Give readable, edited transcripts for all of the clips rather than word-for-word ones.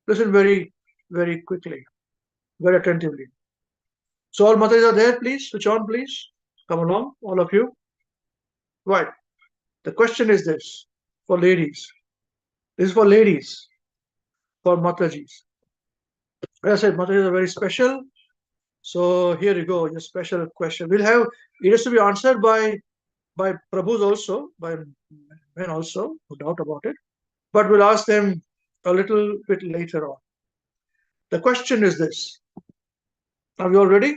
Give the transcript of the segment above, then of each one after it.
Listen very, very quickly, very attentively. So all mothers are there, please. Switch on, please. Come along, all of you. Right. The question is this for ladies. This is for ladies, for Matajis. As I said, Matajis are very special. So here you go, your special question. It has to be answered by Prabhus also, by men also, no doubt about it. But we'll ask them a little bit later on. The question is this. Are we all ready?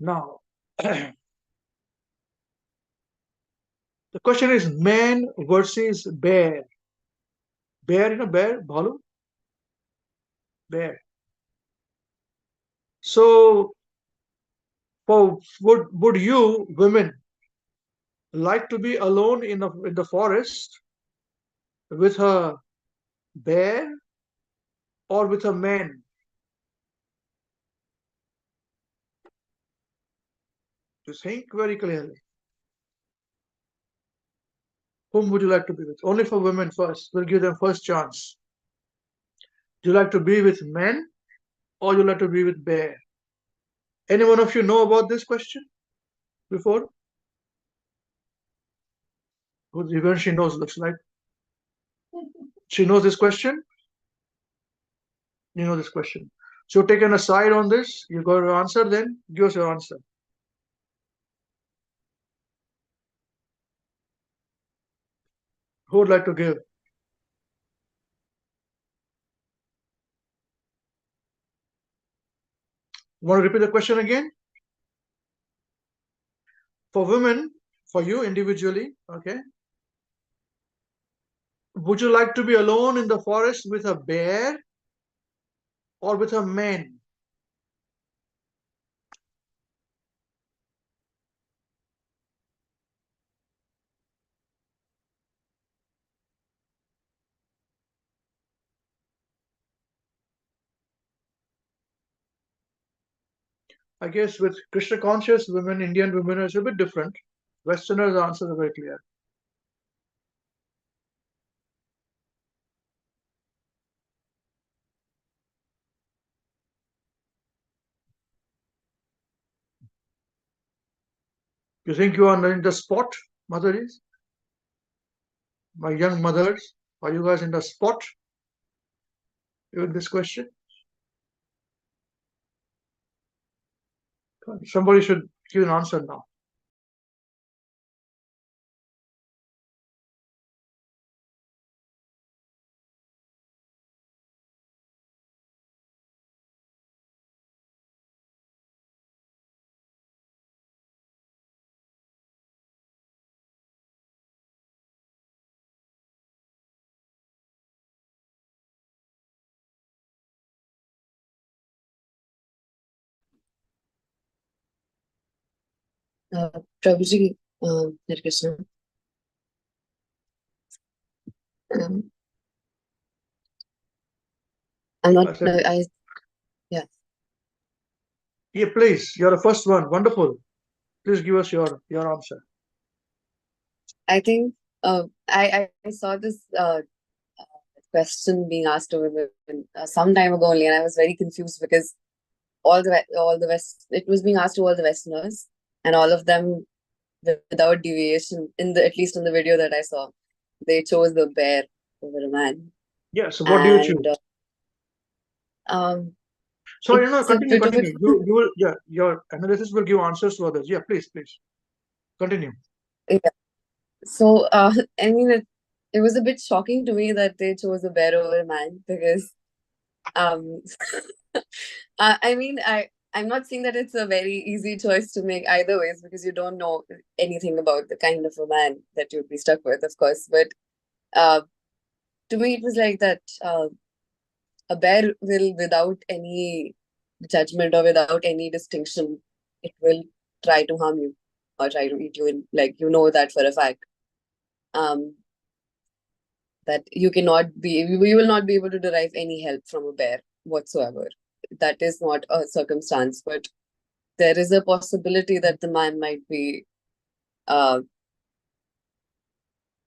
Now, the question is man versus bear. Bear, bear, bhalu, bear. So, would you women like to be alone in the forest with a bear or with a man? To think very clearly. Whom would you like to be with? Only for women first. We'll give them first chance. Do you like to be with men or you like to be with bear? Any one of you know about this question before? Even she knows, looks like. She knows this question? You know this question. So taken a side on this, you got to answer, then give us your answer. Who would like to give? Want to repeat the question again? For women, for you individually, okay? Would you like to be alone in the forest with a bear or with a man? I guess with Krishna conscious women, Indian women are a bit different. Westerners' answers are very clear. You think you are in the spot, mothers? My young mothers, are you guys in the spot with this question? Somebody should give an answer now. Prabhuji, Hare Krishna. Um, I'm not. Yeah. Yeah, please. You're the first one. Wonderful. Please give us your answer. I think I saw this question being asked to women some time ago only, and I was very confused because all the West it was being asked to all the Westerners, and all of them without deviation at least in the video that I saw, they chose the bear over a man. Yeah. So what do you choose? So continue. You will, yeah, your analysis will give answers to others. Yeah, please. Continue. Yeah. So I mean it was a bit shocking to me that they chose a bear over a man because I mean I'm not saying that it's a very easy choice to make either ways because you don't know anything about the kind of a man that you'd be stuck with, of course. But to me it was like that a bear will, without any judgment or without any distinction, it will try to harm you or try to eat you in, like, you know that for a fact. That you will not be able to derive any help from a bear whatsoever. That is not a circumstance, but there is a possibility that the man might be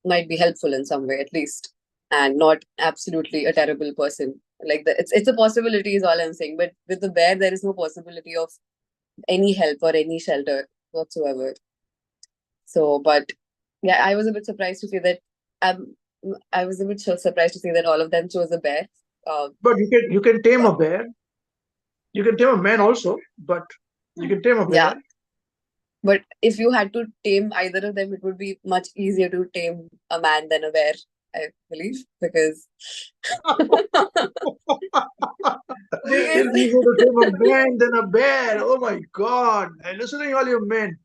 helpful in some way at least. and not absolutely a terrible person. Like it's a possibility is all I'm saying. But with the bear, there is no possibility of any help or any shelter whatsoever. So, but yeah, I was a bit surprised to see that. Um, I was a bit surprised to see that all of them chose a bear. But you can tame a bear. You can tame a man also, but you can tame a Yeah, bear. but if you had to tame either of them, it would be much easier to tame a man than a bear, I believe, because It'll be because easier to tame a man than a bear. Oh my God! And listening, all you men.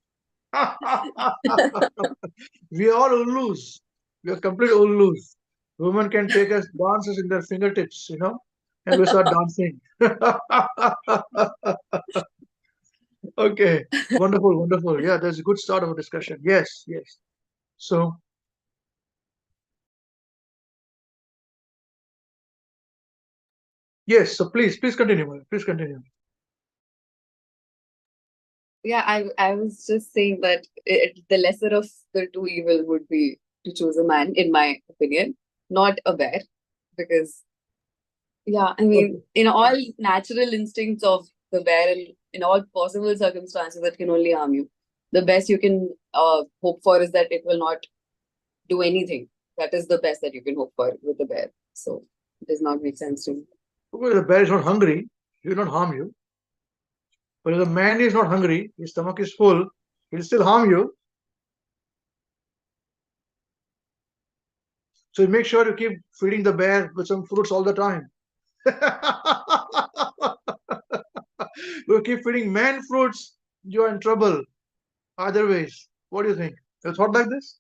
We are Ullus. We are complete Ullus. Women can take us dances in their fingertips, and we start dancing. Okay, wonderful, wonderful. Yeah, that's a good start of a discussion. Yes, yes. So, yes, so please continue, Maya. Please continue. yeah, I was just saying that the lesser of the two evil would be to choose a man, in my opinion, not a bear, because yeah, I mean, Okay. in all natural instincts of the bear and in all possible circumstances that can only harm you, the best you can hope for is that it will not do anything. That is the best that you can hope for with the bear. So it does not make sense to me. Well, the bear is not hungry, he will not harm you. But if the man is not hungry, his stomach is full, he'll still harm you. So you make sure you keep feeding the bear with some fruits all the time. You keep feeding man fruits, you're in trouble. Either ways. What do you think? You thought like this?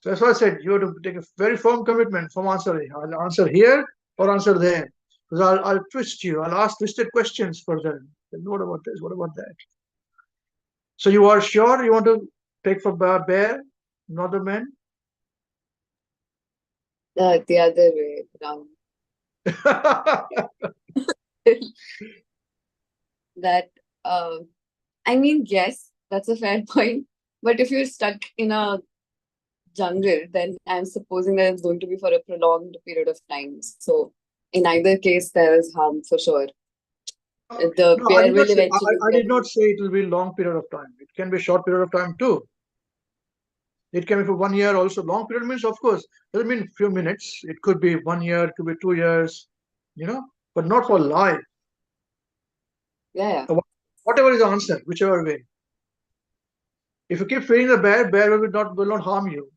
So that's why I said you have to take a very firm commitment from answering. I'll answer here or answer there. Because I'll twist you. I'll ask twisted questions further. What about this? What about that? So you are sure you want to take for bear, not the man? The other way around. That I mean, yes, that's a fair point. But if you're stuck in a jungle, then I'm supposing that it's going to be for a prolonged period of time. So in either case, there is harm for sure. The No, I bear did not will say. eventually I get did not say it will be long period of time. It can be a short period of time too. It can be for 1 year also. Long period means, of course, doesn't mean few minutes. It could be 1 year, it could be 2 years, but not for life. yeah, Whatever is the answer, whichever way. If you keep feeding the bear will not harm you.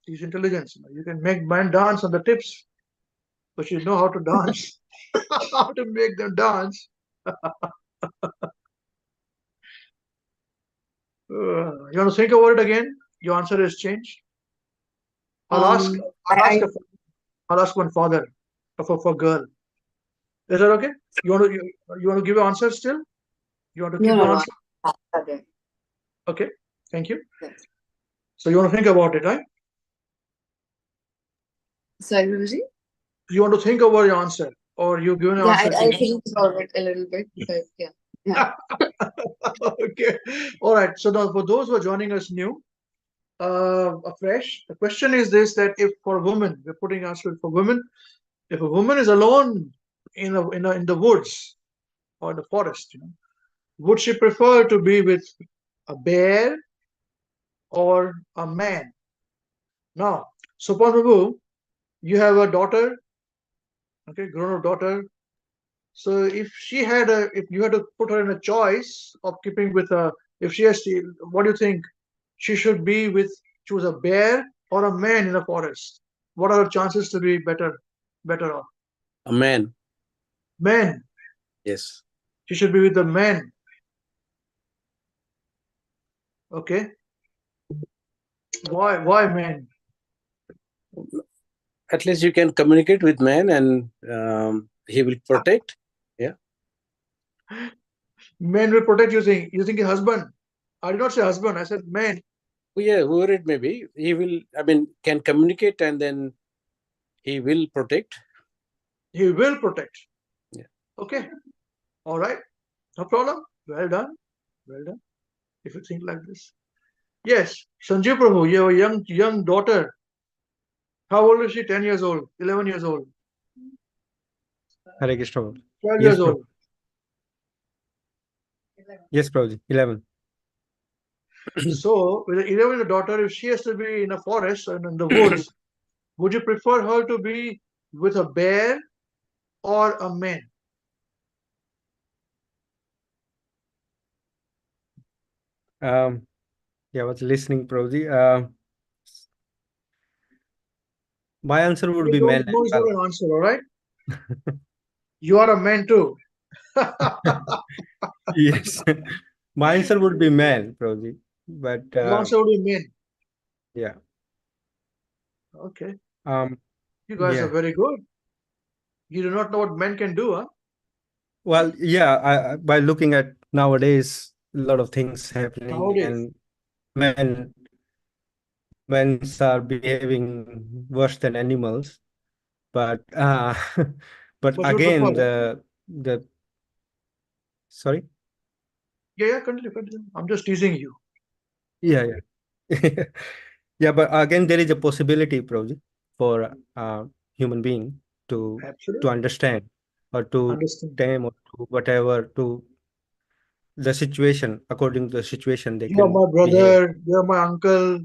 He's intelligence. You can make man dance on the tips, but you know how to dance. How to make them dance. You want to think about it again? Your answer has changed. I'll ask. um I'll ask. I I'll ask one father for girl. Is that okay? You want to give your answer still? You want to no keep no your no answer? other Okay. Thank you. yes. So you want to think about it, right? Sorry, Guruji? You want to think about your answer, or you give an Yeah, answer I to. think about it a little bit, but yeah. Yeah. Okay. All right. So now for those who are joining us new, afresh, the question is this: that if for women, we're putting answer for women, if a woman is alone in the woods or the forest, would she prefer to be with a bear or a man? Now, suppose Prabhu, you have a daughter, okay, grown-up daughter. So if you had to put her in a choice of keeping with a, if she has to, what do you think? She should be with, choose a bear or a man in a forest. What are her chances to be better off? A man. Man. Yes. She should be with a man. Okay. Why man? At least you can communicate with man and he will protect. Yeah. Man will protect using his husband. I did not say husband, I said man. Yeah, whoever it may be, he will, can communicate and then he will protect. He will protect. Yeah. Okay. All right. No problem. Well done. Well done. if you think like this. Yes, Sanjeev Prabhu, you have a young daughter. How old is she? 10 years old, 11 years old, Hare Krishna. Prabhu. 12 Yes, years Prabhu. old. Yes, Prabhuji. 11. So, with an 11 daughter, if she has to be in a forest and in the woods, would you prefer her to be with a bear or a man? Yeah, I was listening, Prabhuji. My answer would be man as No, it's well. not an answer, all right? You are a man too. Yes. My answer would be man, Prabhuji. But Your answer would be men. yeah. Okay. Um, You guys are yeah. very good. You do not know what men can do, huh? Well, yeah, by looking at nowadays, a lot of things happening Nowadays. and men are behaving worse than animals. But but But you again, prefer, the sorry. yeah, continue. I'm just teasing you. Yeah, yeah. Yeah, but again, there is a possibility, Prabhuji, for human being to Absolutely. understand or to Understand. tame or to whatever to the situation according to the situation they You are can my behave. brother, you are my uncle,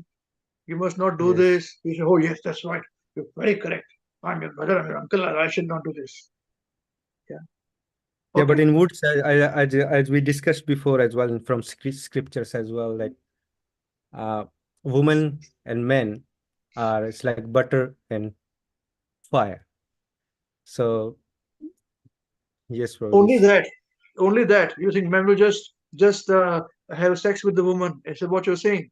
you must not do Yes. this. You say, oh, yes, that's right. You're very correct. I'm your brother, I'm your uncle, I should not do this. Yeah. Yeah, but Okay. in woods, as we discussed before as well, and from scriptures as well, like women and men are it's like butter and fire. So yes, Only Prabhuji. that. Only that. You think men will just have sex with the woman? Is that what you're saying?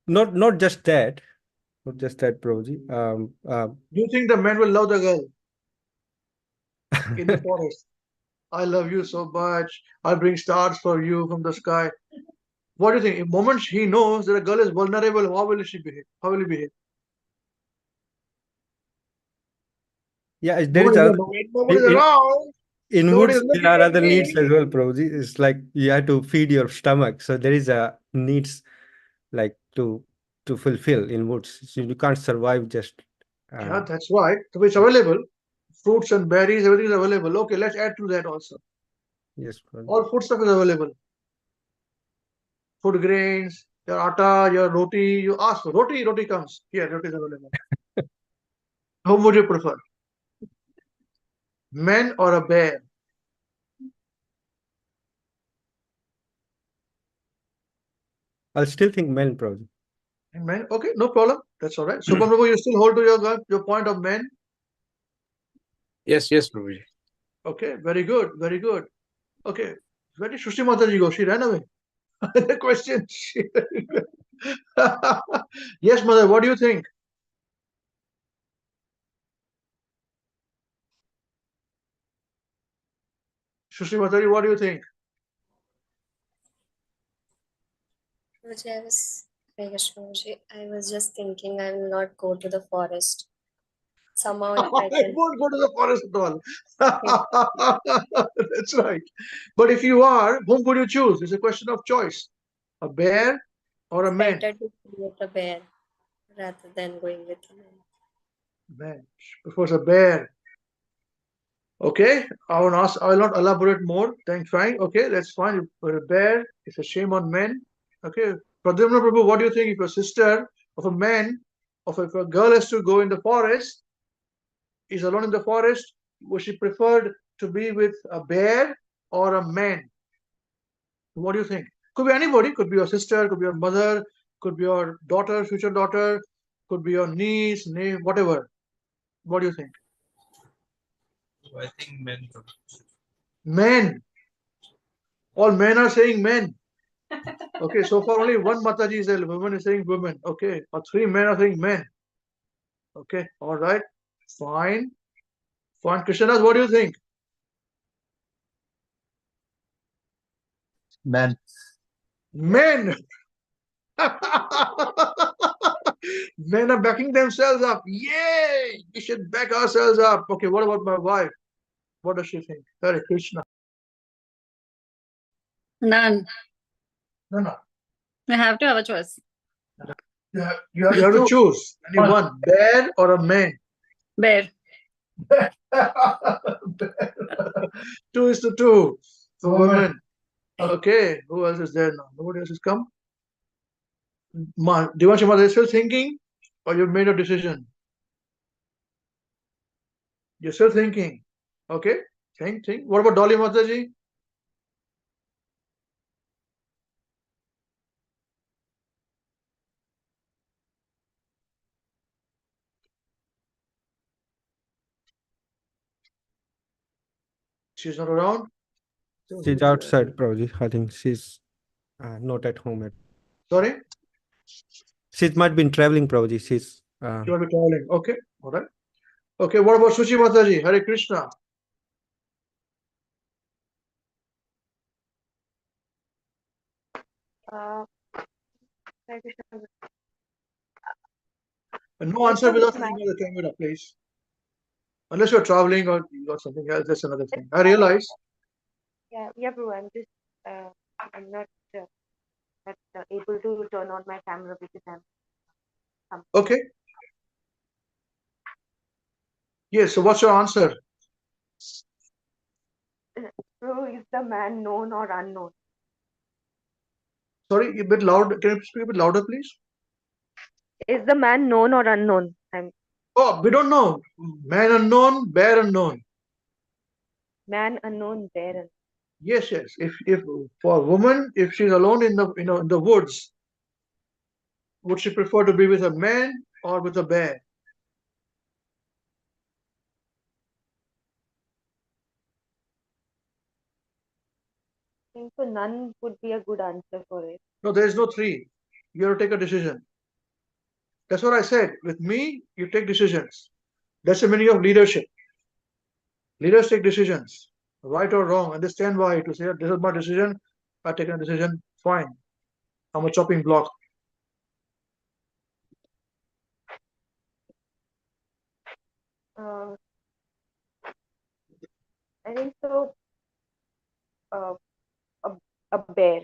Not just that, Prabhuji. Do you think the men will love the girl in the forest? I love you so much. I'll bring stars for you from the sky. What do you think? The moment he knows that a girl is vulnerable, how will she behave? How will he behave? Yeah, there is a Nobody's around. in Nobody's woods there looking are at other needs me. as well, Prabhuji. It's like you have to feed your stomach, so there is a needs like to fulfill in woods. So you can't survive just. Yeah, that's right. So it's available. Fruits and berries, everything is available. Okay, let's add to that also. Yes, Prabhuji. All food stuff is available. Food grains, your atta, your roti. You ask for roti, roti comes. Here, roti is available. Whom would you prefer? Men or a bear? I'll still think men, Prabhuji. Men. Okay, no problem. That's all right. Subhan Prabhu, you still hold to your point of men? Yes, Prabhuji. Okay, very good, very good. Okay, where did Shushti Mataji go? She ran away. The question. Yes, mother, what do you think? Shushti Mataji, what do you think? I was just thinking I will not go to the forest. Somehow if I I can. won't go to the forest at all. That's right. But if you are, whom would you choose? It's a question of choice. A bear or a man? Better to be with a bear rather than going with a man. Man, she prefers a bear. Okay, I will not elaborate more. Thanks, fine. Okay, that's fine. For a bear, it's a shame on men. Okay, Pradyumna Prabhu, what do you think if a sister of a man, if a girl has to go in the forest, is alone in the forest, would she prefer to be with a bear or a man? What do you think? Could be anybody, could be your sister, could be your mother, could be your daughter, future daughter, could be your niece, whatever. What do you think? I think men. Men. All men are saying men. Okay, so far only one Mataji is a woman is saying women. Okay, or three men are saying men. Okay, all right, fine. Fine. Krishnadas, what do you think? Men. Men. Men are backing themselves up. Yay! We should back ourselves up. Okay, what about my wife? What does she think? Hare Krishna. None. No. We have to have a choice. You have to choose only one, bear or a man. Bear. 2:2 for women. Okay, who else is there now? Nobody else has come. Devanshi, are you still thinking, or you've made a decision? You're still thinking. Okay, think. What about Dolly Mataji? She's not around. She's outside, Prabhuji. I think she's not at home yet. Sorry, She might be traveling, Prabhuji. She's she might be traveling. Okay, all right. Okay, what about Suchi Mataji? Hare Krishna. Hare Krishna. No answer without looking at the camera, please. Unless you're traveling or you got something else, that's another thing. I realize. Yeah, bro. I'm just, I'm not able to turn on my camera because I'm. Okay. Yes, so what's your answer? Bro, is the man known or unknown? Sorry, a bit loud. Can you speak a bit louder, please? Is the man known or unknown? Oh, we don't know. Man unknown, bear unknown. Man unknown, bear unknown. Yes. If for a woman, if she's alone in the in the woods, would she prefer to be with a man or with a bear? I think so. None would be a good answer for it. No, there is no three. You have to take a decision. That's what I said. With me, you take decisions. That's the meaning of leadership. Leaders take decisions, right or wrong. Understand why. To say this is my decision, I've taken a decision. Fine. I'm a chopping block. I think so. A bear.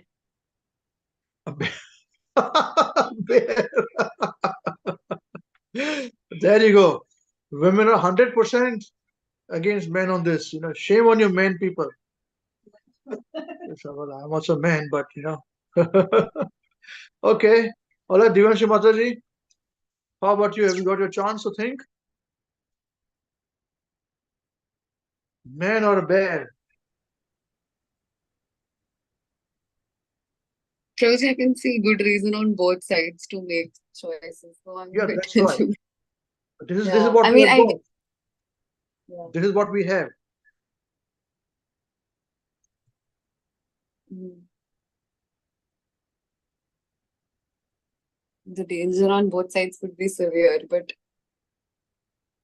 A bear. Bear. There you go. Women are 100% against men on this. Shame on you, men people. Well, I'm also a man, but Okay. All right, Devanshi Mataji. How about you? Have you got your chance to think? Man or a bear? Prabhuji, I can see good reason on both sides to make choices. So I'm Yeah, a bit that's right. confused. This is Yeah. what I we mean, have got. Yeah. This is what we have. The danger on both sides could be severe, but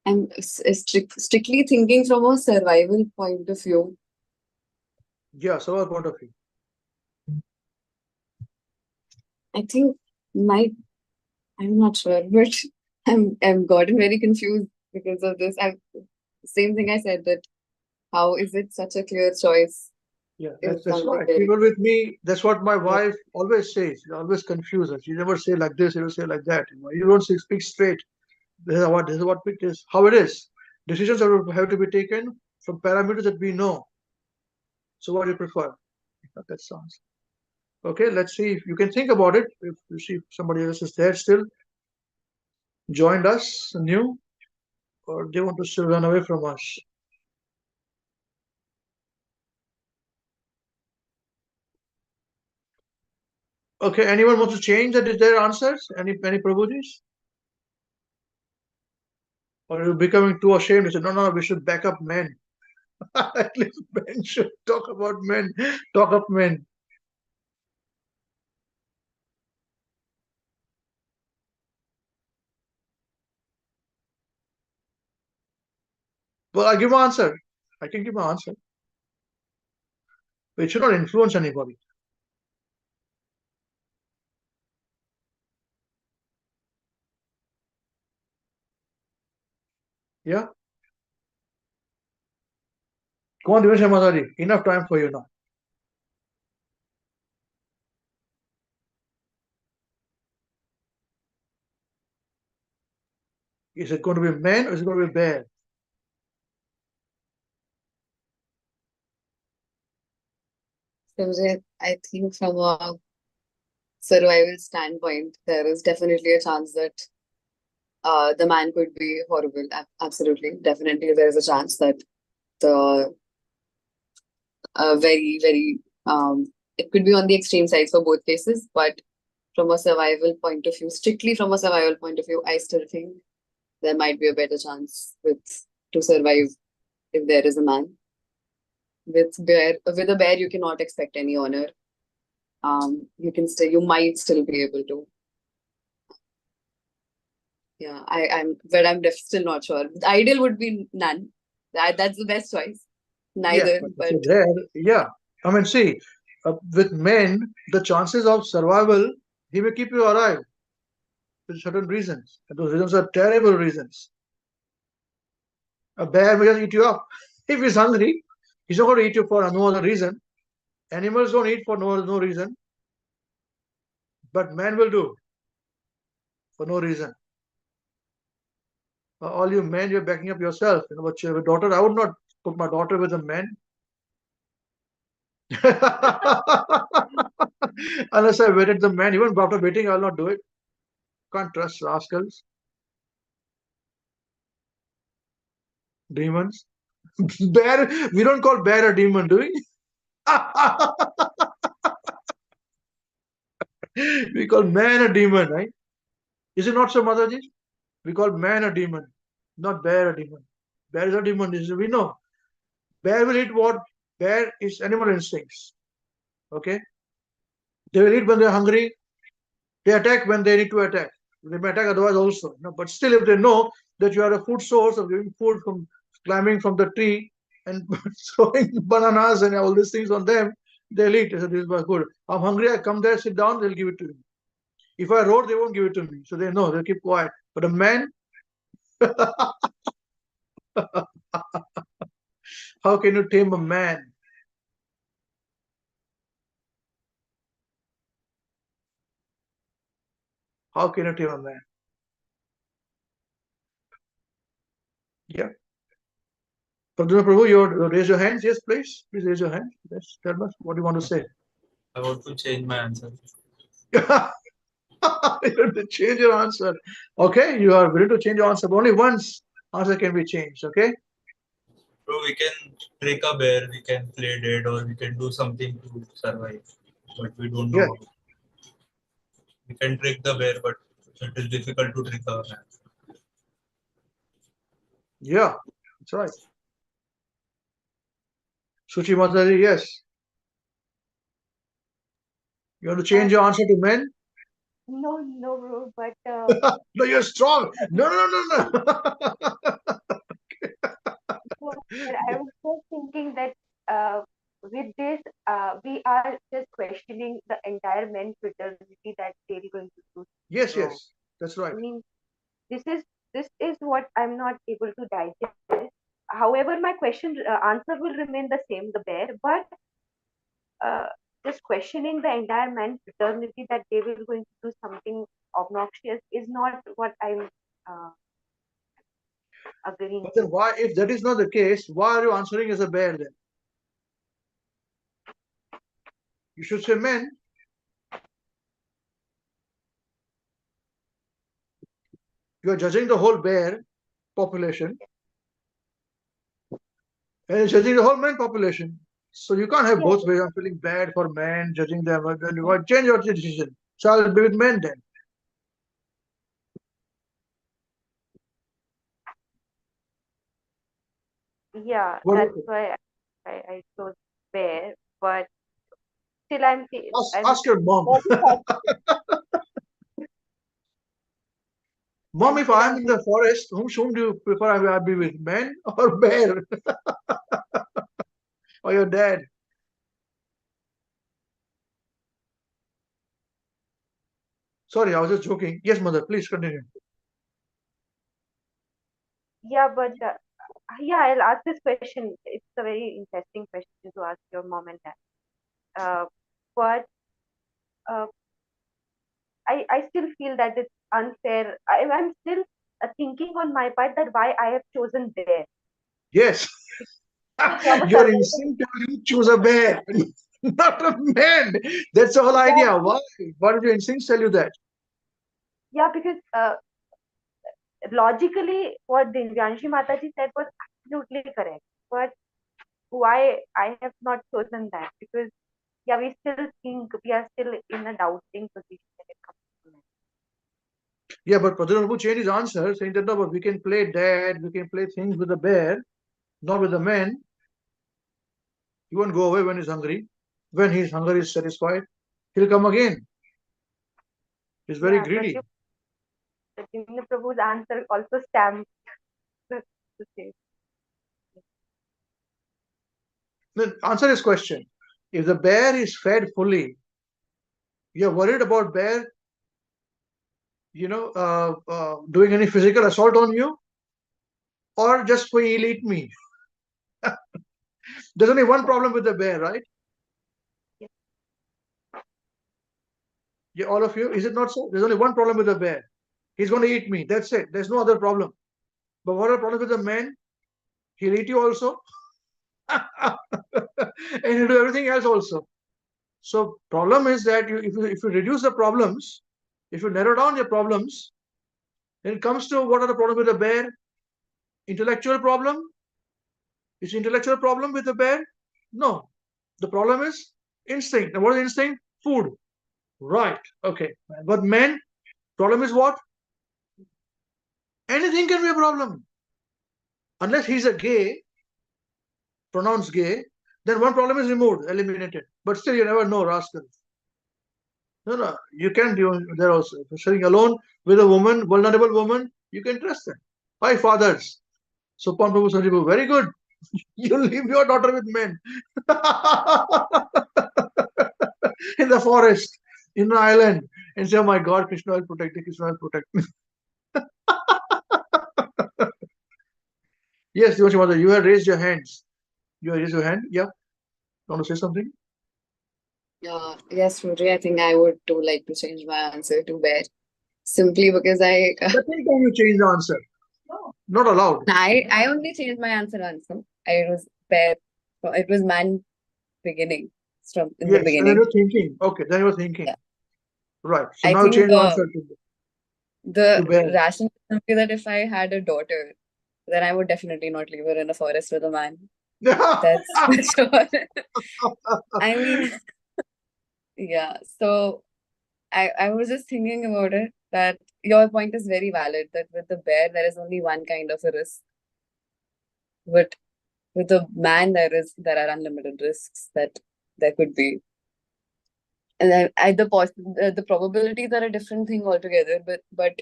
I'm strictly thinking from a survival point of view. Yeah, survival point of view. I think I'm not sure, but I'm gotten very confused because of this. Same thing I said, that how is it such a clear choice? Yeah, Is that's something right. very People with me, that's what my wife always says. She always confuses us. She never say like this, you say like that. You don't speak straight. This is what it is, how it is. Decisions have to be taken from parameters that we know. So what do you prefer? That sounds okay. Let's see if you can think about it. If you see if somebody else is there still, joined us new, or they want to still run away from us. Okay, anyone wants to change their answers? Any Prabhujis? Or you're becoming too ashamed to say, no, we should back up men. At least men should talk about men, talk up men. Well, I give my answer. I can give my answer. But it should not influence anybody. Yeah? Come on, Dinesh Madhari. Enough time for you now. Is it going to be man or is it going to be bear? Sanjay, I think from a survival standpoint, there is definitely a chance that the man could be horrible. Absolutely, definitely, there is a chance that the very, very it could be on the extreme sides for both cases. But from a survival point of view, strictly from a survival point of view, I still think there might be a better chance to survive if there is a man. With a bear, you cannot expect any honor. You might still be able to. Yeah, I'm still not sure. The ideal would be none. That's the best choice. Neither, but but there, yeah. I mean, see, with men, the chances of survival, he may keep you alive for certain reasons, and those reasons are terrible reasons. A bear may just eat you up. If he's hungry, he's not going to eat you for no other reason. Animals don't eat for no reason, but man will do for no reason. All you men, you're backing up yourself. You know, but your daughter, I would not put my daughter with a man. Unless I vetted the man, even after waiting, I'll not do it. Can't trust rascals, demons. Bear, we don't call bear a demon, do we? We call man a demon, right? Is it not so, Mataji? We call man a demon, not bear a demon. Bear is a demon, we know. Bear will eat what? Bear is animal instincts. Okay? They will eat when they're hungry. They attack when they need to attack. They may attack otherwise also. But still, if they know that you are a food source of giving food from climbing from the tree and throwing bananas and all these things on them, they'll eat. So this was good. I'm hungry. I come there, sit down. They'll give it to me. If I roar, they won't give it to me. So they know. They'll keep quiet. But a man, how can you tame a man? How can you tame a man? Yeah. Pradyumna Prabhu, you raise your hands. Yes, please. Please raise your hand. Yes, tell us what you want to say. I want to change my answer. You have to change your answer. Okay, you are willing to change your answer. But only once answer can be changed. Okay. So we can trick a bear, we can play dead, or we can do something to survive. But we don't know Yeah. how. We can trick the bear, but it is difficult to trick a man. Yeah, that's right. Suchi Mataji, yes. You want to change your answer to men? No, bro, but No, you're strong. No, no, no, no, no. so, but I was just thinking that with this, we are just questioning the entire men fraternity that they're going to do Yes, wrong. yes, that's right. I mean, this is what I'm not able to digest. However, my question answer will remain the same, the bear, but uh, just questioning the entire man fraternity that they will going to do something obnoxious is not what I'm uh, agreeing But then to. why, if that is not the case, why are you answering as a bear then? You should say men. You are judging the whole bear population and you're judging the whole man population. So you can't have Yes, both ways. I'm feeling bad for men, judging them, and then you want to change your decision. So I'll be with men then. yeah, What do that's you think? why I chose bear, but still I'm Ask your mom. very positive. Mom, if Still I'm I'm in the forest, whom do you prefer I be with, man or bear? Or your dad? Sorry, I was just joking. Yes, mother, please continue. yeah, but yeah, I'll ask this question. It's a very interesting question to ask your mom and dad. But uh, I still feel that it's unfair. I'm still thinking on my part that why I have chosen bear. Yes. From a Your survival, instinct tells you choose a bear, not a man. That's the whole idea. Why? What did your instincts tell you that? yeah, because logically what Divyanshi Mataji said was absolutely correct. But why I have not chosen that? Because yeah, we still think we are still in a doubting position when it comes to men. Yeah, but Padre Prabhu changed his answer, saying that no, but we can play dad, we can play things with the bear, not with the man. He won't go away when he's hungry. When his hunger is satisfied, he'll come again. He's very Yeah, greedy. Satyendra Prabhu's answer also stands the same. Then answer his question. If the bear is fed fully, you're worried about bear, doing any physical assault on you, or just for he'll eat me. There's only one problem with the bear, right? Yeah, all of you, is it not so? There's only one problem with the bear. He's going to eat me. That's it. There's no other problem. But what are the problems with the man? He'll eat you also, and he'll do everything else also. So problem is that if you reduce the problems, if you narrow down your problems, then it comes to what are the problems with the bear? Intellectual problem? Is intellectual problem with the bear? No. The problem is instinct. And what is instinct? Food. Right. Okay. But men, problem is what? Anything can be a problem. Unless he's a gay, pronounced gay, then one problem is removed, eliminated. But still, you never know, rascal. No, you can do there also. If you're sitting alone with a woman, vulnerable woman, you can trust them. Why fathers? So Pan Prabhu Sanjivu, very good. You leave your daughter with men. In the forest, in an island, and say, oh my God, Krishna will protect me, Krishna will protect me. Yes, Devashi Mother, you had raised your hands. You had raised your hand? Yeah. You want to say something? Yes, Rudy, I think I would too like to change my answer to bear. Simply because The second time you change the answer. No, not allowed. I only changed my answer once. No? It was bear. It was man beginning from in the Yes, and then beginning. you're thinking. Okay, then you're thinking. Yeah. Right. So I now you think change the answer to the bear. rationale would be that if I had a daughter, then I would definitely not leave her in a forest with a man. That's for sure. I mean, yeah. So I was just thinking about it that your point is very valid that with the bear there is only one kind of a risk. But with a man there are unlimited risks that there could be. And then the probabilities are a different thing altogether, but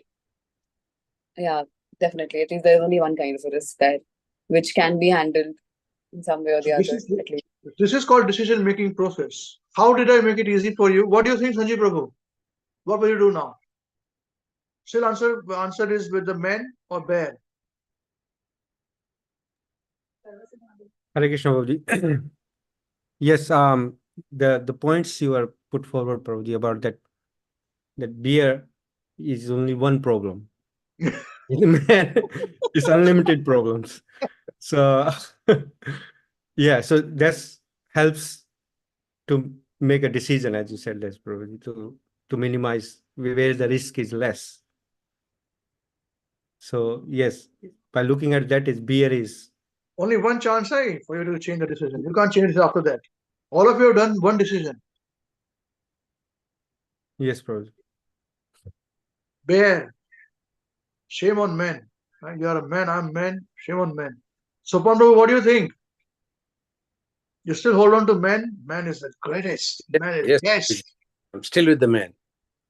yeah, definitely. At least there's only one kind of a risk there, which can be handled in some way or the other, at least. This is called decision-making process. How did I make it easy for you? What do you think, Sanjeev Prabhu? What will you do now? Still answer is with the man or bear? Hare Krishna, Prabhuji. Yes, the points you are put forward, Prabhuji, about that beer is only one problem. It's unlimited problems. So yeah, so that's helps to make a decision, as you said, that's probably to minimize where the risk is less. So yes, by looking at that, is beer is only one chance for you to change the decision. You can't change it after that. All of you have done one decision. yes, probably. Bear. Shame on men. You are a man, I'm man. Shame on men. So Pandu, what do you think? You still hold on to men? Man is the greatest. Man is best. I'm still with the man.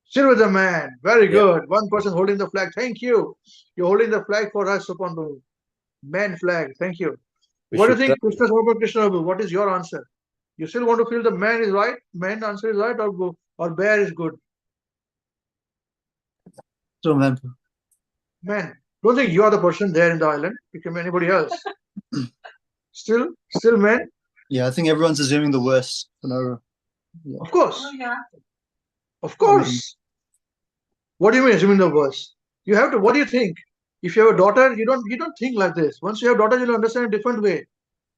Still with the man. Very good. One person holding the flag. Thank you. You're holding the flag for us, Supandu. Man flag. Thank you. What do you think, Krishna Prabhu, Krishna Prabhu? What is your answer? You still want to feel the man is right? Man answer is right, or bear is good? So man. Man. Don't think you are the person there in the island. It can be anybody else. Still man? Yeah, I think everyone's assuming the worst for no. Yeah. Of course. Of course. What do you mean assuming the worst? You have to, what do you think? If you have a daughter, you don't think like this. Once you have a daughter, you'll understand a different way.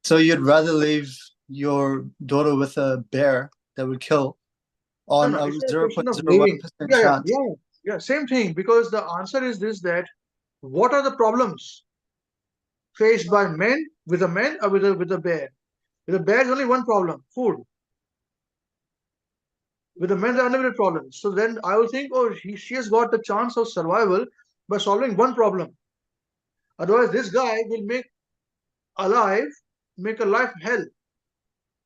So you'd rather leave your daughter with a bear that would kill on a It's a zero question point of zero one leaving. percent Yeah, chance. same thing. Because the answer is this: that what are the problems faced by men with a man or with a bear? With a bear, is only one problem: food. With a man, there are unlimited problems. So then I will think, oh, she has got the chance of survival by solving one problem. Otherwise, this guy will make a life hell.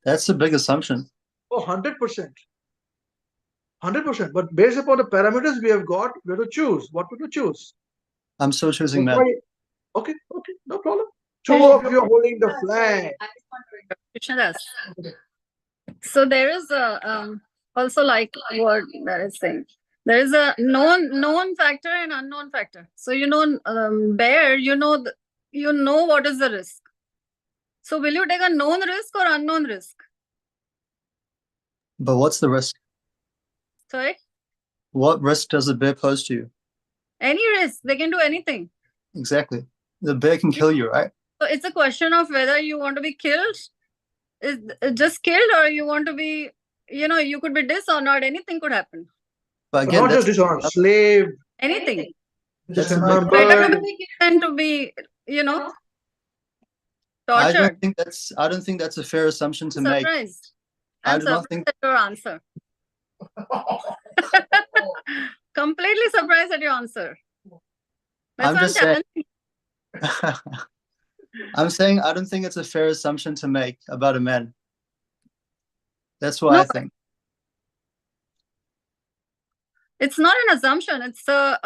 That's a big assumption. Oh, 100%. 100%. But based upon the parameters we have got, we have to choose. What to choose? I'm still choosing That's men. why- Okay, no problem. Two of you are holding the flag. Krishnadas. So there is a also like what that is saying. There is a known factor and unknown factor. So bear, you know what is the risk. So will you take a known risk or unknown risk? But what's the risk? Sorry? What risk does the bear pose to you? Any risk. They can do anything. Exactly. The bear can kill you, right? So it's a question of whether you want to be killed, is just killed, or you want to be, you could be dishonored. Anything could happen. But again, Not just that's dishonored, slave, Anything. that's a big Better to dismembered. be killed than to be, I tortured. don't think that's a fair assumption to make. Surprised. I I'm do not surprised think at your answer. Completely surprised at your answer. That's I'm why just saying challenging. I'm saying I don't think it's a fair assumption to make about a man. That's what No. I think. It's not an assumption. It's a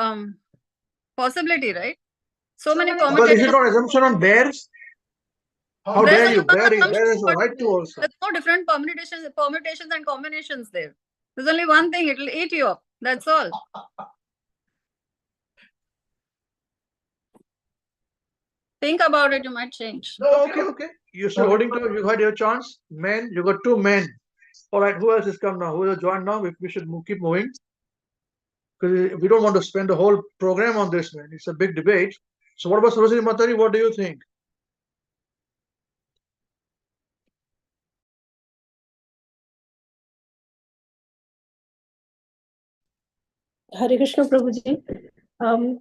possibility, right? So many But is it permutations. not assumption on bears? How There's dare only you? one Bear assumption, has a but right to also. there's no different permutations and combinations there. There's only one thing, it'll eat you up. That's all. Think about it, you might change. No, okay. You're still holding to it. You had your chance. Men, you got two men. All right, who else has come now? Who has joined now? We should keep moving. Because we don't want to spend the whole program on this, man. It's a big debate. So what about Sarojini Matari? What do you think? Hare Krishna Prabhuji.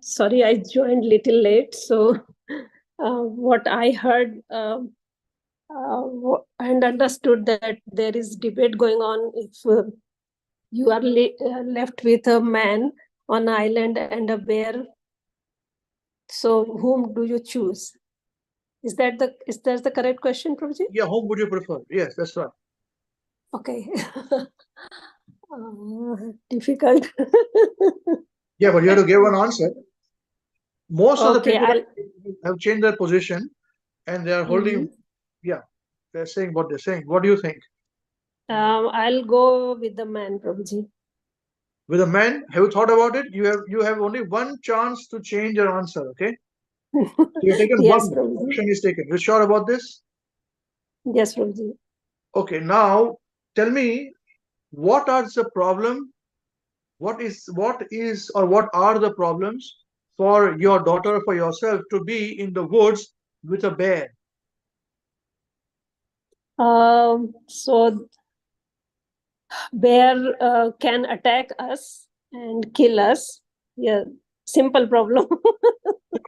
Sorry, I joined little late. So what I heard and understood that there is debate going on if you are left with a man on an island and a bear. So whom do you choose? Is that the correct question, Prabhuji? Yeah, whom would you prefer? Yes, that's right. Okay. Difficult. Yeah, but you have to give an answer. Most of the Okay, people have changed their position and they are holding, Mhm. they're saying what they're saying. What do you think? I'll go with the man, Prabhuji. With a man, have you thought about it? You have only one chance to change your answer, okay? So you're taken Yes, one Prabhuji. option is taken. You sure about this? Yes, Prabhuji. Okay, now tell me what are the problem? What are the problems for your daughter, for yourself to be in the woods with a bear? So bear can attack us and kill us. Yeah, simple problem.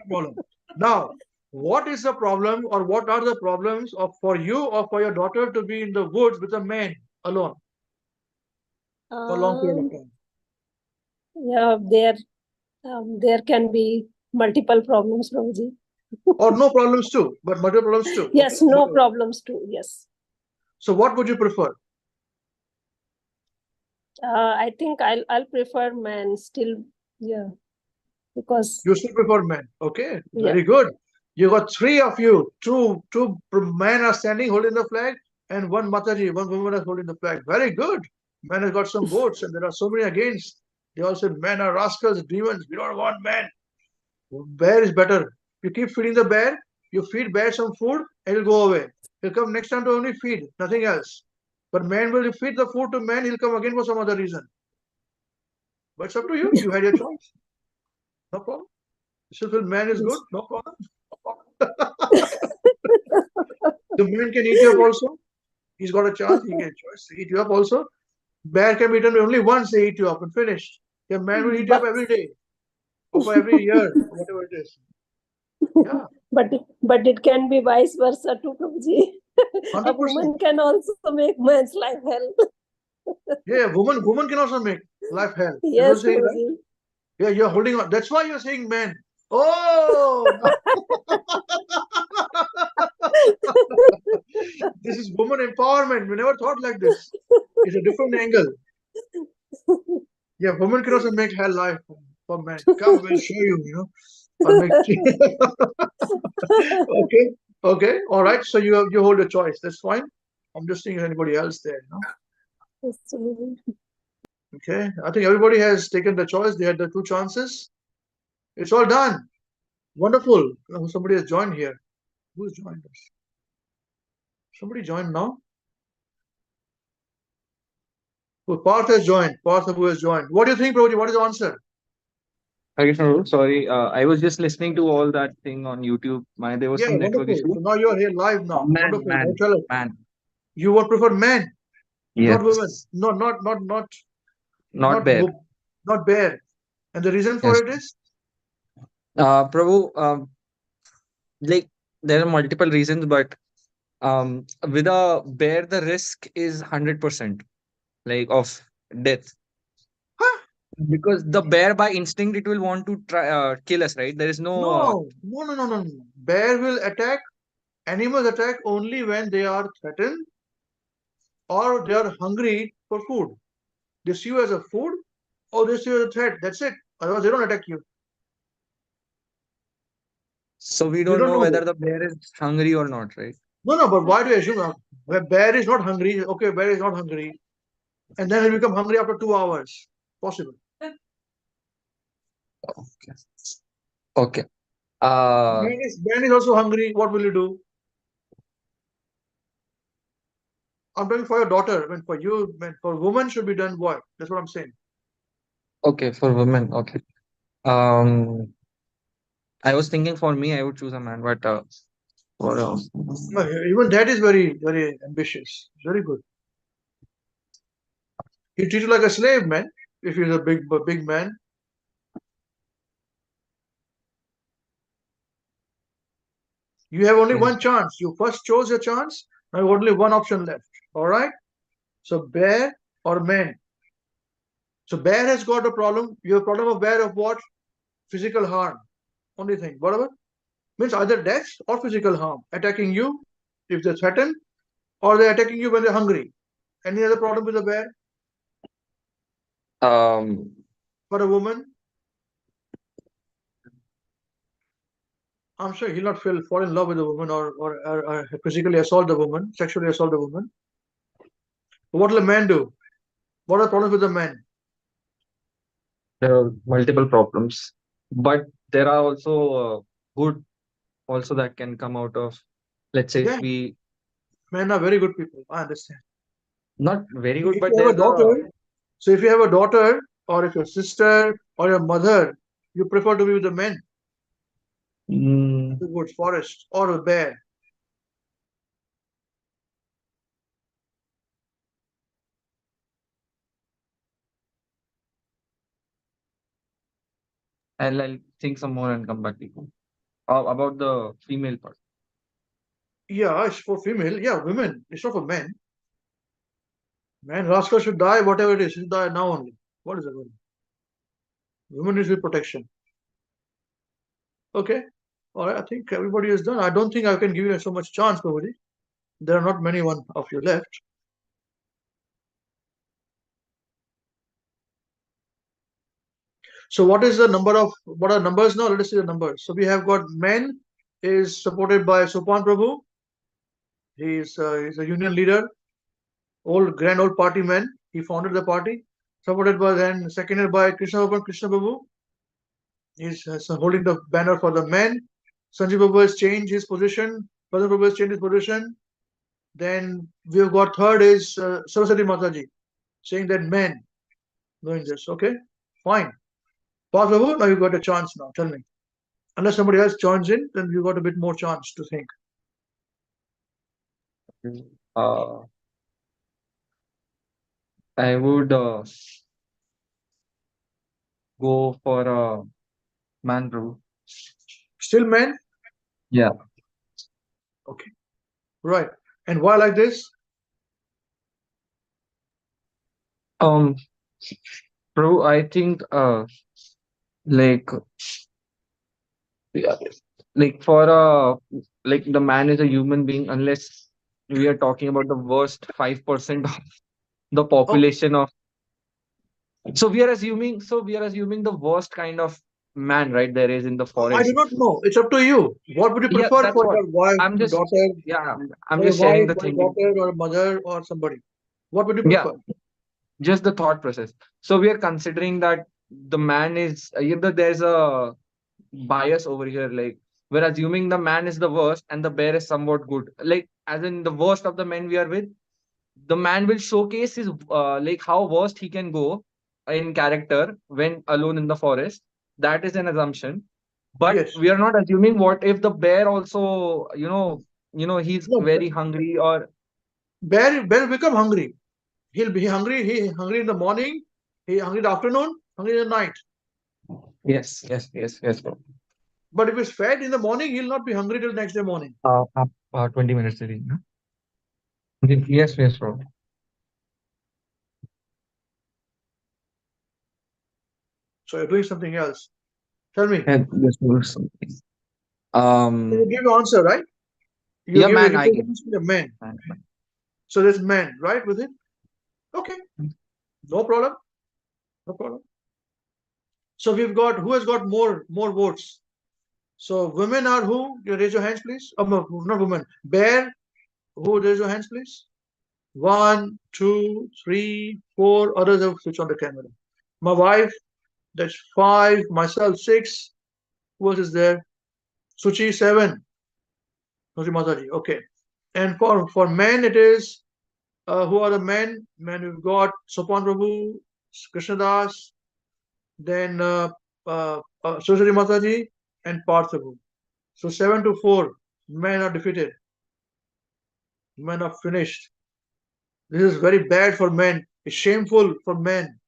Problem. Now, what is the problem, or what are the problems for you or for your daughter to be in the woods with a man alone for a long period of time? Yeah, there can be multiple problems, Prabhuji. Or no problems too, but multiple problems too. Yes, okay? no problems too. Yes. So what would you prefer? I think I'll prefer man still. Yeah, because You still prefer men. Okay, yeah. very good. You got three of you. Two men are standing holding the flag, and one Mataji, one woman is holding the flag. Very good. Men has got some votes, and there are so many against. They all said men are rascals, demons. We don't want men. Bear is better. You keep feeding the bear, you feed bear some food, and he'll go away. He'll come next time to only feed, nothing else. But man will feed the food to man, he'll come again for some other reason. But it's up to you. You had your choice. No problem. You still feel man is good? No problem. The man can eat you up also. He's got a chance. He can choice to eat you up also. Bear can be eaten only once. They eat you up and finished. The man will eat you up every day, or for every year, or whatever it is. Yeah. But it can be vice versa too, Prabhuji. A 100%. woman can also make man's life hell. Yeah, woman can also make life hell. That's what Yes, you're saying, right? Prabhuji. Yeah, you're holding on. That's why you're saying man. Oh, this is woman empowerment. We never thought like this. It's a different angle. Yeah, woman can also make hell life for men. Come, we'll show you, I'll make okay, all right. So you hold a choice. That's fine. I'm just seeing if anybody else there, Yes, Prabhuji. Okay, I think everybody has taken the choice. They had the two chances. It's all done. Wonderful. Somebody has joined here. Who's joined us? Somebody joined now? Oh, Parth has joined. Parth who has joined. What do you think, Prabhuji? What is the answer? Krishna, sorry, I was just listening to all that thing on YouTube. There was Yeah, some network wonderful. issue. So now you're here live now. Man, Wonderful. man, Now tell us. man. You would prefer men, not women. Yes. No, Not bear. not bear. And the reason for Yes. it is? Prabhu, like there are multiple reasons, but with a bear, the risk is 100%, like of death. Because the bear by instinct it will want to try kill us, right? There is no. No. Bear will attack. Animals attack only when they are threatened or they are hungry for food. They see you as a food or they see you as a threat. That's it. Otherwise, they don't attack you. So we don't know whether the bear is hungry or not, right? No, but why do you assume a bear is not hungry? Okay, bear is not hungry. And then he'll become hungry after 2 hours. Possible. Okay. Man is also hungry. What will you do? I'm talking for your daughter. I mean, for you, for women should be done what? That's what I'm saying. Okay, for women. Okay. I was thinking for me, I would choose a man, but for even that is very, very ambitious. Very good. He treats you like a slave, man. If he's a big man. You have only one chance. You first chose your chance. Now you have only one option left. All right. So bear or man. So bear has got a problem. You have a problem of bear of what? Physical harm. Only thing. Whatever. Means either death or physical harm. Attacking you if they're threatened, or they're attacking you when they're hungry. Any other problem with a bear? For a woman? I'm sure he'll not fall in love with a woman or physically assault the woman, sexually assault the woman. But what will a man do? What are the problems with the man? there are multiple problems, but there are also good also that can come out of, let's say, Yeah. if we Men are very good people. I understand. not very good, If but you have there's a daughter, so if you have a daughter or if your sister or your mother, you prefer to be with the men, the woods, forest, or a bear. I'll think some more and come back to you. About the female part. Yeah, it's for female. Yeah, women. It's not for men. Man, rascal should die, whatever it is. Should die now only. What is it? Women needs protection. Okay. All right. I think everybody is done. I don't think I can give you so much chance, Prabhuji. There are not many one of you left. So what is the number of, what are numbers now? Let us see the numbers. So we have got men is supported by Sopan Prabhu. He's a union leader, grand old party man. He founded the party. Supported by then, seconded by Krishna Prabhu. He's holding the banner for the men. Sanjeev Prabhu has changed his position. Pradan Prabhu has changed his position. Then we have got third is Saraswati Mataji saying that men doing this. Okay, fine. Parth Prabhu, now you got a chance now. Tell me. Unless somebody else joins in, then you got a bit more chance to think. I would go for a man, Prabhu. Still men? Yeah. Okay. Right. And why like this? Prabhu, I think like yeah, like for like the man is a human being unless we are talking about the worst 5% of the population of, so we are assuming the worst kind of man, right, there is in the I do forest. not know. It's up to you. What would you Yeah, prefer that's for what your wife, I'm your just daughter, yeah, I'm for your just sharing wife, the or your thinking. daughter, or a mother, or somebody? What would you Yeah, prefer? just the thought process. So we are considering that the man is there's a bias over here, like we're assuming the man is the worst and the bear is somewhat good, like as in the worst of the men we are with, the man will showcase his like how worst he can go in character when alone in the forest. That is an assumption, but Yes. we are not assuming what if the bear also he's No, very hungry or bear will become hungry. He'll be hungry. He hungry in the morning. He hungry in the afternoon. Hungry in the night. yes bro. But if he's fed in the morning, he'll not be hungry till next day morning. 20 minutes already, no? Yes bro. So you're doing something else. Tell me. And yes, bro, something. You give your answer, right? You Yeah, give man, you I give give. the answer to men. Man. So there's men, right, with it? Okay. No problem. No problem. So we've got who has got more votes? So women are who? You raise your hands, please. Oh, no, not women. Bear, who raise your hands, please? 1, 2, 3, 4. Others have switched on the camera. My wife, that's 5. Myself, 6. Who else is there? Suchi, 7. Suchi Mataji. Okay. And for men, it is who are the men? Men, we've got Sopan Prabhu, Krishnadas, then Saraswati Mataji, and Parthabu. So 7-4, men are defeated. Men are finished. This is very bad for men. It's shameful for men.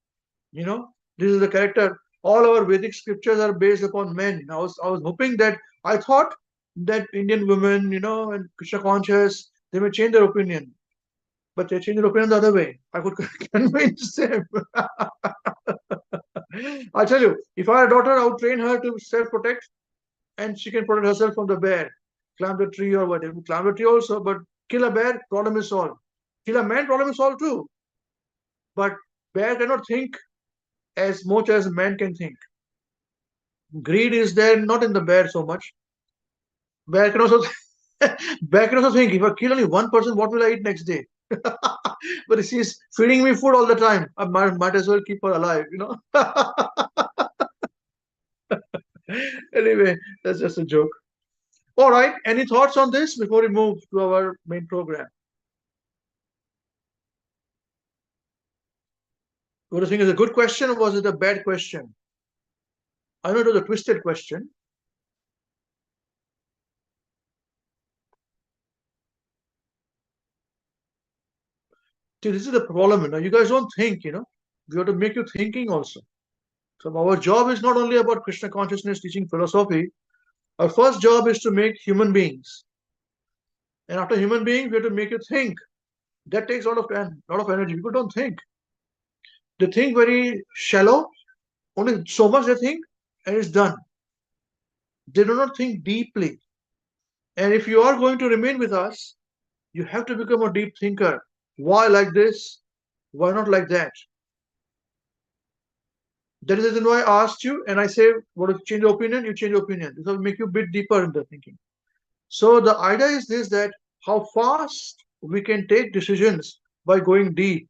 You know, this is the character. All our Vedic scriptures are based upon men. I was hoping that I thought that Indian women, and Krishna conscious, they may change their opinion. But they change their opinion the other way. I could convince them. I tell you, if I had a daughter, I would train her to self-protect, and she can protect herself from the bear. Climb the tree or whatever. Climb the tree also, but kill a bear, problem is solved. Kill a man, problem is solved too. But bear cannot think as much as man can think. Greed is there not in the bear so much. Bear can also bear can also think, if I kill only one person, what will I eat next day? But if she's feeding me food all the time, I might as well keep her alive, Anyway, that's just a joke. All right, any thoughts on this before we move to our main program? What do you think is a good question, or was it a bad question? I know it was a twisted question. See, this is the problem, you guys don't think, we have to make you thinking also. So our job is not only about Krishna consciousness teaching philosophy. Our first job is to make human beings. And after human beings, we have to make you think. That takes a lot of energy. People don't think. They think very shallow, only so much they think, and it's done. They do not think deeply. And if you are going to remain with us, you have to become a deep thinker. Why like this? Why not like that? That is the reason why I asked you, and I say, what if you change your opinion? You change your opinion. This will make you a bit deeper in the thinking. So the idea is this, that how fast we can take decisions by going deep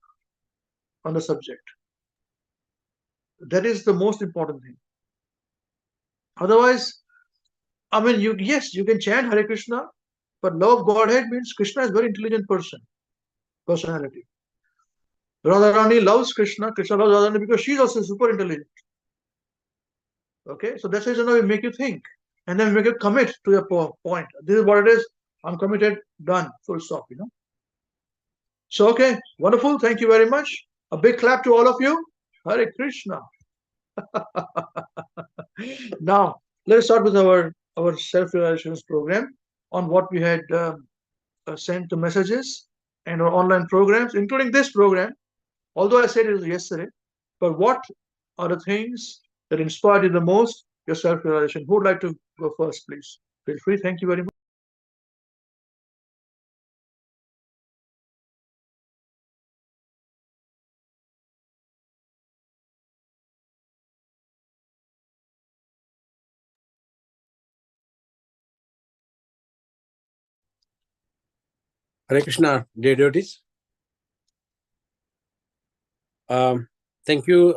on the subject. That is the most important thing. Otherwise, I mean, yes, you can chant Hare Krishna, but love of Godhead means Krishna is a very intelligent personality. Radharani loves Krishna. Krishna loves Radharani because she's also super intelligent. Okay, so that's the reason why we make you think. and then make a commit to your point. This is what it is. I'm committed, done, full stop, So, okay, wonderful. Thank you very much. A big clap to all of you. Hare Krishna. Now, let us start with our self-realizations program on what we had sent the messages and our online programs, including this program. Although I said it was yesterday, but what are the things that inspired you the most? Your self-realization. Who would like to go first, please? Feel free. Thank you very much. Hare Krishna, dear devotees. Thank you,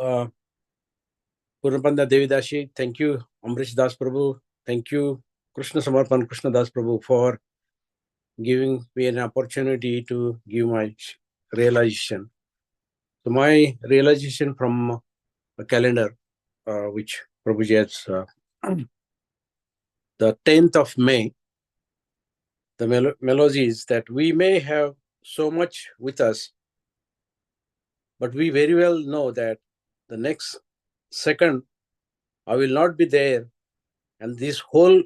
Purnapanda Devidashi. Thank you, Amrish Das Prabhu. Thank you, Krishna Samarpan Krishna Das Prabhu, for giving me an opportunity to give my realization. So my realization from a calendar, which Prabhuji has, the 10th of May, the melody is that we may have so much with us, but we very well know that the next second I will not be there, and this whole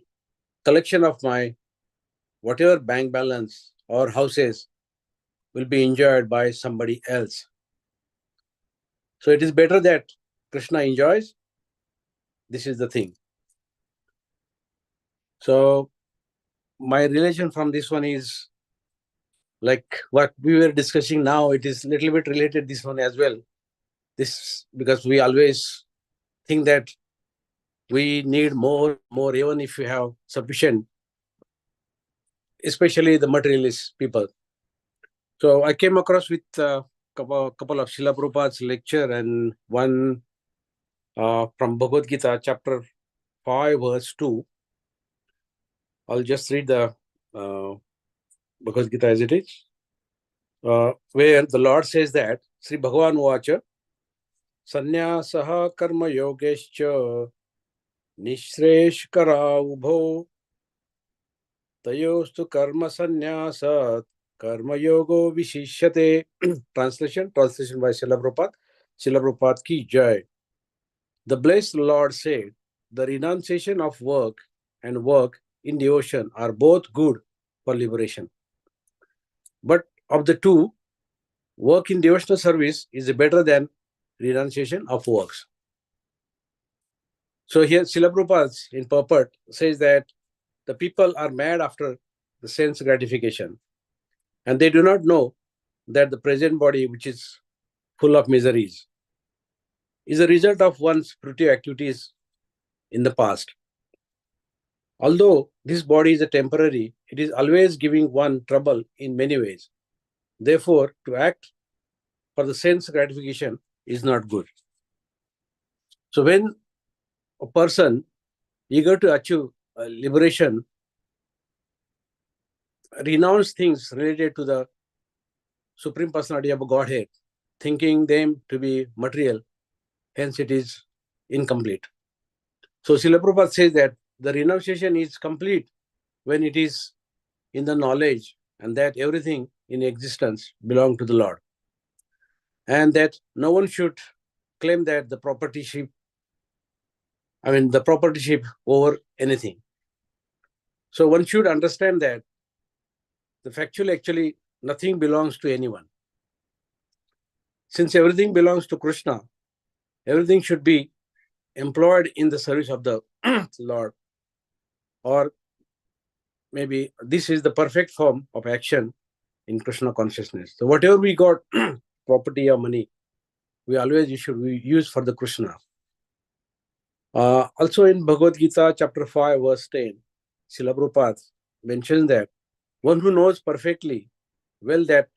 collection of my whatever bank balance or houses will be enjoyed by somebody else. So it is better that Krishna enjoys. This is the thing. So my relation from this one is like what we were discussing now. It is a little bit related this one as well. This because we always think that we need more, even if we have sufficient, especially the materialist people. So I came across with a couple of Srila Prabhupada's lecture and one from Bhagavad Gita, chapter 5, verse 2. I'll just read the Bhagavad Gita as it is, where the Lord says that, Sri Bhagavan Vacha, Sanyasaha karma yogescha nishresh kara ubho tayostu karma sanyasat karma yogo vishishyate. Translation by Srila Prabhupada. Srila Prabhupada ki jai. The blessed Lord said, the renunciation of work and work in the ocean are both good for liberation. But of the two, work in devotional service is better than renunciation of works. So here Srila Prabhupada in purport says that the people are mad after the sense gratification, and they do not know that the present body, which is full of miseries, is a result of one's spiritual activities in the past. Although this body is a temporary, it is always giving one trouble in many ways. Therefore, to act for the sense gratification is not good. So when a person eager to achieve liberation renounce things related to the Supreme Personality of Godhead, thinking them to be material, hence it is incomplete. So Srila Prabhupada says that the renunciation is complete when it is in the knowledge and that everything in existence belongs to the Lord, and that no one should claim that the proprietorship over anything. So one should understand that the factual actually nothing belongs to anyone. Since everything belongs to Krishna, everything should be employed in the service of the Lord, or maybe this is the perfect form of action in Krishna consciousness. So whatever we got, property or money, we always should use for the Krishna. Also in Bhagavad Gita, chapter 5, verse 10, Srila Prabhupada mentions that one who knows perfectly well that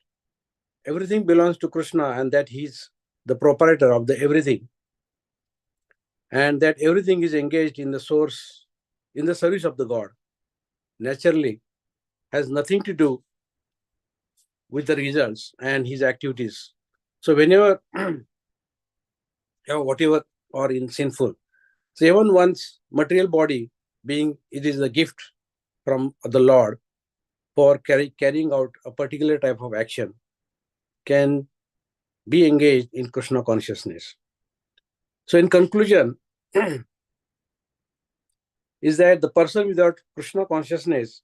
everything belongs to Krishna and that he's the proprietor of the everything, and that everything is engaged in the source, in the service of the God, naturally has nothing to do with the results and his activities. So whenever whatever or in sinful, so even one's material body being it is a gift from the Lord for carrying out a particular type of action, can be engaged in Krishna consciousness. So in conclusion, is that the person without Krishna consciousness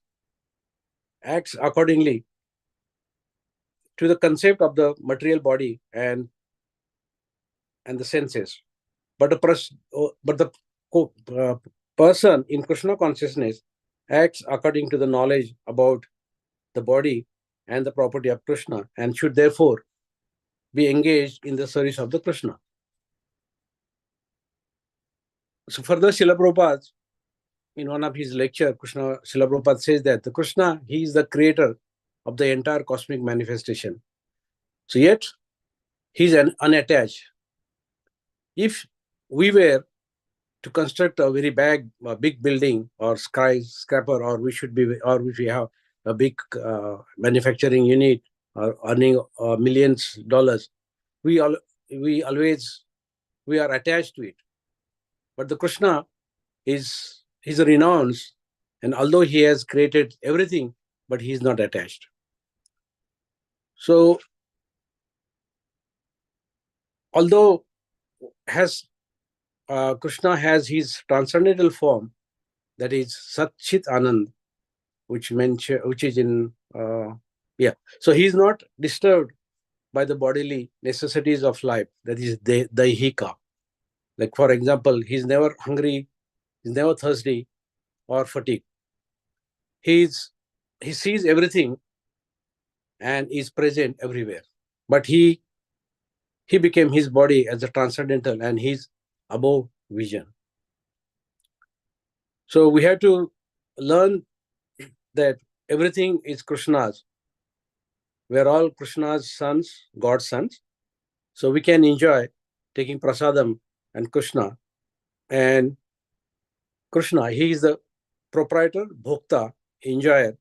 acts accordingly to the concept of the material body and the senses. But the person in Krishna consciousness acts according to the knowledge about the body and the property of Krishna, and should therefore be engaged in the service of the Krishna. So further, Srila Prabhupada, in one of his lecture, Srila Prabhupada says that the Krishna, he is the creator of the entire cosmic manifestation. So yet, he is unattached. If we were to construct a very big building or skyscraper, or we have a big manufacturing unit or earning millions of dollars, we are attached to it. But the Krishna he's renounced, and although he has created everything, but he is not attached. So although Krishna has his transcendental form, that is Sat Chit Anand, which is in so he is not disturbed by the bodily necessities of life, that is daihika. Like for example, he's never hungry, he's never thirsty or fatigued. He sees everything and is present everywhere. But he became his body as a transcendental, and he's above vision. So we have to learn that everything is Krishna's. We're all Krishna's sons, God's sons. So we can enjoy taking prasadam and Krishna. And Krishna, he is the proprietor, bhokta, enjoyer.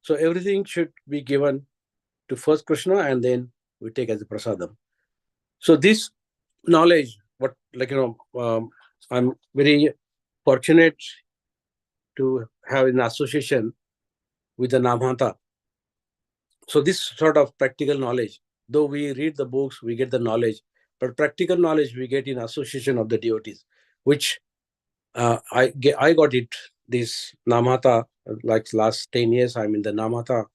So everything should be given to first Krishna, and then we take as a prasadam. So this knowledge, I'm very fortunate to have an association with the Namhata. So this sort of practical knowledge, though we read the books, we get the knowledge, but practical knowledge we get in association of the devotees, which I got it, this Namhata, like last 10 years, I'm in the Namhata,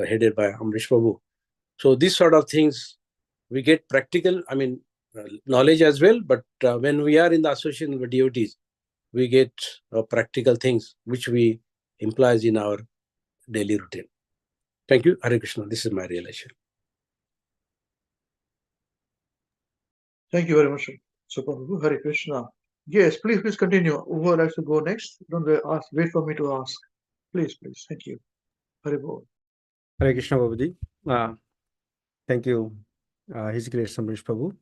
headed by Amrish Prabhu. So these sort of things, we get practical, knowledge as well, but when we are in the association with devotees, we get practical things which we implies in our daily routine. Thank you. Hare Krishna. This is my realization. Thank you very much, Prabhu. Hare Krishna. Yes, please continue. Who would like to go next? Don't wait for me to ask. Please. Thank you. Hare Bol. Hare Krishna, Babuji. Thank you, His Grace Amrish Prabhu,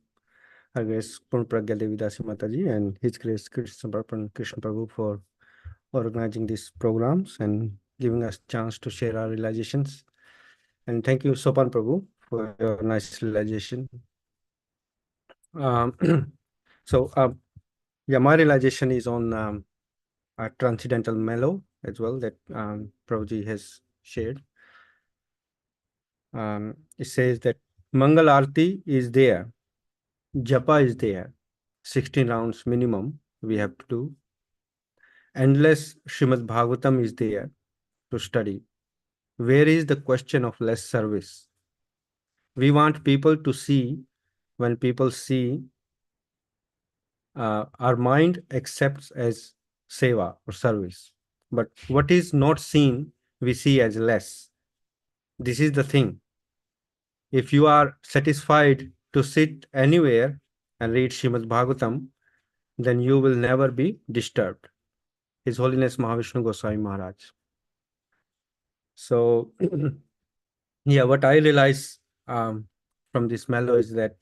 Her Grace Purna Pragya Devi Dasi Mataji, and His Grace Krishna Prabhu for organizing these programs and giving us a chance to share our realizations. And thank you, Sopan Prabhu, for your nice realization. My realization is on a transcendental mellow as well that Prabhuji has shared. It says that Mangal Arti is there, Japa is there, 16 rounds minimum we have to do. Endless Srimad Bhagavatam is there to study. Where is the question of less service? We want people to see, when people see, our mind accepts as seva or service. But what is not seen, we see as less. This is the thing. If you are satisfied to sit anywhere and read Srimad Bhagavatam, then you will never be disturbed. His Holiness Mahavishnu Goswami Maharaj. So, what I realize from this mellow is that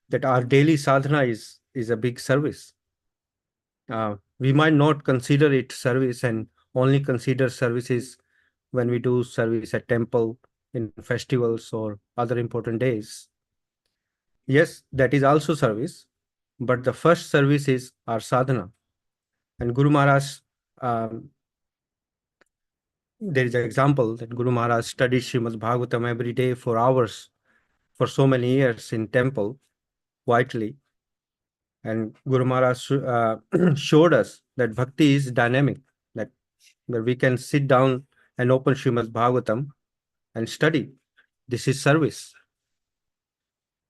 that our daily sadhana is a big service. We might not consider it service and only consider services when we do service at temple, in festivals or other important days. Yes, that is also service, but the first service is our sadhana. And Guru Maharaj, there is an example that Guru Maharaj studied Srimad Bhagavatam every day for hours for so many years in temple quietly. And Guru Maharaj showed us that bhakti is dynamic, that we can sit down and open Srimad Bhagavatam and study. This is service.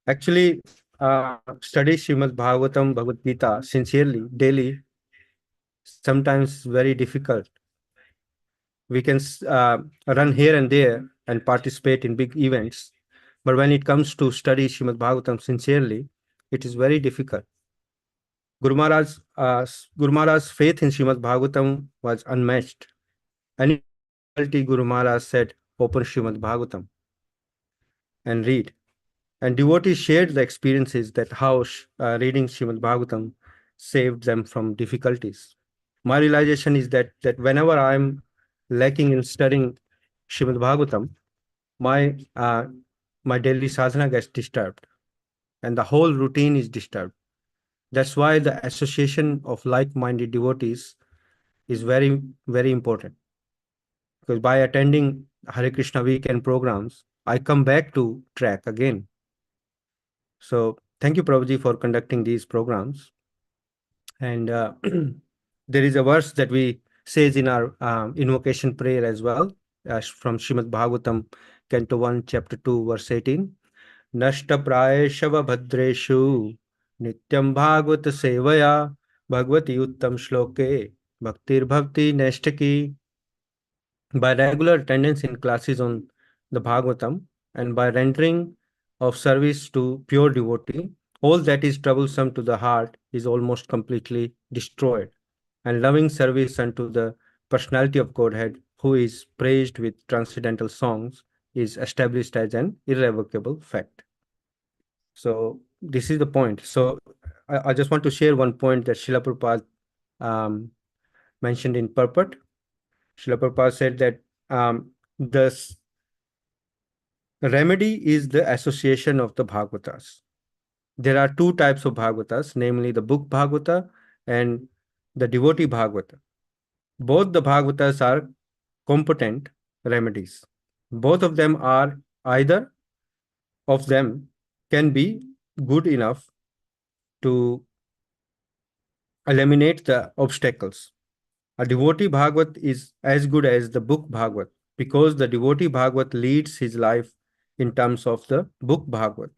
Actually, study Srimad Bhagavatam, Bhagavad Gita sincerely, daily, sometimes very difficult. We can run here and there and participate in big events, but when it comes to study Srimad Bhagavatam sincerely, it is very difficult. Guru Maharaj's faith in Srimad Bhagavatam was unmatched. Any difficulty, Guru Maharaj said, open Srimad Bhagavatam and read. And devotees shared the experiences that how reading Srimad Bhagavatam saved them from difficulties. My realization is that whenever I'm lacking in studying Srimad Bhagavatam, my daily sadhana gets disturbed, and the whole routine is disturbed. That's why the association of like-minded devotees is very, very important. Because by attending Hare Krishna weekend programs, I come back to track again. So thank you, Prabhuji, for conducting these programs. And there is a verse that we says in our invocation prayer as well, from Srimad Bhagavatam, Canto 1, Chapter 2, verse 18. Nashta prayeshava bhadreshu nityam bhagavata sevaya bhagavati uttam shloke bhaktir bhavti neshtaki. By regular attendance in classes on the Bhagavatam and by rendering of service to pure devotee, all that is troublesome to the heart is almost completely destroyed. And loving service unto the personality of Godhead, who is praised with transcendental songs, is established as an irrevocable fact. So this is the point. So I just want to share one point that Srila Prabhupada mentioned in purport. Srila Prabhupada said that the remedy is the association of the Bhagavatas. There are two types of Bhagavatas, namely the book Bhagavata and the devotee Bhagavata. Both the Bhagavatas are competent remedies. Both of them are either of them can be good enough to eliminate the obstacles. A devotee Bhagavat is as good as the book Bhagavat because the devotee Bhagavat leads his life in terms of the book Bhagavat.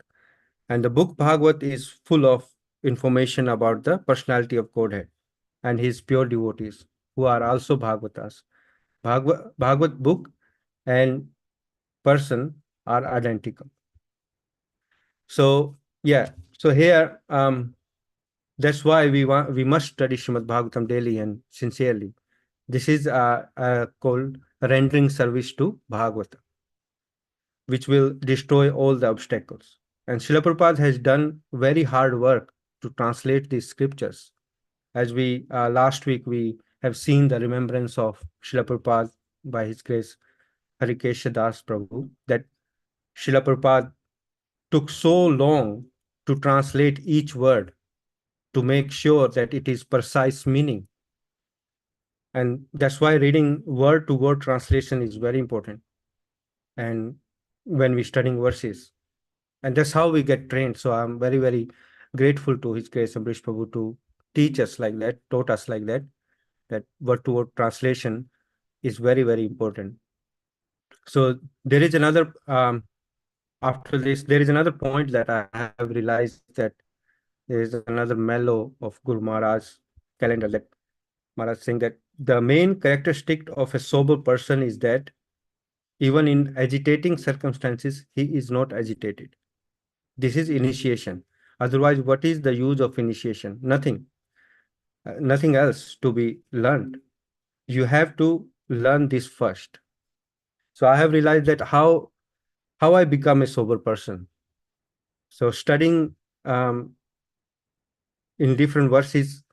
And the book Bhagavat is full of information about the personality of Godhead and his pure devotees who are also Bhagavatas. Bhagavat book and person are identical. So yeah, so here that's why we must study Srimad Bhagavatam daily and sincerely. This is called rendering service to Bhagavata, which will destroy all the obstacles. And Srila Prabhupada has done very hard work to translate these scriptures. As we last week we have seen the remembrance of Srila Prabhupada by His Grace Hare Krishna Das Prabhu, that Srila Prabhupada took so long to translate each word to make sure that it is precise meaning. And that's why reading word to word translation is very important. And when we're studying verses, and that's how we get trained. So I'm very, very grateful to His Grace Ambrish Prabhu to teach us like that, taught us like that, that word to word translation is very, very important. So there is another, after this, there is another point that I have realized that there is another mellow of Guru Maharaj's calendar that Maharaj saying that the main characteristic of a sober person is that even in agitating circumstances, he is not agitated. This is initiation. Otherwise, what is the use of initiation? Nothing. Nothing else to be learned. You have to learn this first. So I have realized that how I become a sober person. So studying in different verses.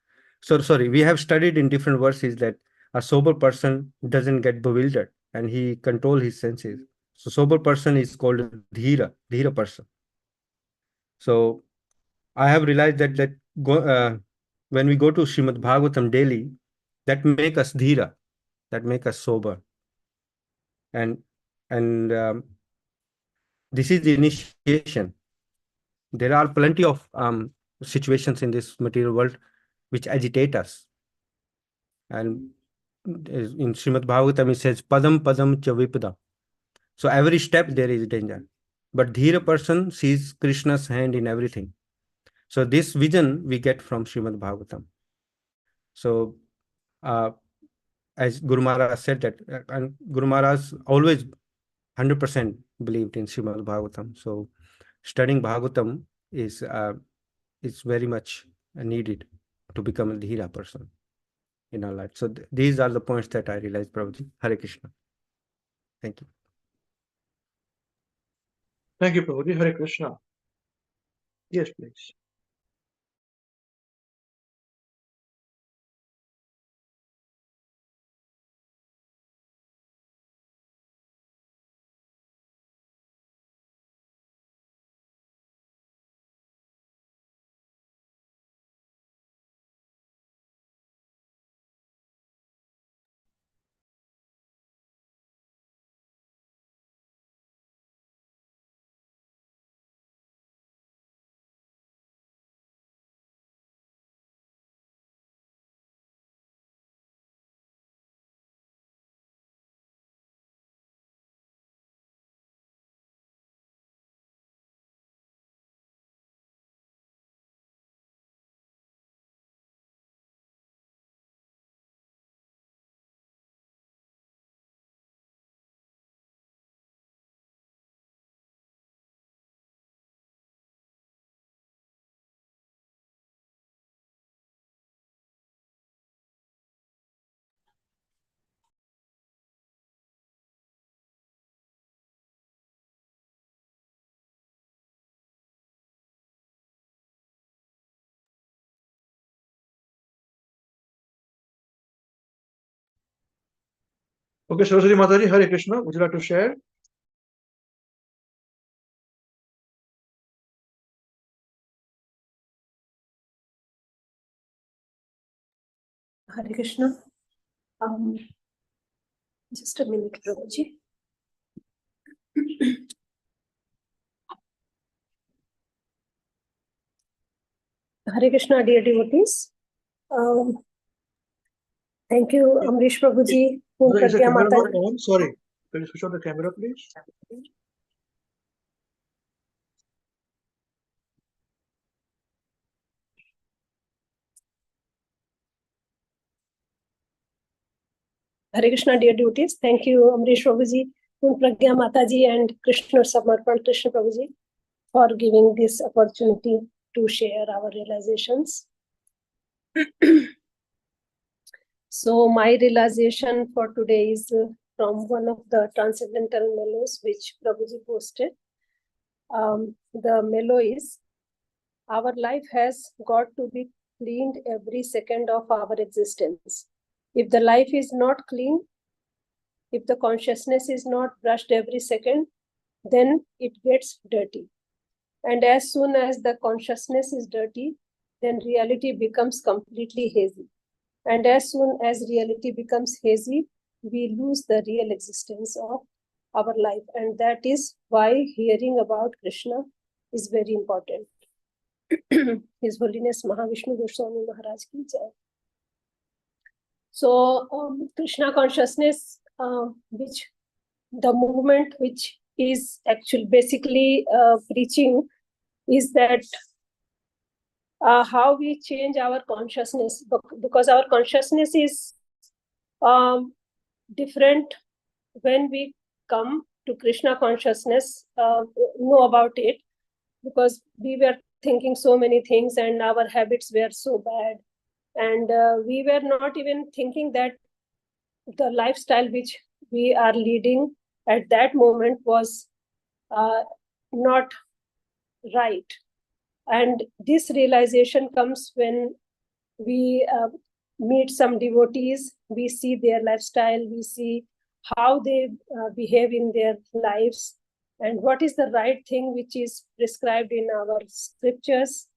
So sorry, we have studied in different verses that a sober person doesn't get bewildered and he control his senses. So sober person is called dhira person. So I have realized that when we go to Srimad Bhagavatam daily, that make us dhira, that make us sober. And this is the initiation. There are plenty of situations in this material world which agitate us. And in Srimad Bhagavatam, it says, Padam Padam cha vipada. So every step there is danger. But Dhira person sees Krishna's hand in everything. So this vision we get from Srimad Bhagavatam. So as Guru Maharaj said that, and Guru Maharaj always 100% believed in Srimad Bhagavatam. So studying Bhagavatam is very much needed to become a Dhira person in our life. So these are the points that I realized, Prabhuji. Hare Krishna. Thank you. Thank you, Prabhuji. Hare Krishna. Yes, please. Okay, Saraswati Mataji, Hare Krishna. Would you like to share? Hare Krishna. Just a minute, Prabhuji. Hare Krishna, dear devotees. Thank you, Amrish Prabhuji. Is the camera not on? Sorry. Can you switch on the camera, please? Hare Krishna, dear devotees. Thank you, Amrish Prabhuji, Pragya Mataji, and Krishna Samarpan Krishna Prabhuji for giving this opportunity to share our realizations. So my realization for today is from one of the transcendental mellows which Prabhuji posted. The mellow is, our life has got to be cleaned every second of our existence. If the life is not clean, if the consciousness is not brushed every second, then it gets dirty. And as soon as the consciousness is dirty, then reality becomes completely hazy. And as soon as reality becomes hazy, we lose the real existence of our life. And that is why hearing about Krishna is very important. His Holiness Mahavishnu Goswami Maharaj ki jai. So Krishna consciousness, which the movement which is actually basically preaching, is that how we change our consciousness, because our consciousness is different when we come to Krishna consciousness, know about it, because we were thinking so many things and our habits were so bad, and we were not even thinking that the lifestyle which we are leading at that moment was not right. And this realization comes when we meet some devotees, we see their lifestyle, we see how they behave in their lives, and what is the right thing which is prescribed in our scriptures.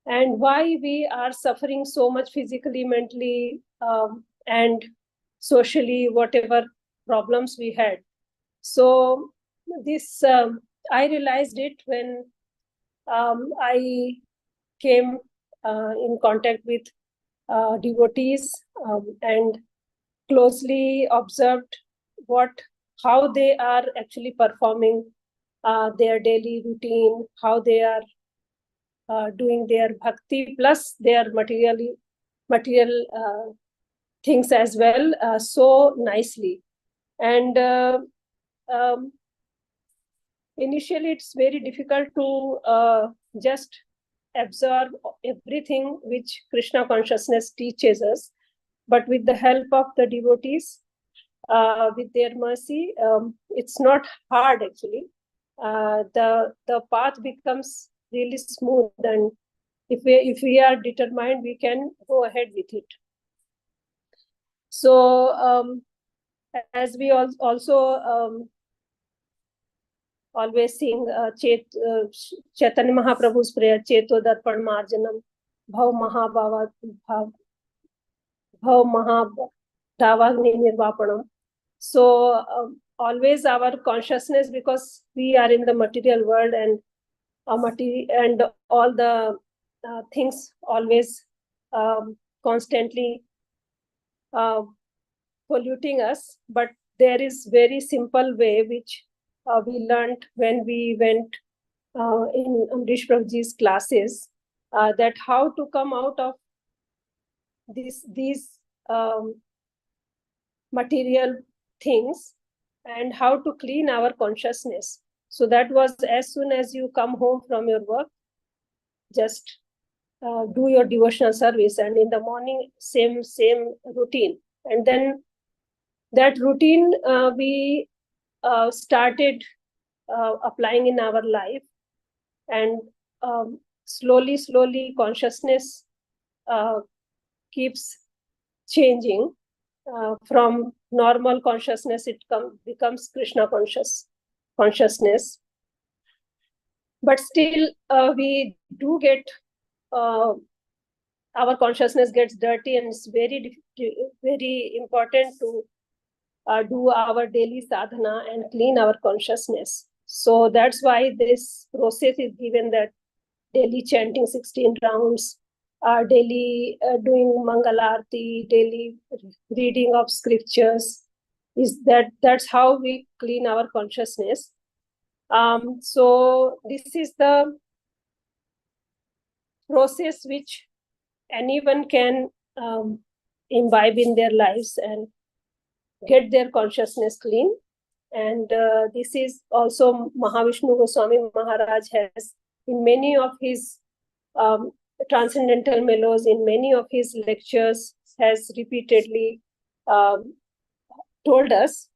and why we are suffering so much physically, mentally, and socially, whatever problems we had. So this, I realized it when I came in contact with devotees and closely observed how they are actually performing their daily routine, how they are doing their bhakti plus their material things as well so nicely. And initially it's very difficult to just absorb everything which Krishna consciousness teaches us, but with the help of the devotees, with their mercy, it's not hard actually. The path becomes really smooth, and if we are determined, we can go ahead with it. So as we also always sing Chaitanya Mahaprabhu's prayer, Cheto Darpan Marjanam, Bhav Mahabhavagni Nirvapanam. So always our consciousness, because we are in the material world and all the things always constantly polluting us, but there is very simple way which we learned when we went in Amrish Prabhuji's classes, that how to come out of these material things and how to clean our consciousness. So that was as soon as you come home from your work, just do your devotional service, and in the morning same routine. And then that routine we started applying in our life, and slowly consciousness keeps changing. From normal consciousness, it becomes Krishna consciousness. But still, we do get our consciousness gets dirty, and it's very important to do our daily sadhana and clean our consciousness. So that's why this process is given, that daily chanting 16 rounds, daily doing Mangalarti, daily reading of scriptures. That's how we clean our consciousness. So this is the process which anyone can imbibe in their lives and get their consciousness clean. And this is also Mahavishnu Goswami Maharaj has, in many of his transcendental mellows, in many of his lectures, has repeatedly told us.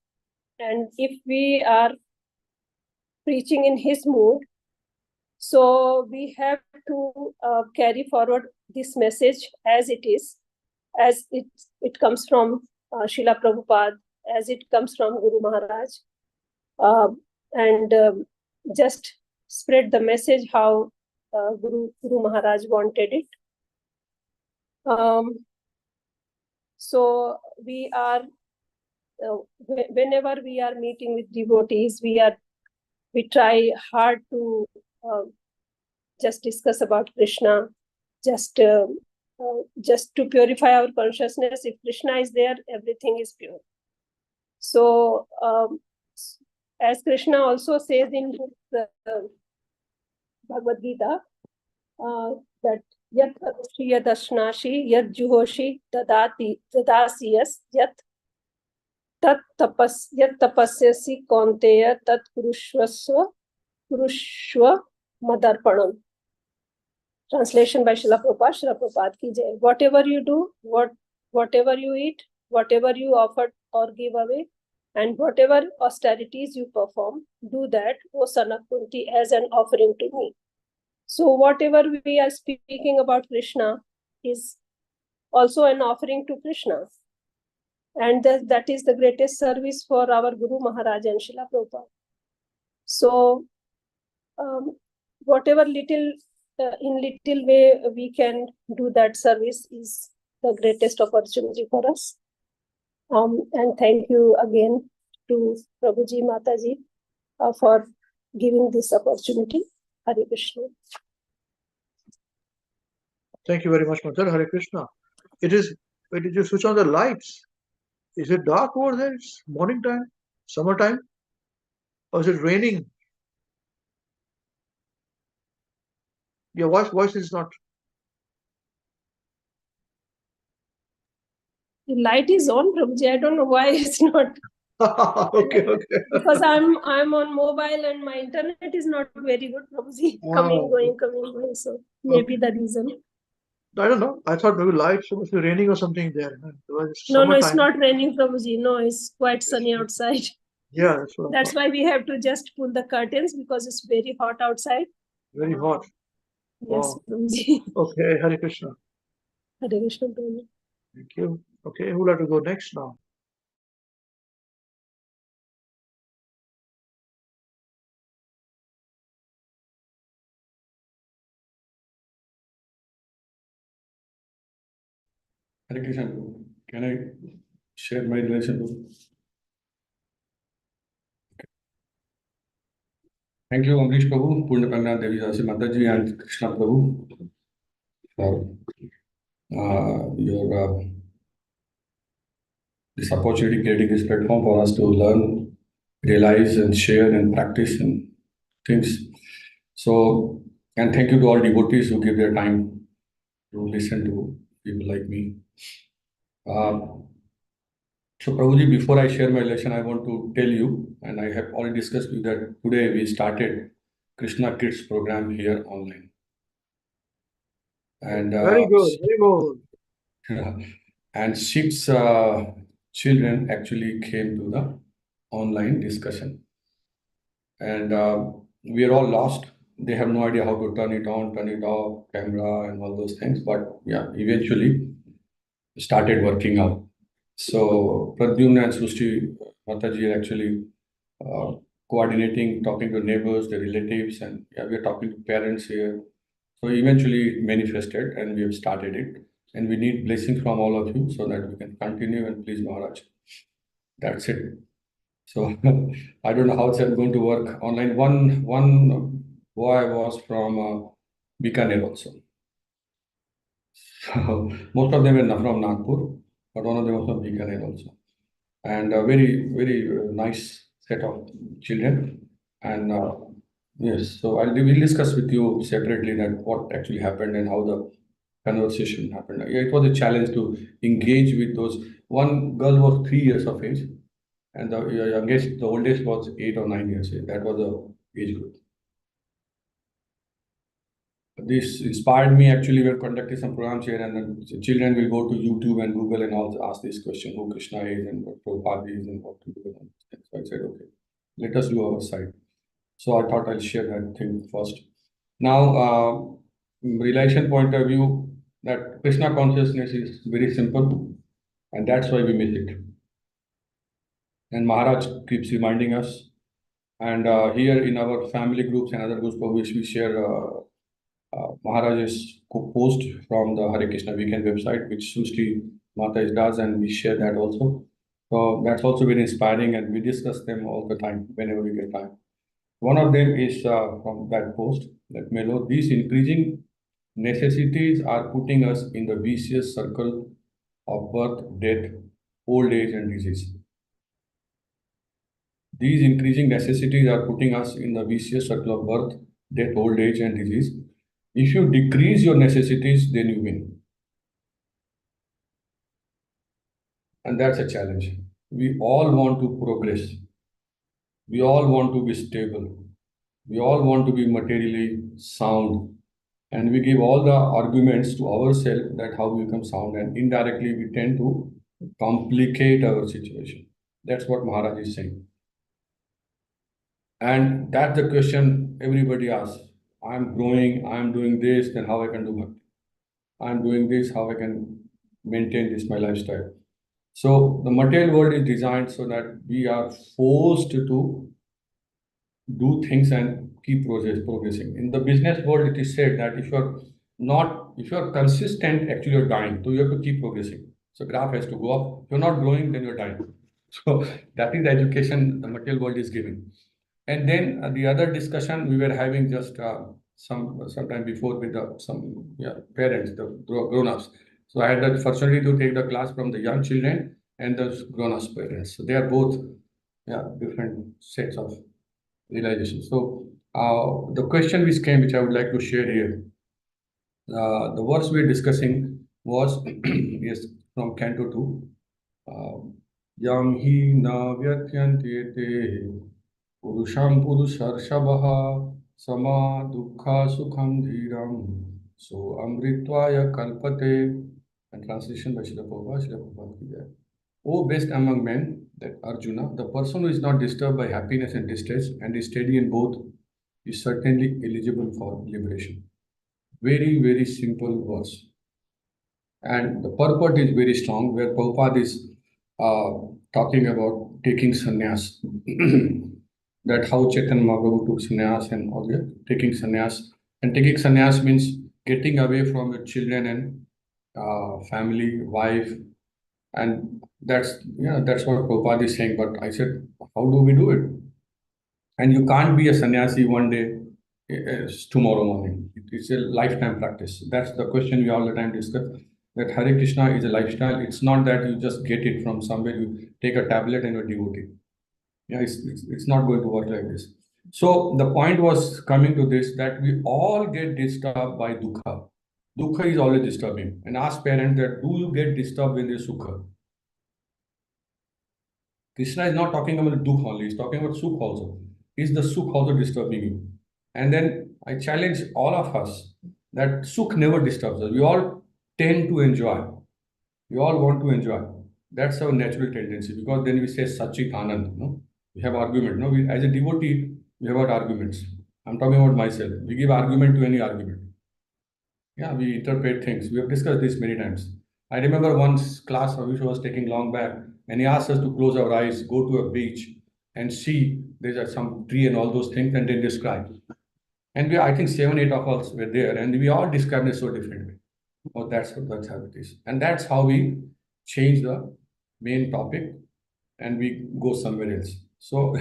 And if we are preaching in his mood, so we have to carry forward this message as it is, as it comes from Srila Prabhupada, as it comes from Guru Maharaj, and just spread the message how Guru Maharaj wanted it. So we are, whenever we are meeting with devotees, we try hard to just discuss about Krishna, just to purify our consciousness. If Krishna is there, everything is pure. So as Krishna also says in his Bhagavad Gita, that yat karoshi yad ashnashi yad juhoshi dadasiyas yat tapasyasi kaunteya tat kurushva madarpanam. Translation by Srila Prabhupada. Srila Prabhupada ki jai. Whatever you do, whatever you eat, whatever you offer or give away, and whatever austerities you perform, do that, O son of Kunti, as an offering to me. So whatever we are speaking about Krishna is also an offering to Krishna. And that is the greatest service for our Guru Maharaj and Srila Prabhupada. So whatever little in little way we can do that service is the greatest opportunity for us. And thank you again to Prabhuji, Mataji for giving this opportunity. Hare Krishna. Thank you very much, Mother. Hare Krishna. Wait, did you switch on the lights? Is it dark over there? It's morning time, summertime? Or is it raining? Your voice is not. The light is on, Prabhuji. I don't know why it's not. Okay. Because I'm on mobile and my internet is not very good, Prabhuji. Coming, going. So maybe the reason. I don't know. I thought maybe lights must be raining or something there. No, it's summertime. not raining, Prabhuji. No, it's quite sunny outside. Yeah, that's why we have to just pull the curtains because it's very hot outside. Very hot. Yes, Wow. Prabhuji. Okay, Hare Krishna. Hare Krishna, Prabhuji. Thank you. Okay, who would like to go next now? Hare Krishna, can I share my relation? Okay. Thank you, Amrish Prabhu, Purnapagna Devi Dasi Mataji, and Krishna Prabhu for your this opportunity, creating this platform for us to learn, realize, and share and practice and things. So, and thank you to all devotees who give their time to listen to people like me. So Prabhuji, before I share my lesson, I want to tell you, and I have already discussed with you that today we started Krishna Kids program here online. And very good. And 6 children actually came to the online discussion. And we are all lost. They have no idea how to turn it on, turn it off, camera and all those things. But yeah, eventually started working out. So Pradyumna and Sushti Mataji are actually coordinating, talking to neighbors, the relatives, and yeah, we're talking to parents here. So eventually it manifested and we have started it. And we need blessings from all of you so that we can continue and please Maharaj. That's it. So I don't know how it's going to work online. One boy was from WECAN also. So most of them were from Nagpur, but one of them was from WECAN also. And a very nice set of children. And yes, so we'll discuss with you separately that what actually happened and how the conversation happened. It was a challenge to engage with those. One girl was 3 years of age, and the oldest was 8 or 9 years. That was the age group. This inspired me actually. We're conducting some programs here, and then the children will go to YouTube and Google and also ask this question: who Krishna is and what Prabhupada is and what to do. So I said, okay, let us do our side. So I thought I'll share that thing first. Now, relation point of view, that Krishna consciousness is very simple, and that's why we miss it. And Maharaj keeps reminding us. And here in our family groups and other groups for which we share Maharaj's post from the Hare Krishna WECAN website, which Sushti Mata does, and we share that also. So that's also very inspiring, and we discuss them all the time whenever we get time. One of them is from that post, that Melo, these increasing necessities are putting us in the vicious circle of birth, death, old age, and disease. These increasing necessities are putting us in the vicious circle of birth, death, old age, and disease. If you decrease your necessities, then you win. And that's a challenge. We all want to progress. We all want to be stable. We all want to be materially sound. And we give all the arguments to ourselves that how we become sound. And indirectly, we tend to complicate our situation. That's what Maharaj is saying. And that's the question everybody asks. I'm growing, I'm doing this, then how I can do bhakti? I'm doing this, how I can maintain this, my lifestyle. So the material world is designed so that we are forced to do things and keep progressing. In the business world, it is said that if you're consistent, actually you're dying. So you have to keep progressing. So graph has to go up. If you're not growing, then you're dying. So that is the education the material world is giving. And then the other discussion we were having just some time before with some parents, the grown-ups. So I had the opportunity to take the class from the young children and the grown-ups parents. So they are both different sets of realizations. So the question which came, which I would like to share here, the verse we're discussing was yes, from Canto 2. Yam hi na vyatyanti te purusham purusharshabha sama dukkha sukham dhiram so amritvaya kalpate. And translation by Srila Prabhupada. O best among men, that Arjuna, the person who is not disturbed by happiness and distress and is steady in both is certainly eligible for liberation. Very, very simple verse. And the purport is very strong, where Prabhupada is talking about taking sannyas. That how Chaitanya Mahaprabhu took sannyas and all that, taking sannyas. And taking sannyas means getting away from your children and family, wife. And that's what Prabhupada is saying. But I said, how do we do it? And you can't be a sannyasi one day, tomorrow morning. It's a lifetime practice. That's the question we all the time discuss. That Hare Krishna is a lifestyle. It's not that you just get it from somewhere. You take a tablet and you're devotee. Yeah, it's not going to work like this. So the point was coming to this, that we all get disturbed by dukkha. Dukkha is always disturbing. And ask parents that, do you get disturbed when there's sukha? Krishna is not talking about dukkha only, he's talking about sukha also. Is the sukha also disturbing you? And then I challenge all of us that sukha never disturbs us. We all tend to enjoy. We all want to enjoy. That's our natural tendency, because then we say Sachit Anand. No? We have argument. No, as a devotee, we have arguments. I'm talking about myself. We give argument to any argument. Yeah, we interpret things. We have discussed this many times. I remember once class which was taking long back, and he asked us to close our eyes, go to a beach, and see there's some tree and all those things, and then describe. And I think 7, 8 of us were there, and we all described it so differently. Oh, that's how it is. And that's how we change the main topic and we go somewhere else. So,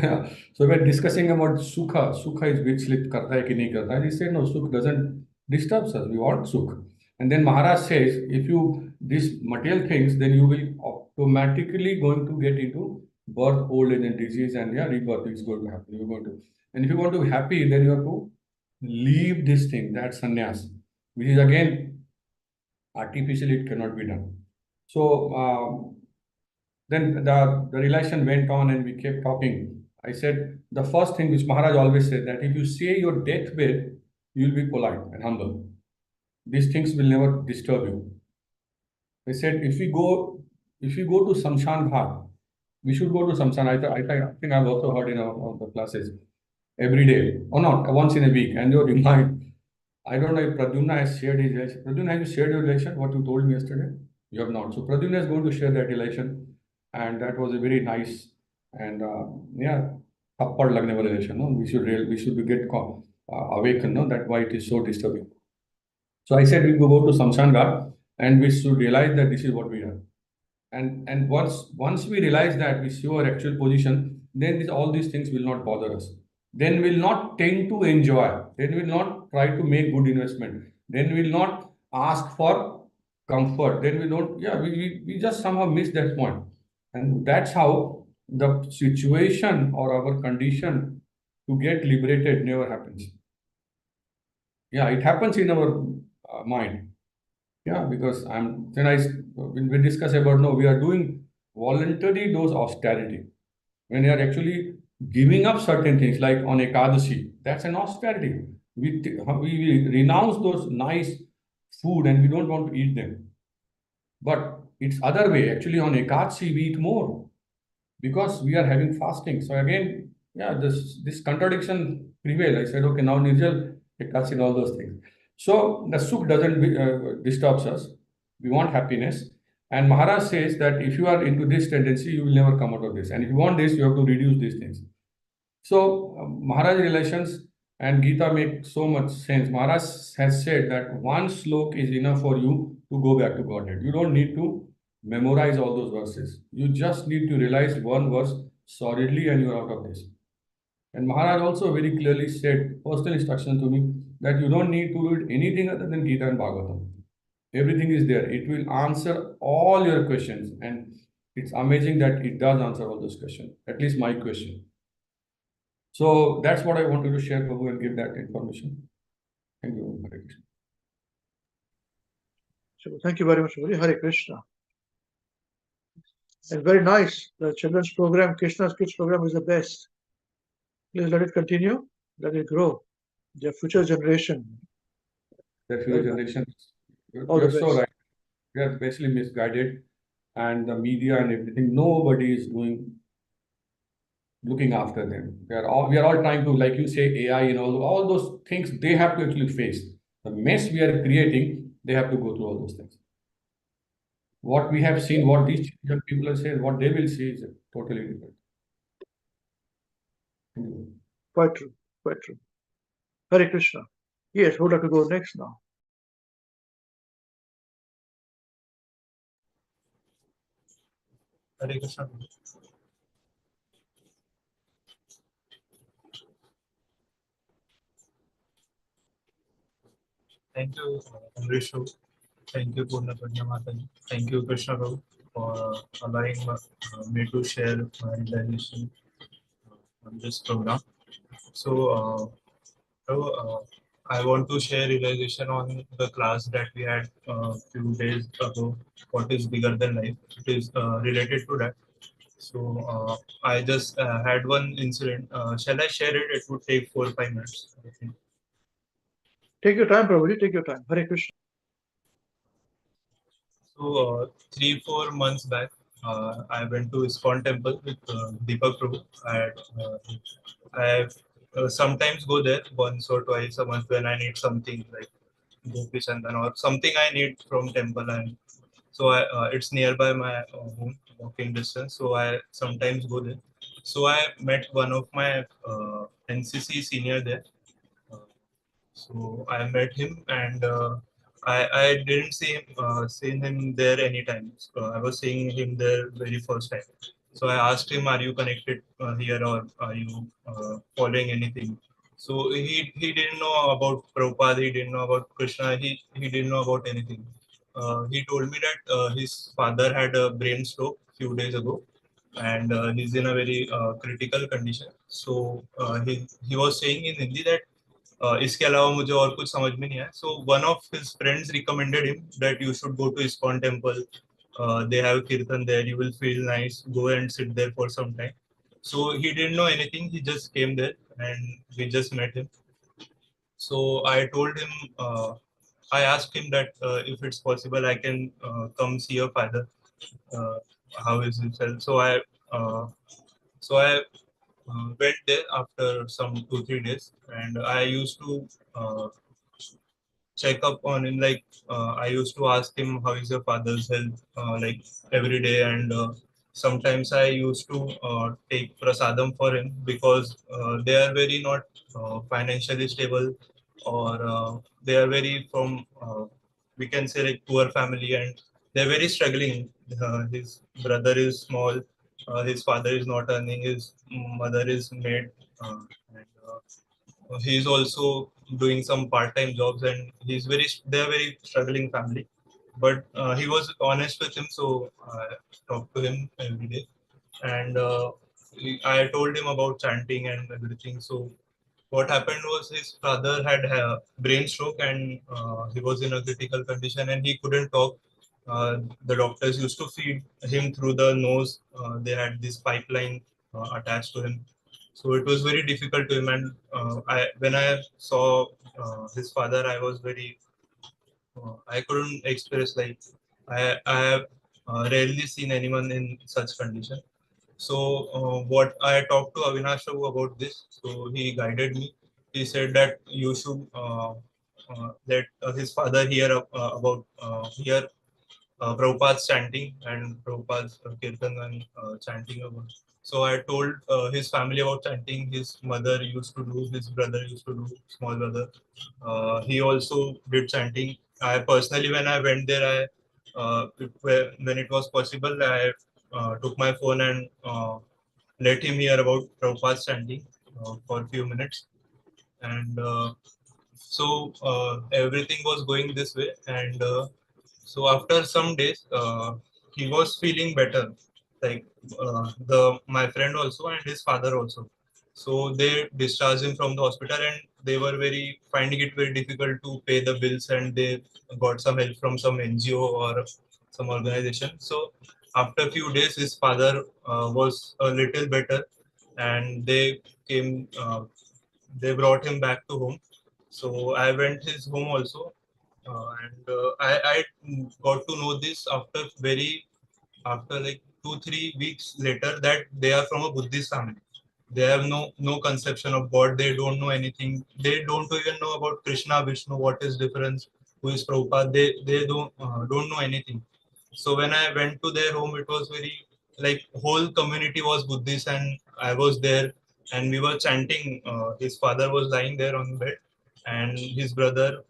so we're discussing about sukha. Sukha is which slip karta hai ki nahi karta. And he said, no, sukha doesn't disturb us. We want sukha. And then Maharaj says, if you, these material things, then you will automatically going to get into birth, old age and disease, and rebirth is going to happen. You're going to, and if you want to be happy, then you have to leave this thing, that's sannyas, which is again, artificially it cannot be done. So then the relation went on and we kept talking. I said, the first thing which Maharaj always said, that if you say your deathbed, you will be polite and humble. These things will never disturb you. They said, if you go to Samshan Ghat, we should go to Samshan. I think I've also heard in our the classes every day, or not, once in a week. And you remind, I don't know if Pradyumna has shared his relation. Pradyumna, have you shared your relation, what you told me yesterday? You have not. So Pradyumna is going to share that relation. And that was a very nice and thappad lagne wala relation. No? We should get awakened. No? That's why it is so disturbing. So I said we go to Samshan Ghat and we should realize that this is what we are. And once we realize that, we see our actual position, then all these things will not bother us. Then we'll not tend to enjoy. Then we'll not try to make good investment. Then we'll not ask for comfort. Then we don't, we just somehow miss that point. And that's how the situation or our condition to get liberated never happens. Yeah, it happens in our mind. Yeah, because when we discuss about, no, we are doing voluntary dose austerity. When you are actually giving up certain things, like on Ekadashi, that's an austerity. We renounce those nice food and we don't want to eat them. But it's other way. Actually, on Ekadashi, we eat more because we are having fasting. So again, this contradiction prevail. I said, okay, now Nirjal, Ekadashi and all those things. So the sukh doesn't disturbs us. We want happiness. And Maharaj says that if you are into this tendency, you will never come out of this. And if you want this, you have to reduce these things. So Maharaj Relations And Gita makes so much sense. Maharaj has said that one slok is enough for you to go back to Godhead. You don't need to memorize all those verses. You just need to realize one verse solidly and you're out of this. And Maharaj also very clearly said, personal instruction to me, that you don't need to read anything other than Gita and Bhagavatam. Everything is there. It will answer all your questions. And it's amazing that it does answer all those questions, at least my question. So that's what I wanted to share, Prabhu, and give that information. Thank you. Hare Krishna. So thank you very much, Prabhuji. Hare Krishna. And very nice. The children's program, Krishna's Kids program is the best. Please let it continue. Let it grow. Their future generation. The future generations. All the You're so best. right. We are basically misguided, and the media and everything, nobody is looking after them. We are all trying to, like you say, AI and all those things they have to actually face. The mess we are creating, they have to go through all those things. What we have seen, what these young people are saying, what they will see is totally different. Quite true. Quite true. Hare Krishna. Yes, who would like to go next now? Hare Krishna. Thank you, Amrishu. Thank you, Purna Mataji. Thank you, Krishna Prabhu, for allowing me to share my realization on this program. So, I want to share realization on the class that we had a few days ago. What is bigger than life? It is related to that. So I just had one incident. Shall I share it? It would take 4 or 5 minutes. I think. Take your time, Prabhuji. Take your time. Hare Krishna. So 3-4 months back, I went to ISKCON temple with Deepak Prabhu. I sometimes go there once or twice a month when I need something like Gopi Chandan or something I need from temple, and so it's nearby my home, walking distance. So I sometimes go there. So I met one of my NCC senior there. So I met him, and I didn't see him there anytime. So I was seeing him there very first time. So I asked him, "Are you connected here, or are you following anything?" So he didn't know about Prabhupada. He didn't know about Krishna. He didn't know about anything. He told me that his father had a brain stroke few days ago, and he's in a very critical condition. So he was saying in Hindi that इसके अलावा मुझे और कुछ समझ में नहीं आया. So one of his friends recommended him that you should go to ISKCON temple. They have kirtan there. You will feel nice. Go and sit there for some time. So he didn't know anything. He just came there and we just met him. So I told him, I asked him that if it's possible, I can come see your father. Uh, how is himself? So I went there after some 2-3 days, and I used to check up on him. Like I used to ask him how is your father's health, like every day, and sometimes I used to take prasadam for him because they are very not financially stable, or they are very from we can say like poor family, and they're very struggling. His brother is small, his father is not earning, his mother is maid, and he's also doing some part-time jobs, and they're very struggling family. But he was honest with him, so I talked to him every day, and I told him about chanting and everything. So what happened was his father had a brain stroke, and he was in a critical condition and he couldn't talk. The doctors used to feed him through the nose. They had this pipeline attached to him, so it was very difficult to him. And when I saw his father, I was very I couldn't express, like I have rarely seen anyone in such condition. So what I talked to Avinash Prabhu about this, so he guided me. He said that you should let his father hear Prabhupada's chanting and Prabhupada's kirtan and chanting about. So I told his family about chanting. His mother used to do, his brother used to do, small brother. He also did chanting. I personally, when I went there, when it was possible, I took my phone and let him hear about Prabhupada's chanting for a few minutes. And so everything was going this way. And so after some days, he was feeling better. Like my friend also and his father also. So they discharged him from the hospital, and they were finding it very difficult to pay the bills, and they got some help from some NGO or some organization. So after a few days, his father was a little better, and they brought him back to home. So I went his home also, and I got to know this after like 2 3 weeks later that they are from a Buddhist family. They have no conception of God. They don't know anything. They don't even know about Krishna, Vishnu, what is difference, who is Prabhupada. They don't know anything. So when I went to their home, it was very like whole community was Buddhist, and I was there, and we were chanting. His father was lying there on the bed, and his brother,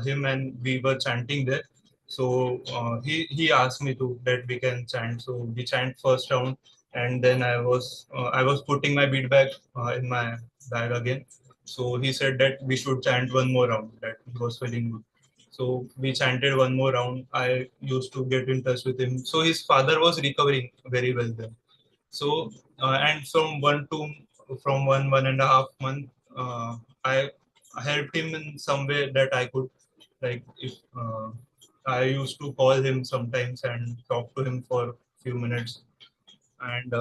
him and we were chanting there. So he asked me to that we can chant. So we chant first round, and then I was putting my bead bag in my bag again. So he said that we should chant one more round. That he was feeling good. So we chanted one more round. I used to get in touch with him. So his father was recovering very well then. So and from 1.5 month, I helped him in some way that I could. Like if I used to call him sometimes and talk to him for a few minutes. And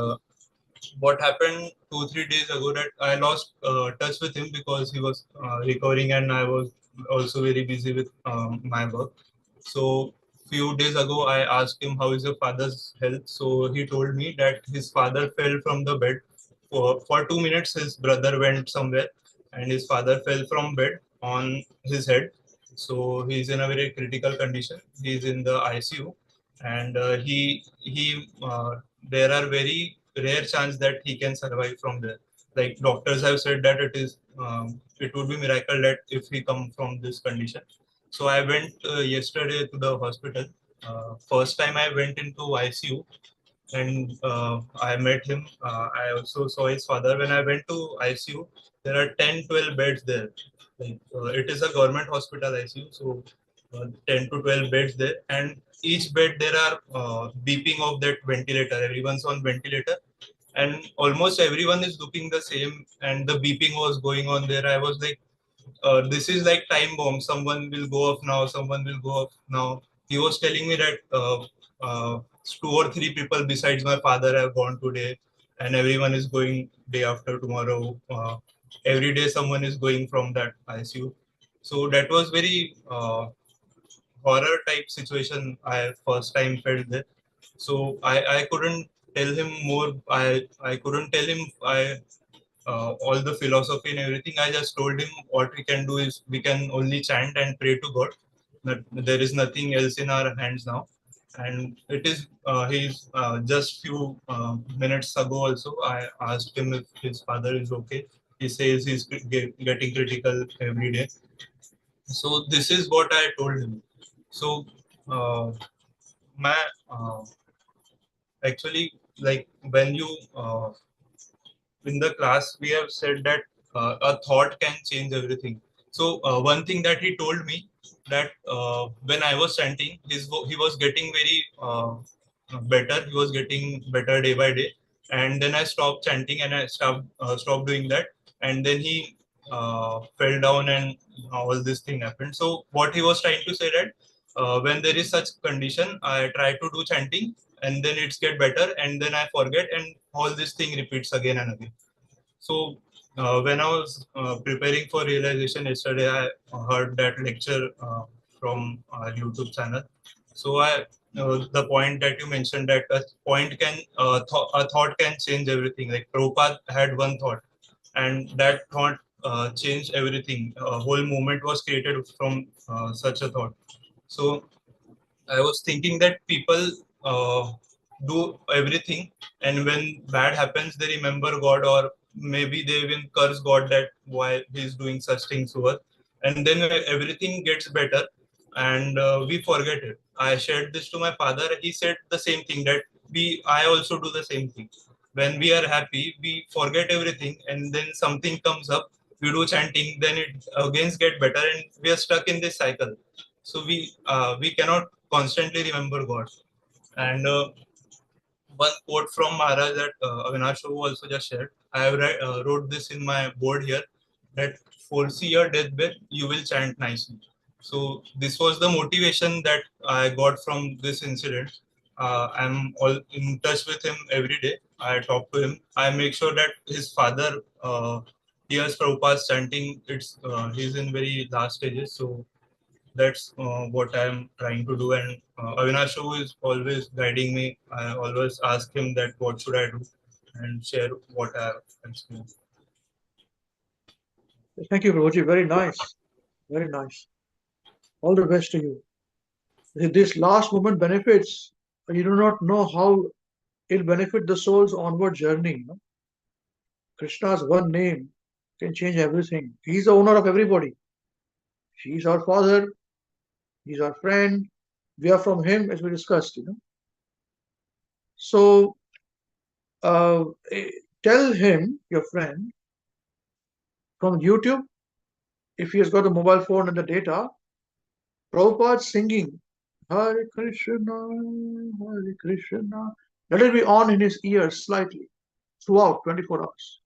what happened 2 3 days ago that I lost touch with him because he was recovering, and I was also very busy with my work. So few days ago I asked him how is your father's health. So he told me that his father fell from the bed. For 2 minutes his brother went somewhere, and his father fell from bed on his head. So he's in a very critical condition. He's in the ICU, and he there are very rare chance that he can survive from there. Like doctors have said that it would be miracle that if he come from this condition. So I went yesterday to the hospital. First time I went into ICU, and I met him. I also saw his father. When I went to ICU, there are 10 12 beds there. Like, it is a government hospital ICU, so 10 to 12 beds there, and each bed there are beeping of that ventilator. Everyone's on ventilator, and almost everyone is looking the same, and the beeping was going on there. I was like, this is like time bomb. Someone will go off now. Someone will go off now. He was telling me that 2 or 3 people besides my father have gone today, and everyone is going day after tomorrow. Every day someone is going from that ICU. So that was very horror type situation I first time felt that. So I couldn't tell him more. I couldn't tell him all the philosophy and everything. I just told him what we can do is we can only chant and pray to God. That there is nothing else in our hands now. And it is he's just few minutes ago also I asked him if his father is okay. He says he's getting critical every day. So this is what I told him. So my actually, like when you in the class we have said that a thought can change everything. So one thing that he told me that when I was chanting, he was getting very better. He was getting better day by day, and then I stopped chanting and I stopped doing that, and then he fell down, and all this thing happened. So what he was trying to say that when there is such condition, I try to do chanting, and then it's get better, and then I forget, and all this thing repeats again and again. So when I was preparing for realization yesterday, I heard that lecture from our YouTube channel. So the point that you mentioned that a thought can change everything. Like Prabhupada had one thought, and that thought changed everything. A whole movement was created from such a thought. So I was thinking that people do everything, and when bad happens, they remember God, or maybe they even curse God that why He's doing such things to us, and then everything gets better, and we forget it. I shared this to my father. He said the same thing, that I also do the same thing. When we are happy, we forget everything, and then something comes up. We do chanting, then it again get better, and we are stuck in this cycle. So we cannot constantly remember God. And one quote from Maharaj that Avinash also just shared. I have wrote this in my board here, that foresee your deathbed, you will chant nicely. So this was the motivation that I got from this incident. I'm all in touch with him every day. I talk to him. I make sure that his father hears Prabhupada's chanting. He's in very last stages, so that's what I'm trying to do. And Avinash is always guiding me. I always ask him that what should I do, and share what I have experienced. Thank you, Prabhuji. Very nice. Very nice. All the best to you. This last moment benefits, you do not know how it'll benefit the soul's onward journey. No? Krishna's one name can change everything. He's the owner of everybody. He's our father. He's our friend. We are from him, as we discussed. So uh, eh, tell him, your friend, from YouTube, if he has got the mobile phone and the data, Prabhupada singing Hare Krishna, Hare Krishna. Let it be on in his ears slightly throughout 24 hours.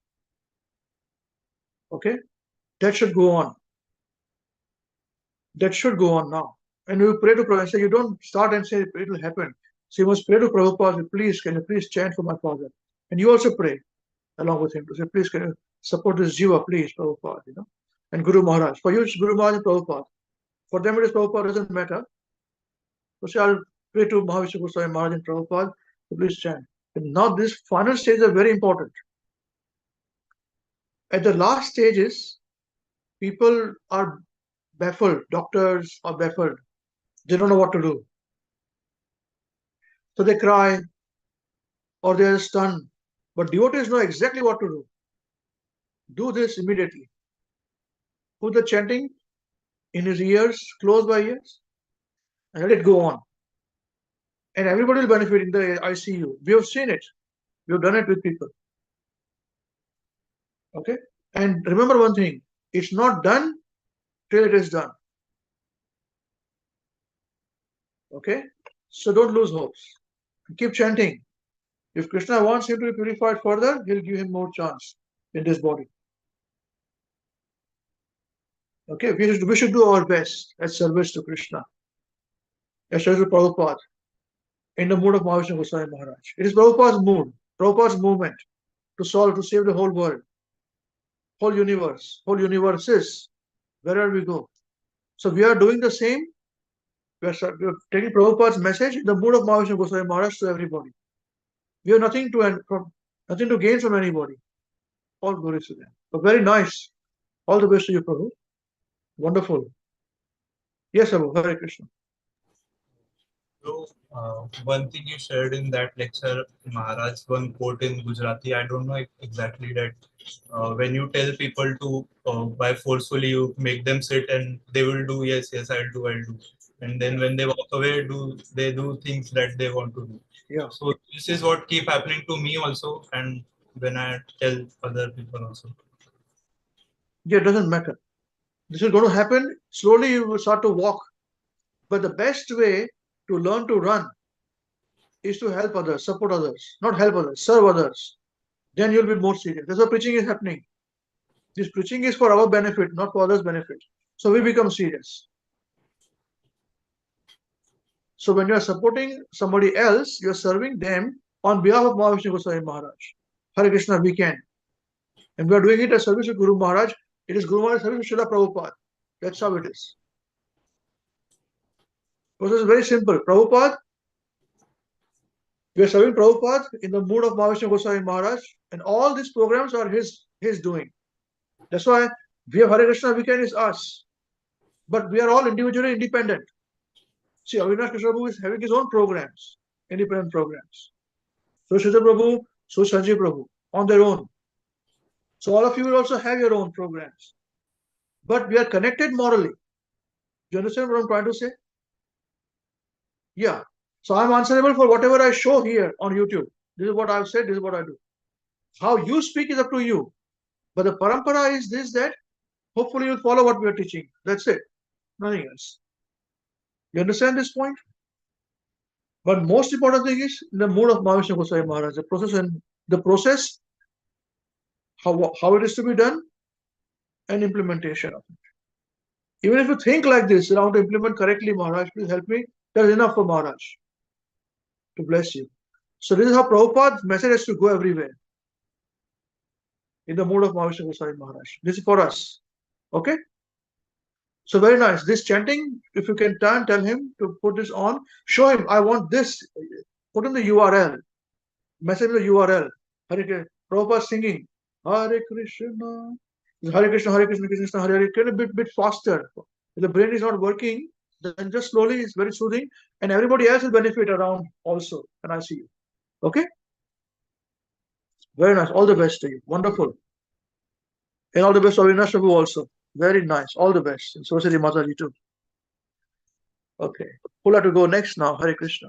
Okay? That should go on. That should go on now. And you pray to Prabhupada. So you don't start and say it will happen. So you must pray to Prabhupada, please, can you please chant for my father? And you also pray along with him to say, please, can you support this jiva, please, Prabhupada, And Guru Maharaj. For you, it's Guru Maharaj and Prabhupada. For them, it is Prabhupada, doesn't matter. So say, I'll pray to Mahavishnu Goswami Maharaj and Prabhupada, so please chant. And now, this final stage are very important. At the last stages, people are baffled, doctors are baffled. They don't know what to do. So they cry or they are stunned. But devotees know exactly what to do. Do this immediately. Put the chanting in his ears, close by ears, and let it go on. And everybody will benefit in the ICU. We have seen it. We have done it with people. Okay? And remember one thing, it's not done till it is done. Okay? So don't lose hopes. Keep chanting. If Krishna wants him to be purified further, he'll give him more chance in this body. Okay? We should do our best as service to Krishna. As service to Prabhupada. In the mood of Mahavishnu Goswami Maharaj. It is Prabhupada's mood, Prabhupada's movement to save the whole world, whole universe, whole universes, wherever we go. So we are doing the same. We are taking Prabhupada's message in the mood of Mahavishnu Goswami Maharaj to everybody. We have nothing to gain from anybody. All glory to them. But very nice. All the best to you, Prabhu. Wonderful. Yes, Prabhu. Hare Krishna. So one thing you shared in that lecture, Maharaj, one quote in Gujarati, I don't know exactly that. When you tell people to by forcefully, you make them sit and they will do, yes, I'll do. And then when they walk away, they do things that they want to do. Yeah. So this is what keep happening to me also, and when I tell other people also. Yeah, it doesn't matter. This is going to happen. Slowly you will start to walk. But the best way to learn to run is to help others, support others, not help others, serve others. Then you'll be more serious. That's why preaching is happening. This preaching is for our benefit, not for others' benefit. So we become serious. So when you are supporting somebody else, you are serving them on behalf of Mahavishnu Goswami Maharaj. Hare Krishna, we can. And we are doing it as service to Guru Maharaj. It is Guru Maharaj service to Srila Prabhupada. That's how it is. Process is very simple. Prabhupada, we are serving Prabhupada in the mood of Mahavishnu Goswami Maharaj, and all these programs are his doing. That's why we have Hare Krishna weekend is us. But we are all individually independent. See, Avinash Krishna Prabhu is having his own programs, independent programs. So Sridhar Prabhu, so Sanjay Prabhu, on their own. So all of you will also have your own programs. But we are connected morally. Do you understand what I'm trying to say? Yeah. So I'm answerable for whatever I show here on YouTube. This is what I've said, this is what I do. How you speak is up to you. But the parampara is this, that hopefully you'll follow what we are teaching. That's it. Nothing else. You understand this point? But most important thing is in the mood of Mahavishnu Goswami Maharaj, the process, how it is to be done, and implementation of it. Even if you think like this, around to implement correctly, Maharaj, please help me. That is enough for Maharaj to bless you. So this is how Prabhupada's message has to go everywhere. In the mood of Mahavishnu Goswami Maharaj. This is for us. Okay? So very nice. This chanting, if you can tell him to put this on, show him, I want this. Put in the URL. Message the URL. Hare Prabhupada singing. Hare Krishna. Hare Krishna, Hare Krishna, Krishna Krishna, Hare Hare. A bit faster. If the brain is not working, then just slowly, it's very soothing. And everybody else will benefit around also. And I see you. Okay? Very nice. All the best to you. Wonderful. And all the best to Avinash Prabhu also. Very nice. All the best. And Saraswati Mataji too. Okay. Who'll have to go next now? Hare Krishna.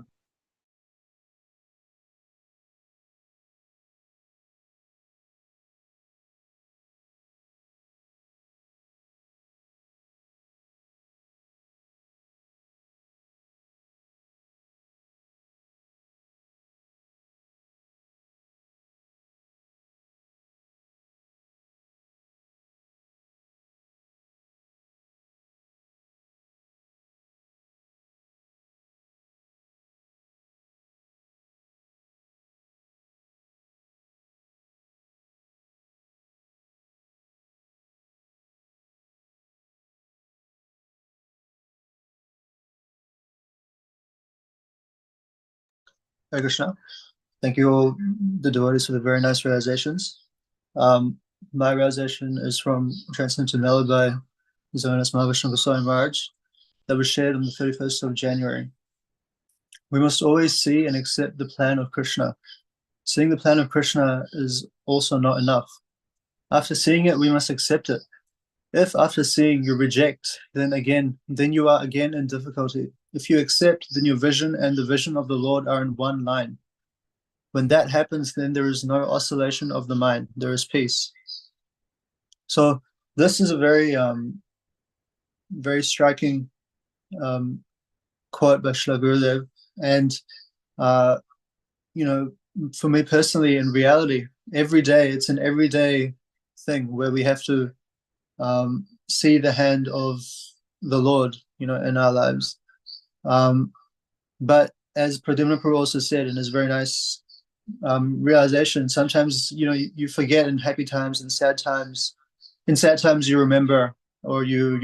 Hare Krishna. Thank you all, the devotees, for the very nice realizations. My realization is from Transcendental Melody by His Holiness Mahavishnu Goswami Maharaj that was shared on the 31st of January. We must always see and accept the plan of Krishna. Seeing the plan of Krishna is also not enough. After seeing it, we must accept it. If after seeing you reject, then you are again in difficulty. If you accept, then your vision and the vision of the Lord are in one line. When that happens, then there is no oscillation of the mind. There is peace. So this is a very, very striking quote by Srila Gurudev. And, for me personally, in reality, every day, it's an everyday thing where we have to see the hand of the Lord, in our lives. But as Pradyumna Prabhu also said in his very nice realization, sometimes, you forget in happy times and sad times. In sad times, you remember, or you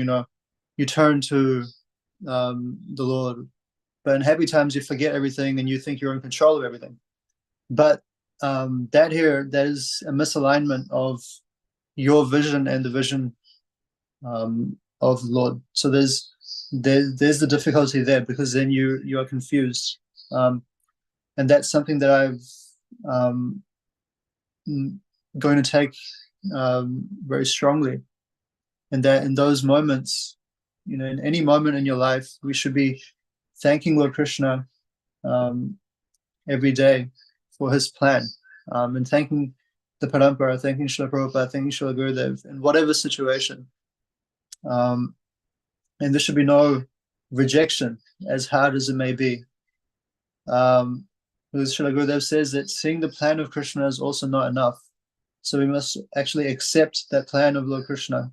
turn to the Lord. But in happy times, you forget everything and you think you're in control of everything. But that is a misalignment of your vision and the vision of the Lord. So there's the difficulty there, because then you are confused, and that's something that I've going to take very strongly. And that in those moments, in any moment in your life, we should be thanking Lord Krishna every day for his plan, and thanking the Parampara, thanking Srila Prabhupada, thanking Srila Gurudev in whatever situation. And there should be no rejection, as hard as it may be. Because Srila Gurudev says that seeing the plan of Krishna is also not enough. So we must actually accept that plan of Lord Krishna.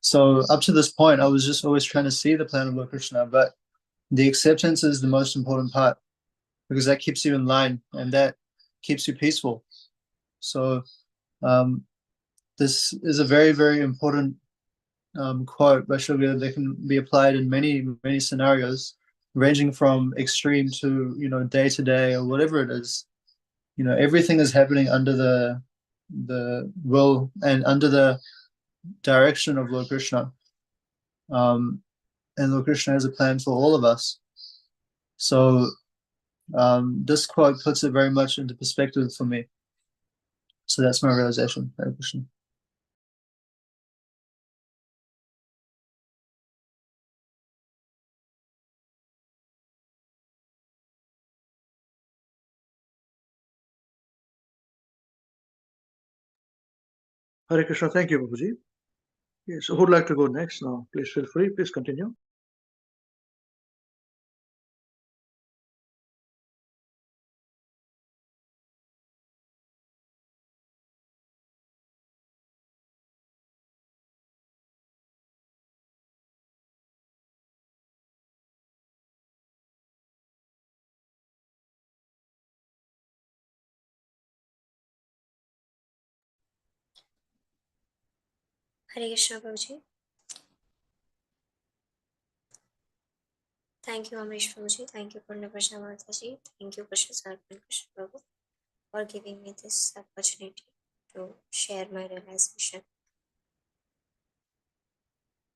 So up to this point, I was just always trying to see the plan of Lord Krishna, but the acceptance is the most important part, because that keeps you in line and that keeps you peaceful. So this is a very, very important quote by Srila Gurudev that can be applied in many, many scenarios, ranging from extreme to, day to day or whatever it is. Everything is happening under the will and under the direction of Lord Krishna. and Lord Krishna has a plan for all of us. So this quote puts it very much into perspective for me. So that's my realization. Hare Krishna. Hare Krishna. Thank you, Babuji. Yes, so who'd like to go next now? Please feel free. Please continue. Hare Krishna Prabhuji. Thank you, Amrish Prabhuji. Thank you, Purna Prashna Mataji. Thank you, Krishna Sar and Krishna Prabhu, for giving me this opportunity to share my realization.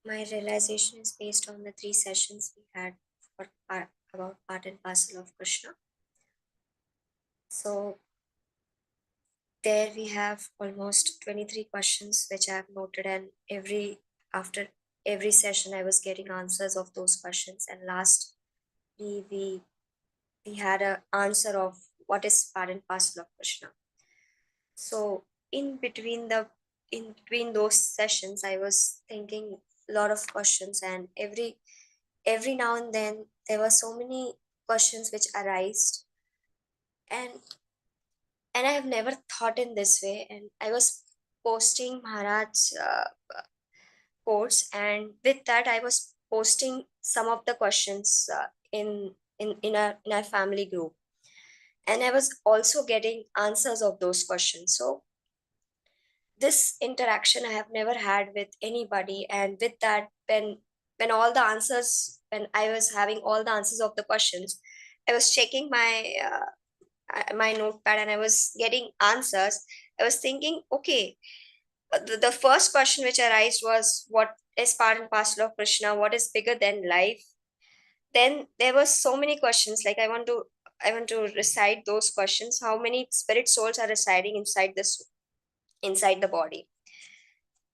My realization is based on the 3 sessions we had for about part and parcel of Krishna. So there we have almost 23 questions which I have noted, and after every session I was getting answers of those questions, and last we had an answer of what is part and parcel of Krishna. So in between those sessions I was thinking a lot of questions, and every now and then there were so many questions which arised, and I have never thought in this way. And I was posting Maharaj's course, and with that I was posting some of the questions in our family group, and I was also getting answers of those questions. So this interaction I have never had with anybody, and with that, when all the answers, when I was having all the answers of the questions, I was checking my notepad and I was getting answers. I was thinking, okay, the first question which arose was, what is part and parcel of Krishna? What is bigger than life? Then there were so many questions, like I want to recite those questions. How many spirit souls are residing inside the body?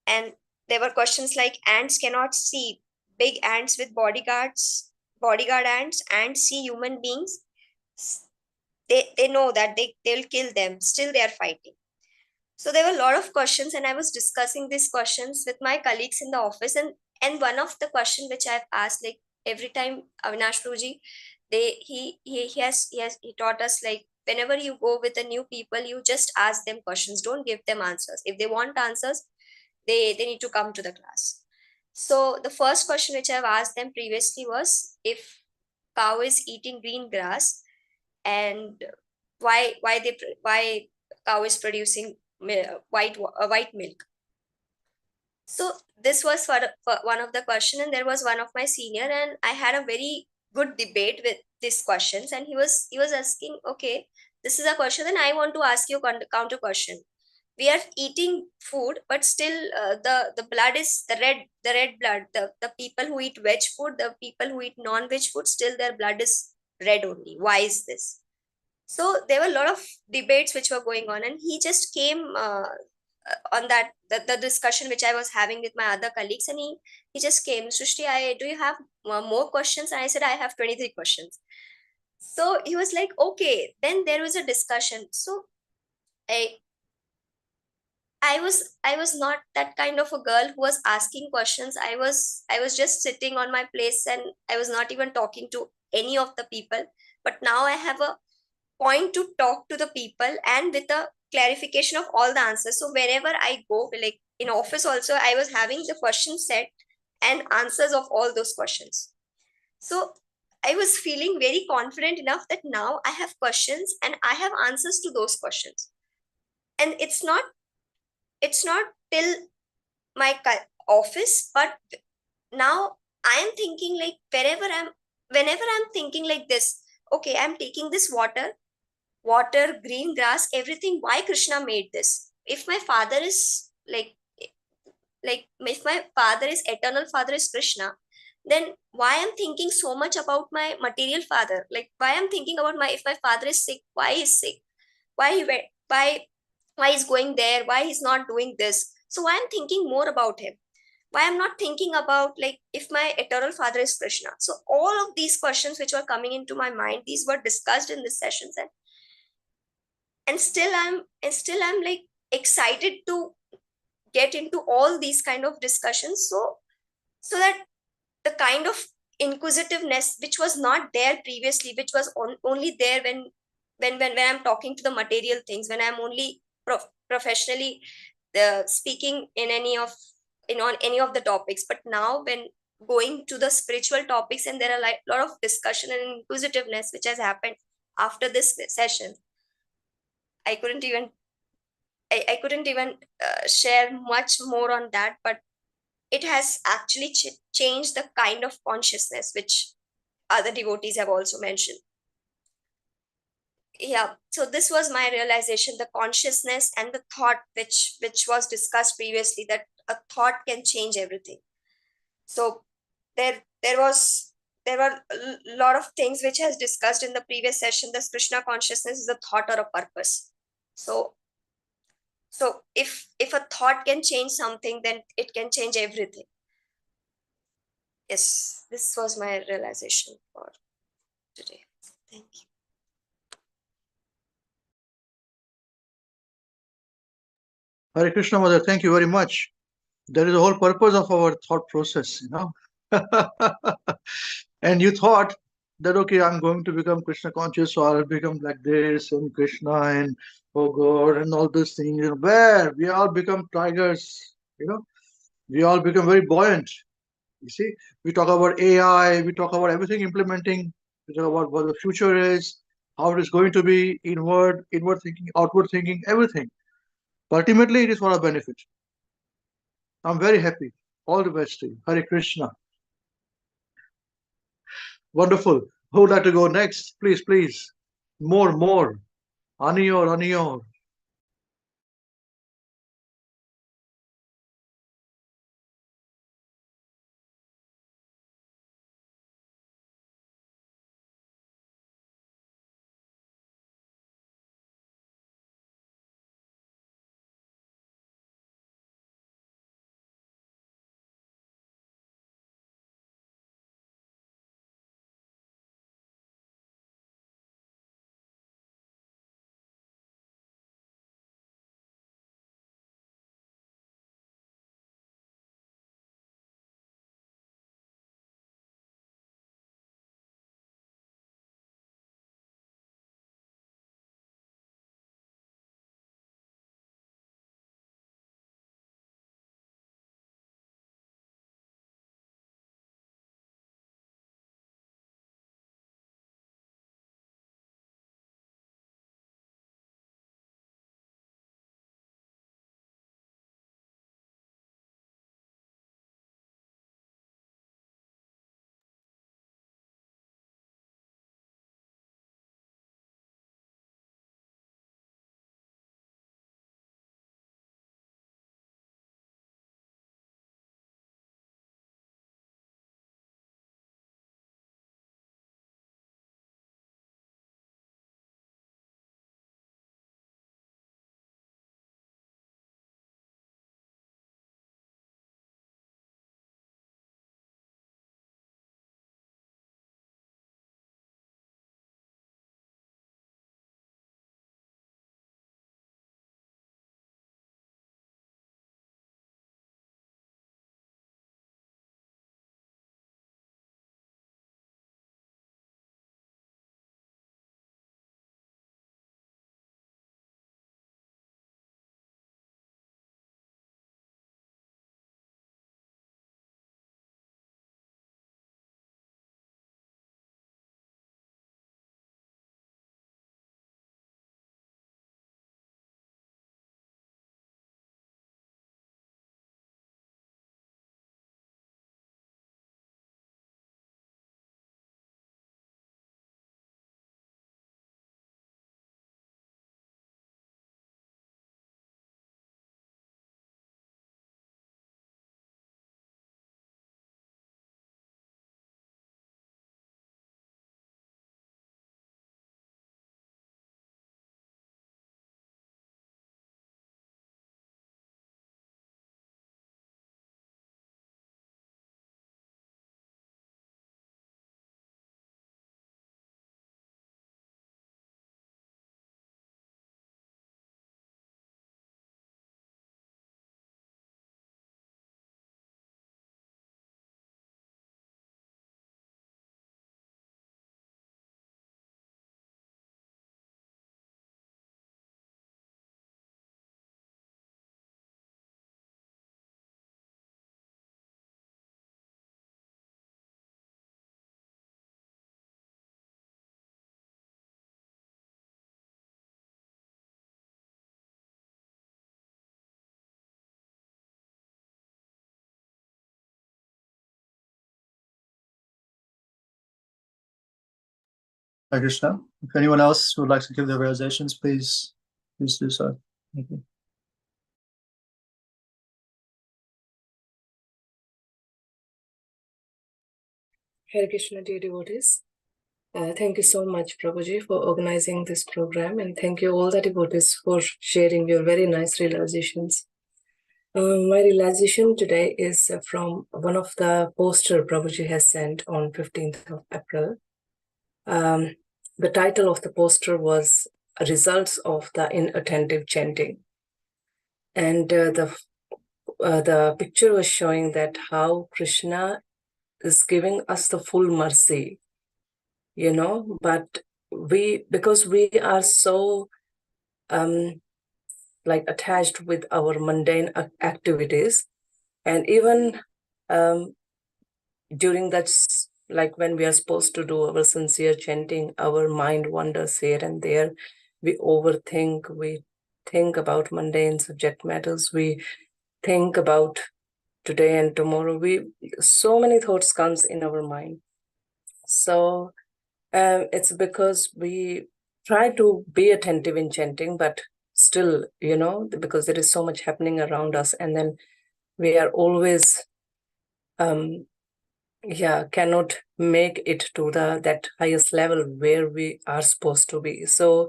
And there were questions like, ants cannot see. Big ants with bodyguard ants see human beings. They know that they'll kill them. Still they are fighting. So there were a lot of questions, and I was discussing these questions with my colleagues in the office. And one of the question which I've asked, like every time Avinash Prabhuji, he taught us, like whenever you go with the new people, you just ask them questions. Don't give them answers. If they want answers, they need to come to the class. So the first question which I've asked them previously was, if cow is eating green grass, and why cow is producing white milk. So this was for one of the question, and there was one of my senior, and I had a very good debate with these questions, and he was asking, okay, this is a question, and I want to ask you counter question. We are eating food, but still the blood is the red blood. The people who eat veg food, the people who eat non-veg food, still their blood is red only. Why is this? So there were a lot of debates which were going on, and he just came on that the discussion which I was having with my other colleagues, and he just came, Srishti, do you have more questions? And I said, I have 23 questions. So he was like, okay. Then there was a discussion. So I was not that kind of a girl who was asking questions. I was just sitting on my place, and I was not even talking to any of the people. But now I have a point to talk to the people, and with a clarification of all the answers. So wherever I go, like in office also, I was having the question set and answers of all those questions. So I was feeling very confident enough that now I have questions and I have answers to those questions. And it's not till my office, but now I am thinking, like whenever I'm thinking like this, okay, I'm taking this water, green grass, everything. Why Krishna made this? If my father is if my father is eternal father is Krishna, then why I'm thinking so much about my material father? Like why I'm thinking about if my father is sick, why he's sick, why he went, why he's going there, why he's not doing this. So why I'm thinking more about him? Why I'm not thinking about like if my eternal father is Krishna? So all of these questions which were coming into my mind, these were discussed in this sessions, and still I'm like excited to get into all these kind of discussions, so that the kind of inquisitiveness which was not there previously, which was only there when I'm talking to the material things, when I'm only professionally speaking in on any of the topics. But now when going to the spiritual topics, and there are like a lot of discussion and inquisitiveness which has happened after this session, I couldn't even I couldn't even share much more on that, but it has actually changed the kind of consciousness which other devotees have also mentioned. Yeah, so this was my realization, the consciousness and the thought which was discussed previously, that a thought can change everything. So there were a lot of things which has discussed in the previous session. This Krishna consciousness is a thought or a purpose. So if a thought can change something, then it can change everything. Yes, this was my realization for today. Thank you. Hare Krishna, Mother, thank you very much. That is the whole purpose of our thought process, you know. And you thought that, okay, I'm going to become Krishna conscious, so I'll become like this, and Krishna, and oh God, and all those things. You know, where we all become tigers, you know, we all become very buoyant. You see, we talk about AI, we talk about everything implementing, we talk about what the future is, how it is going to be, inward thinking, outward thinking, everything. But ultimately, it is for our benefit. I'm very happy. All the best to you. Hare Krishna. Wonderful. Who would like to go next? Please, please. More. Aniyor. Hare Krishna. If anyone else would like to give their realizations, please do so. Thank you. Hare Krishna, dear devotees. Thank you so much, Prabhuji, for organizing this program, and thank you all the devotees for sharing your very nice realizations. My realization today is from one of the poster Prabhuji has sent on 15th of April. The title of the poster was Results of the Inattentive Chanting. And the picture was showing that how Krishna is giving us the full mercy, you know, but because we are so like attached with our mundane activities, and even during that, like when we are supposed to do our sincere chanting, our mind wanders here and there. We overthink, we think about mundane subject matters, we think about today and tomorrow. So many thoughts comes in our mind. So it's because we try to be attentive in chanting, but still, you know, because there is so much happening around us, and then we are always cannot make it to that highest level where we are supposed to be. So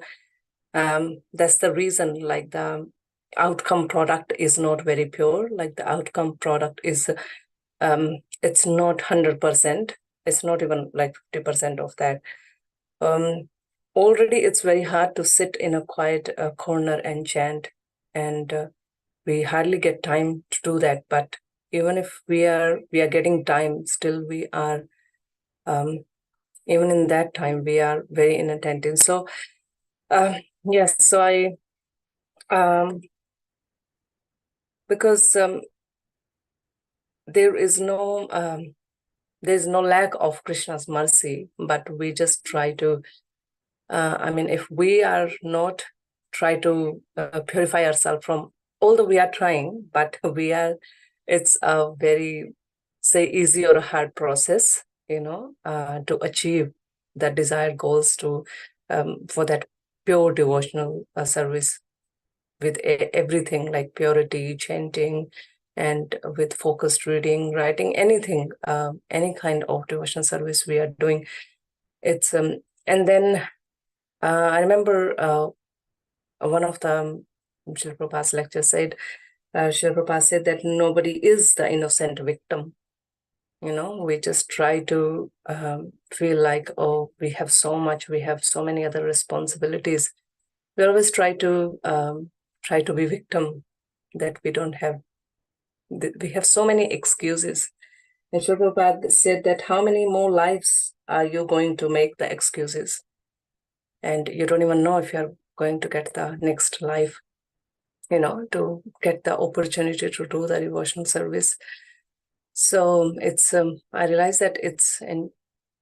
that's the reason, like, the outcome product is not very pure. Like, the outcome product is it's not 100%, it's not even like 50% of that. Already it's very hard to sit in a quiet corner and chant, and we hardly get time to do that. But even if we are getting time, still we are even in that time we are very inattentive. So yes, so I because there's no lack of Krishna's mercy, but we just try to if we are not try to purify ourselves from, although we are trying, but it's a very, say, easy or a hard process, you know, to achieve the desired goals, to for that pure devotional service with everything, like purity, chanting, and with focused reading, writing, anything, any kind of devotional service we are doing. It's and then I remember one of the Srila Prabhupada's lectures said, Srila Prabhupada said that nobody is the innocent victim. You know, we just try to feel like, oh, we have so much, we have so many other responsibilities. We always try to be victim, that we don't have, we have so many excuses. And Srila Prabhupada said that how many more lives are you going to make the excuses? And you don't even know if you're going to get the next life, you know, to get the opportunity to do the devotional service. So it's I realize that it's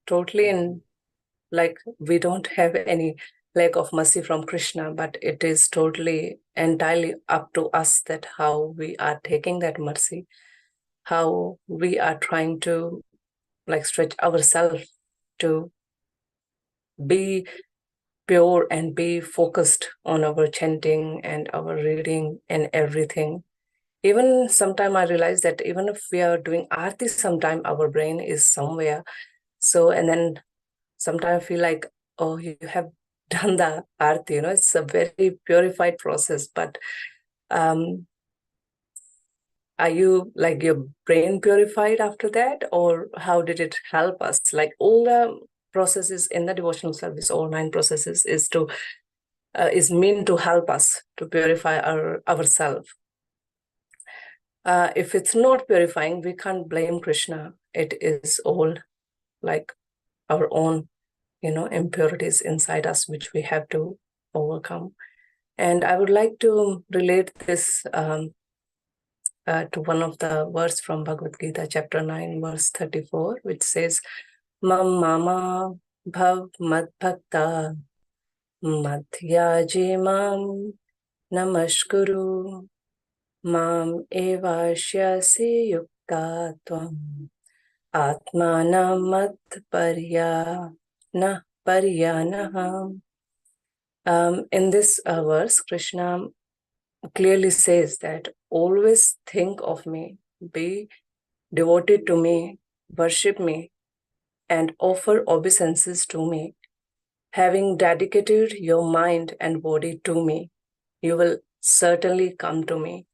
totally in, like, we don't have any lack of mercy from Krishna, but it is totally entirely up to us that how we are taking that mercy, how we are trying to, like, stretch ourselves to be pure and be focused on our chanting and our reading and everything. Even sometime I realize that even if we are doing aarti, sometime our brain is somewhere. So, and then sometimes I feel like, oh, you have done the aarti, you know, it's a very purified process, but are you, like, your brain purified after that, or how did it help us? Like, all the processes in the devotional service, all 9 processes is meant to help us to purify ourselves. If it's not purifying, we can't blame Krishna. It is all, like, our own, you know, impurities inside us, which we have to overcome. And I would like to relate this to one of the verse from Bhagavad Gita, chapter 9, verse 34, which says, Mam mama bhav mad bhakta madhyaji mam namaskuru mam evashyasi yukta tvam atmanam madparya na Paryanah. In this verse, Krishna clearly says that always think of me, be devoted to me, worship me, and offer obeisances to me. Having dedicated your mind and body to me, you will certainly come to me.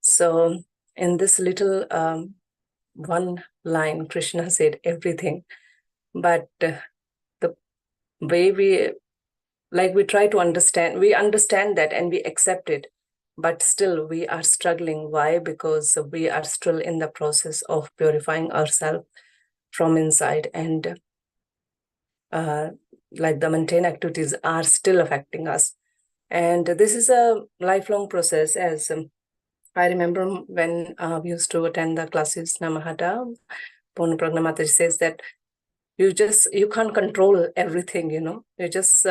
So, in this little one line, Krishna said everything. But the way we try to understand, we understand that and we accept it, but still we are struggling. Why? Because we are still in the process of purifying ourselves from inside, and like the mundane activities are still affecting us. And this is a lifelong process. As I remember when we used to attend the classes, Namahata, Purna Pragna Mataji says that you can't control everything, you just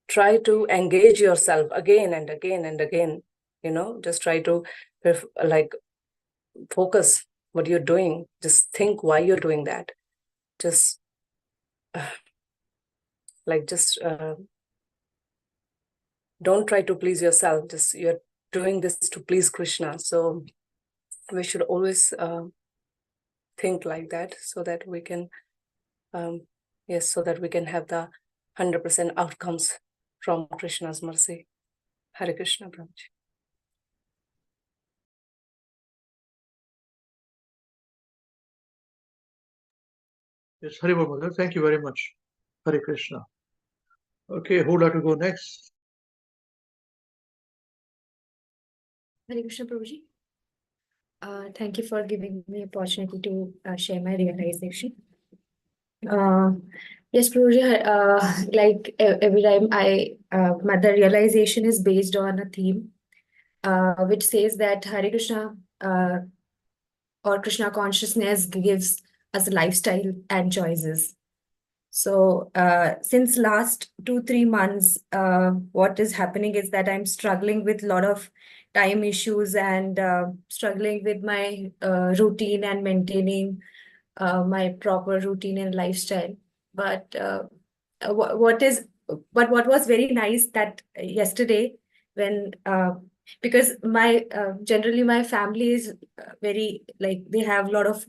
try to engage yourself again and again and again, just try to like focus what you're doing, just think why you're doing that, just don't try to please yourself, just you're doing this to please Krishna. So we should always think like that, so that we can so that we can have the 100% outcomes from Krishna's mercy. Hare Krishna, Prabhuji. Yes, Hari Bol Mother. Thank you very much. Hare Krishna. Okay, who would like to go next? Hare Krishna, Prabhuji. Thank you for giving me opportunity to share my realization. Yes, Prabhuji, like every time the realization is based on a theme, which says that Hare Krishna or Krishna consciousness gives us a lifestyle and choices. So since last 2-3 months, what is happening is that I'm struggling with a lot of time issues and struggling with my routine and maintaining my proper routine and lifestyle. But what was very nice that yesterday when because my generally my family is very, like, they have a lot of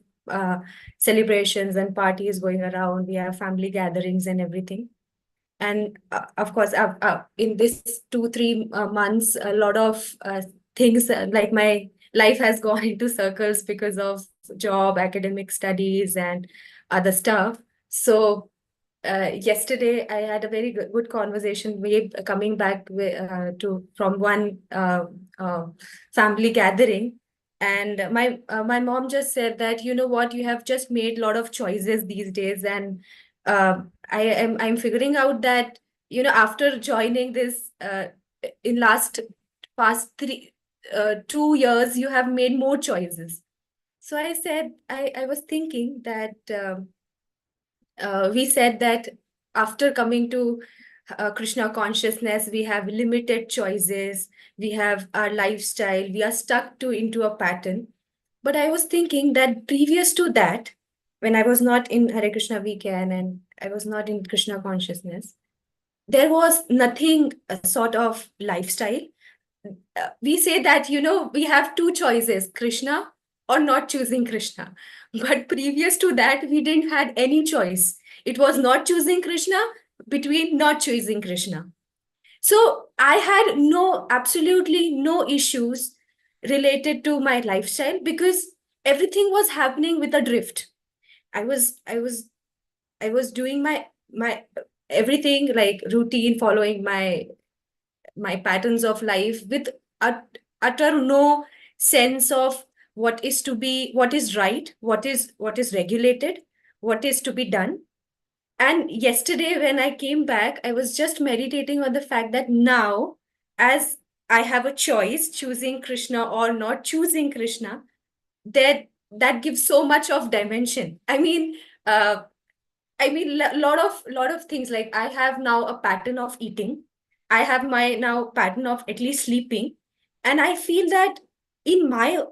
celebrations and parties going around. We have family gatherings and everything. And of course, in this 2-3 months, a lot of things like my life has gone into circles because of job, academic studies, and other stuff. So yesterday I had a very good conversation coming back from one family gathering, and my mom just said that, you know what, you have just made a lot of choices these days, and I'm figuring out that, after joining this in past 2 years, you have made more choices. So I said, I was thinking that we said that after coming to Krishna consciousness, we have limited choices, we have our lifestyle, we are stuck into a pattern. But I was thinking that previous to that, when I was not in Hare Krishna WECAN and I was not in Krishna consciousness, there was nothing sort of lifestyle. We say that, we have 2 choices, Krishna or not choosing Krishna. But previous to that, we didn't had any choice. It was not choosing Krishna between not choosing Krishna. So I had absolutely no issues related to my lifestyle, because everything was happening with a drift. I was doing my everything, like routine, following my patterns of life with utter no sense of what is right, what is regulated, what is to be done. And yesterday when I came back, I was just meditating on the fact that now, as I have a choice, choosing Krishna or not choosing Krishna, that gives so much of dimension. Lot of things, like I have now a pattern of eating. I have my now pattern of at least sleeping. And I feel that in my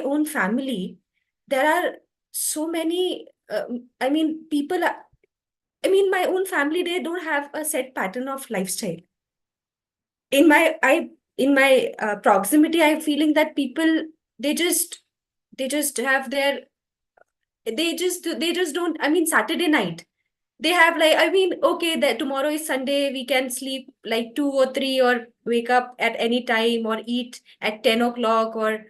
own family, there are so many, people I mean, my own family, they don't have a set pattern of lifestyle. In my proximity, I'm feeling that people, they just have their, they just don't, I mean, Saturday night, they have like, I mean, okay, that tomorrow is Sunday, we can sleep like 2 or 3 or wake up at any time or eat at 10 o'clock or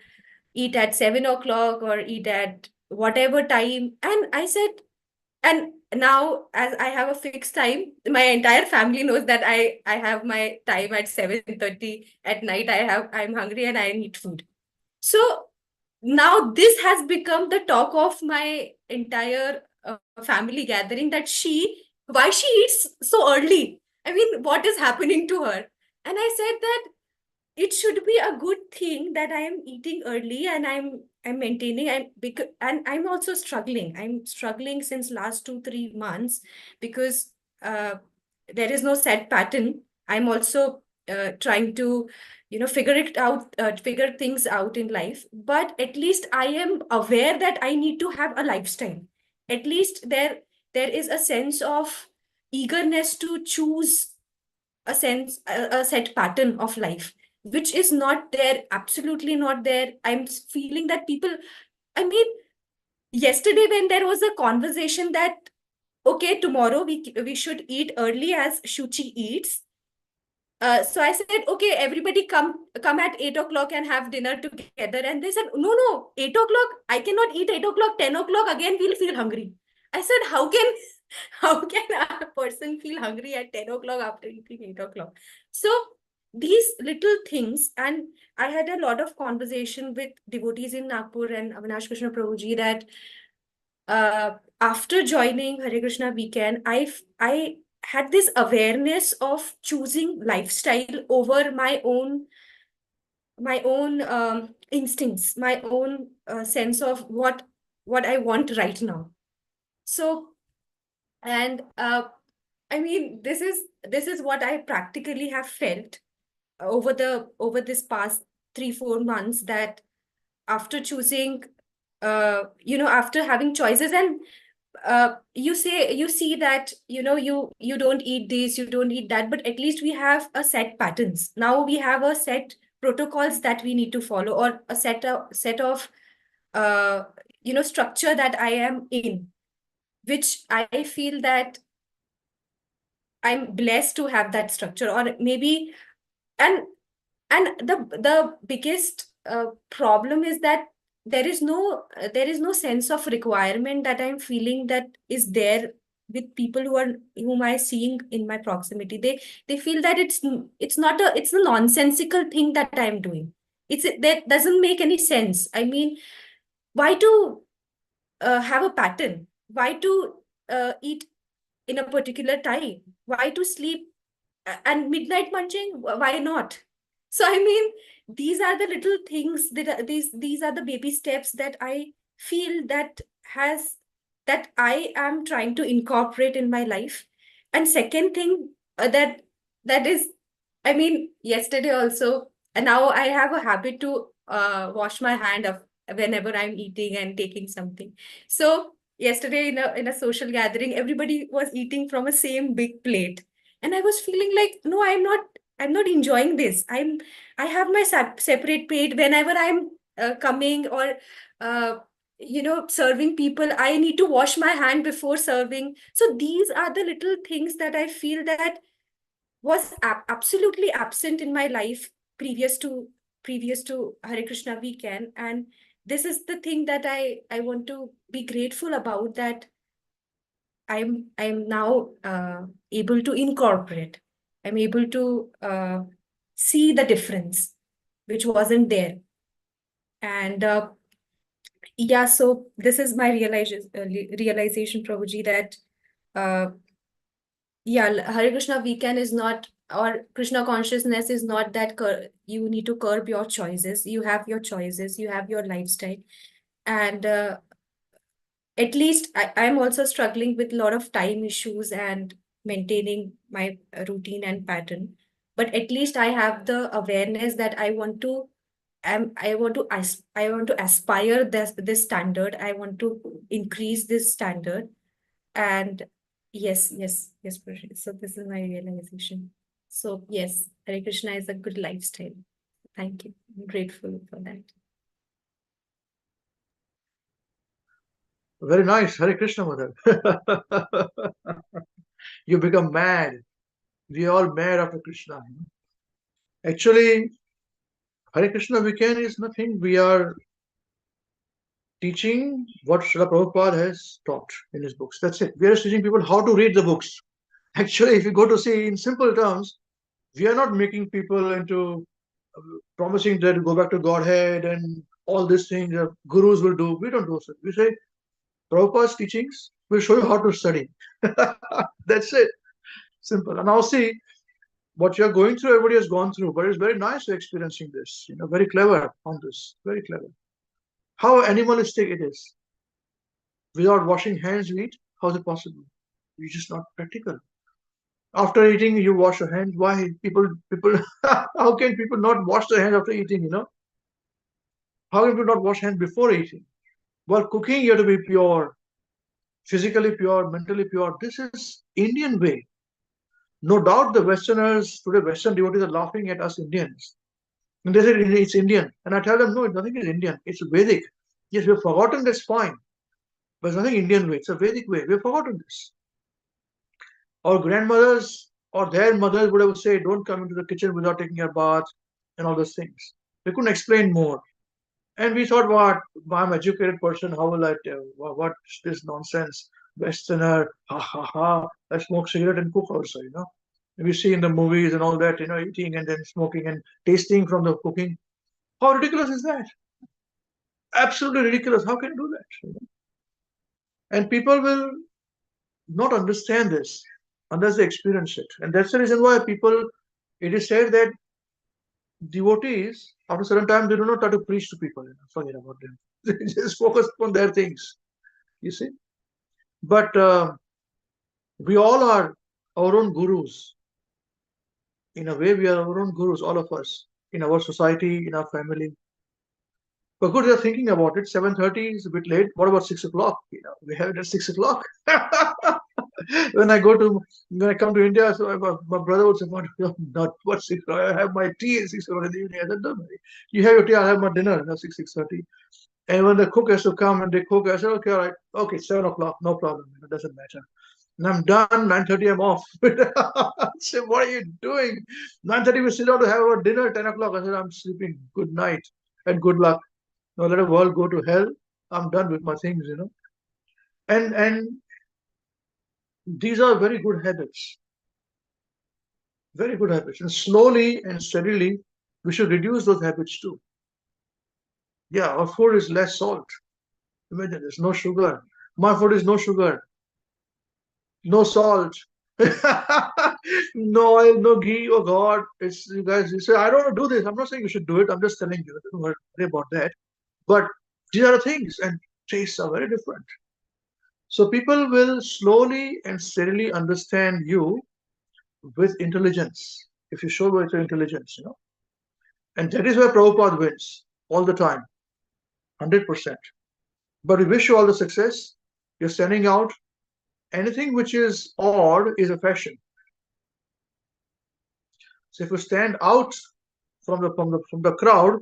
eat at 7 o'clock or eat at whatever time. And I said, and now as I have a fixed time, my entire family knows that I have my time at 7:30 at night. I'm hungry and I need food. So now this has become the talk of my entire family gathering, that why she eats so early. I mean, what is happening to her? And I said that it should be a good thing that I am eating early and I'm maintaining, and I'm also struggling. I'm struggling since last 2-3 months because there is no set pattern. I'm also trying to figure things out in life, but at least I am aware that I need to have a lifestyle. At least there is a sense of eagerness to choose a set pattern of life, which is not there, absolutely not there. I'm feeling that people, I mean, yesterday when there was a conversation that okay, tomorrow we should eat early as Shuchi eats. So I said, okay, everybody come at 8 o'clock and have dinner together. And they said, no, 8 o'clock, I cannot eat 8 o'clock, 10 o'clock, again we'll feel hungry. I said, how can a person feel hungry at 10 o'clock after eating 8 o'clock? So these little things, and I had a lot of conversation with devotees in Nagpur and Avinash Krishna Prabhuji that after joining Hare Krishna WECAN, I had this awareness of choosing lifestyle over my own instincts, my own sense of what I want right now. So, and I mean, this is what I practically have felt over this past 3-4 months, that after choosing, after having choices, and you see that you don't eat this, you don't eat that, but at least we have a set patterns. Now we have a set protocols that we need to follow, or a set of structure that I am in, which I feel that I'm blessed to have that structure. Or maybe, and the biggest problem is that there is no sense of requirement that I'm feeling that is there with people whom I seeing in my proximity. They feel that it's a nonsensical thing that I'm doing. That doesn't make any sense. I mean, why to have a pattern? Why to eat in a particular time? Why to sleep and midnight munching? Why not? So I mean, these are the little things these are the baby steps that I feel that I am trying to incorporate in my life. And second thing, that is, I mean, yesterday also, and now I have a habit to wash my hand of whenever I'm eating and taking something. So yesterday in a social gathering, everybody was eating from a same big plate, and I was feeling like, no, I'm not enjoying this. I have my separate plate. Whenever I'm coming or serving people, I need to wash my hand before serving. So these are the little things that I feel that was absolutely absent in my life previous to Hare Krishna WECAN. And this is the thing that I want to be grateful about, that I'm now able to incorporate. I'm able to see the difference, which wasn't there. And yeah, so this is my realization, Prabhuji, that Hare Krishna WECAN is not, or Krishna consciousness is not that you need to curb your choices. You have your choices, you have your lifestyle. And at least I'm also struggling with a lot of time issues and maintaining my routine and pattern. But at least I have the awareness that I want to aspire this standard. I want to increase this standard. And Yes, Prabhuji. So this is my realization. So yes, Hare Krishna is a good lifestyle. Thank you. I'm grateful for that. Very nice. Hare Krishna, mother. You become mad. We are all mad after Krishna. Actually, Hare Krishna WECAN is nothing. We are teaching what Srila Prabhupada has taught in his books. That's it. We are teaching people how to read the books. Actually, if you go to see in simple terms, we are not making people into promising that go back to Godhead and all these things that gurus will do. We don't do so. We say Prabhupada's teachings will show you how to study. That's it. Simple. And now see what you're going through, everybody has gone through, but it's very nice you're experiencing this. Very clever on this. Very clever. How animalistic it is. Without washing hands, you eat. How is it possible? It's just not practical. After eating, you wash your hands. Why people? How can people not wash their hands after eating? How can people not wash hands before eating? While cooking, you have to be pure, physically pure, mentally pure. This is Indian way. No doubt the Westerners, today Western devotees are laughing at us Indians. And they say it's Indian. And I tell them, no, nothing is Indian. It's Vedic. Yes, we've forgotten, that's fine. But it's nothing Indian way. It's a Vedic way. We've forgotten this. Our grandmothers or their mothers would have said, don't come into the kitchen without taking a bath and all those things. They couldn't explain more. And we thought, what? I'm an educated person. How will I tell? What's this nonsense? Westerner, ha ha ha. I smoke cigarette and cook also, We see in the movies and all that, eating and then smoking and tasting from the cooking. How ridiculous is that? Absolutely ridiculous. How can you do that? And people will not understand this unless they experience it. And that's the reason why it is said that devotees, after a certain time, they do not try to preach to people. Forget about them. They just focus on their things. You see? But we all are our own gurus. In a way, we are our own gurus, all of us, in our society, in our family. But good, they're thinking about it. 7:30 is a bit late. What about 6 o'clock? We have it at 6 o'clock. When I come to India, so my brother would say, not what 6 o'clock? I have my tea at 6 o'clock in the evening. I said, no, you have your tea, I'll have my dinner at 6:30. And when the cook has to come and they cook, I said, okay, all right, okay, 7 o'clock, no problem. It doesn't matter. And I'm done, 9:30, I'm off. I said, what are you doing? 9:30, we sit down to have our dinner, 10 o'clock. I said, I'm sleeping. Good night and good luck. Now let the world go to hell. I'm done with my things, And these are very good habits. Very good habits. And slowly and steadily, we should reduce those habits too. Yeah, our food is less salt. Imagine there's no sugar. My food is no sugar, no salt, no oil, no ghee. Oh God, it's you guys. You say I don't want to do this. I'm not saying you should do it. I'm just telling you. Don't worry about that. But these are the things, and tastes are very different. So people will slowly and steadily understand you with intelligence. If you show with your intelligence, And that is where Prabhupada wins all the time, 100%. But we wish you all the success. You're standing out. Anything which is odd is a fashion. So if you stand out from the crowd,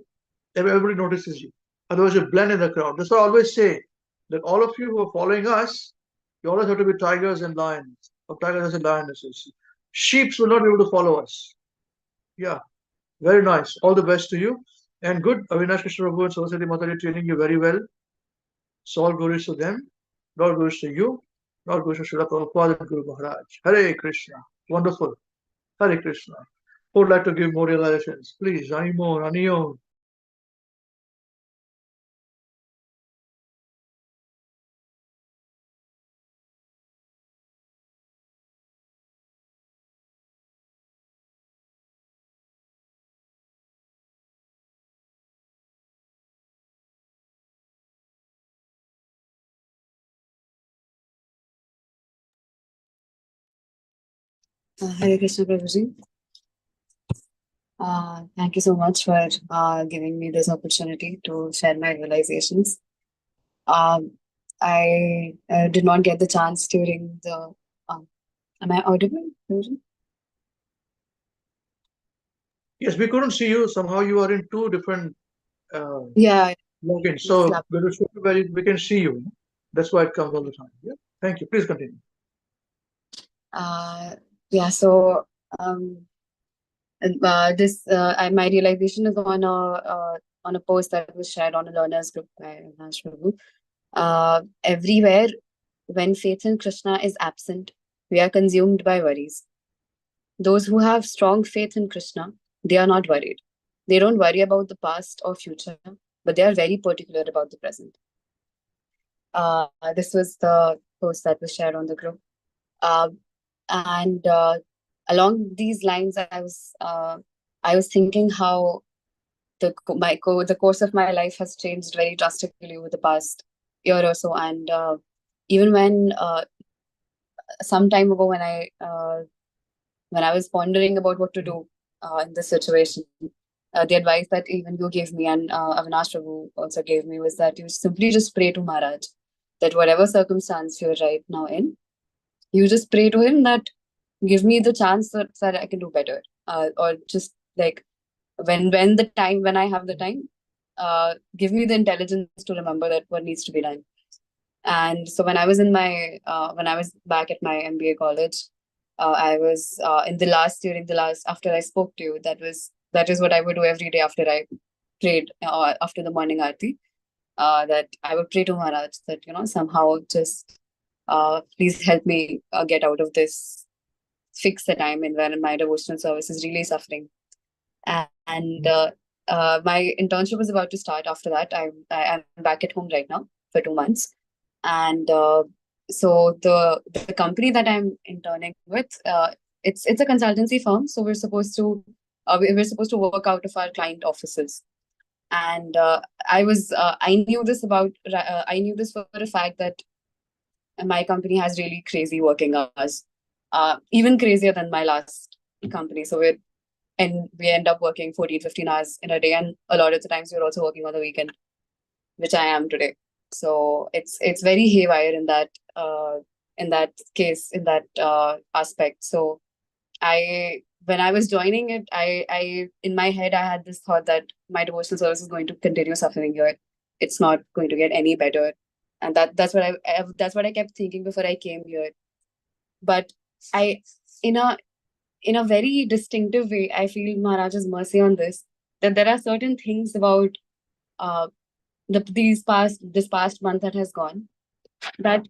everybody notices you. Otherwise, you blend in the crowd. That's why I always say that all of you who are following us, you always have to be tigers and lions, or tigers and lionesses. Sheeps will not be able to follow us. Yeah, very nice. All the best to you. And good, Avinash Krishna Prabhu and Saraswati Mataji training you very well. So all glories to them. Lord glories to you. Lord glories to Srila Prabhupada and Guru Maharaj. Hare Krishna. Wonderful. Hare Krishna. Who would like to give more realizations? Please, Animo, Aniyo. Hare Krishna Prabhuji. Thank you so much for giving me this opportunity to share my realizations. I did not get the chance during the Am I audible? Yes, we couldn't see you. Somehow you are in two different Yeah. logins. It's So lap- we can see you. That's why it comes all the time. Yeah. Thank you. Please continue. Yeah. So my realization is on a post that was shared on a learners group by Nash Prabhu. Everywhere, when faith in Krishna is absent, we are consumed by worries. Those who have strong faith in Krishna, they are not worried. They don't worry about the past or future, but they are very particular about the present. This was the post that was shared on the group. And along these lines, I was thinking how the course of my life has changed very drastically over the past year or so. And even when some time ago, when I was pondering about what to do in this situation, the advice that even you gave me and Avinash Prabhu also gave me was that you simply just pray to Maharaj that whatever circumstance you're right now in, you just pray to him that give me the chance so that I can do better, or just like when I have the time, give me the intelligence to remember that what needs to be done. And so when I was back at my MBA college, I was after I spoke to you, that is what I would do every day after I prayed, after the morning aarti, that I would pray to Maharaj that somehow just please help me get out of this fix that I'm in, where my devotional service is really suffering. And my internship was about to start after that. I'm back at home right now for 2 months. And so the company that I'm interning with, it's a consultancy firm. So we're supposed to work out of our client offices. And I knew this for a fact that my company has really crazy working hours, even crazier than my last company. So we end up working 14, 15 hours in a day, and a lot of the times we're also working on the weekend, which I am today. So it's very haywire in that case, in that aspect. So when I was joining it, I in my head I had this thought that my devotional service is going to continue suffering here. It's not going to get any better, and that's what I kept thinking before I came here. But I in a very distinctive way, I feel Maharaj's mercy on this, that there are certain things about this past month that has gone, that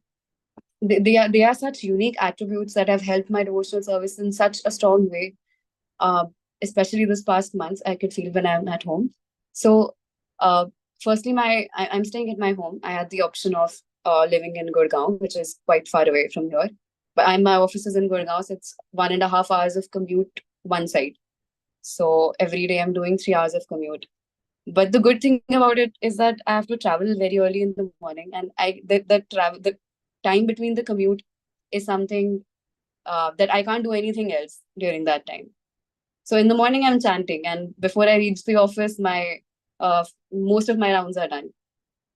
they are such unique attributes that have helped my devotional service in such a strong way. Especially this past month, I could feel when I'm at home. So, firstly, I'm staying at my home. I had the option of living in Gurgaon, which is quite far away from here. But my office is in Gurgaon, so it's 1.5 hours of commute one side. So every day I'm doing 3 hours of commute. But the good thing about it is that I have to travel very early in the morning, and the time between the commute is something that I can't do anything else during that time. So in the morning I'm chanting, and before I reach the office, my most of my rounds are done.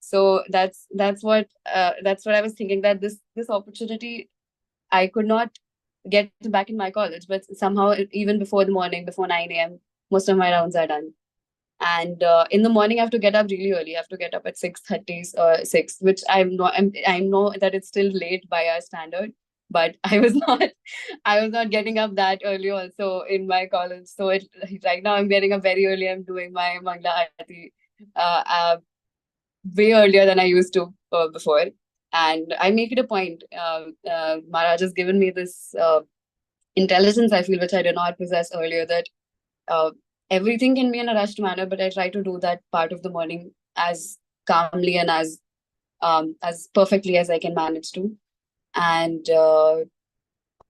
So that's what I was thinking, that this opportunity I could not get back in my college, but somehow even before the morning, before 9 a.m., most of my rounds are done. And in the morning I have to get up really early. I have to get up at 6:30 or 6, which I know that it's still late by our standard, but I was not getting up that early also in my college. So right now I'm getting up very early. I'm doing my Mangla Aarti way earlier than I used to before. And I make it a point. Maharaj has given me this intelligence, I feel, which I did not possess earlier, that everything can be in a rushed manner, but I try to do that part of the morning as calmly and as perfectly as I can manage to. And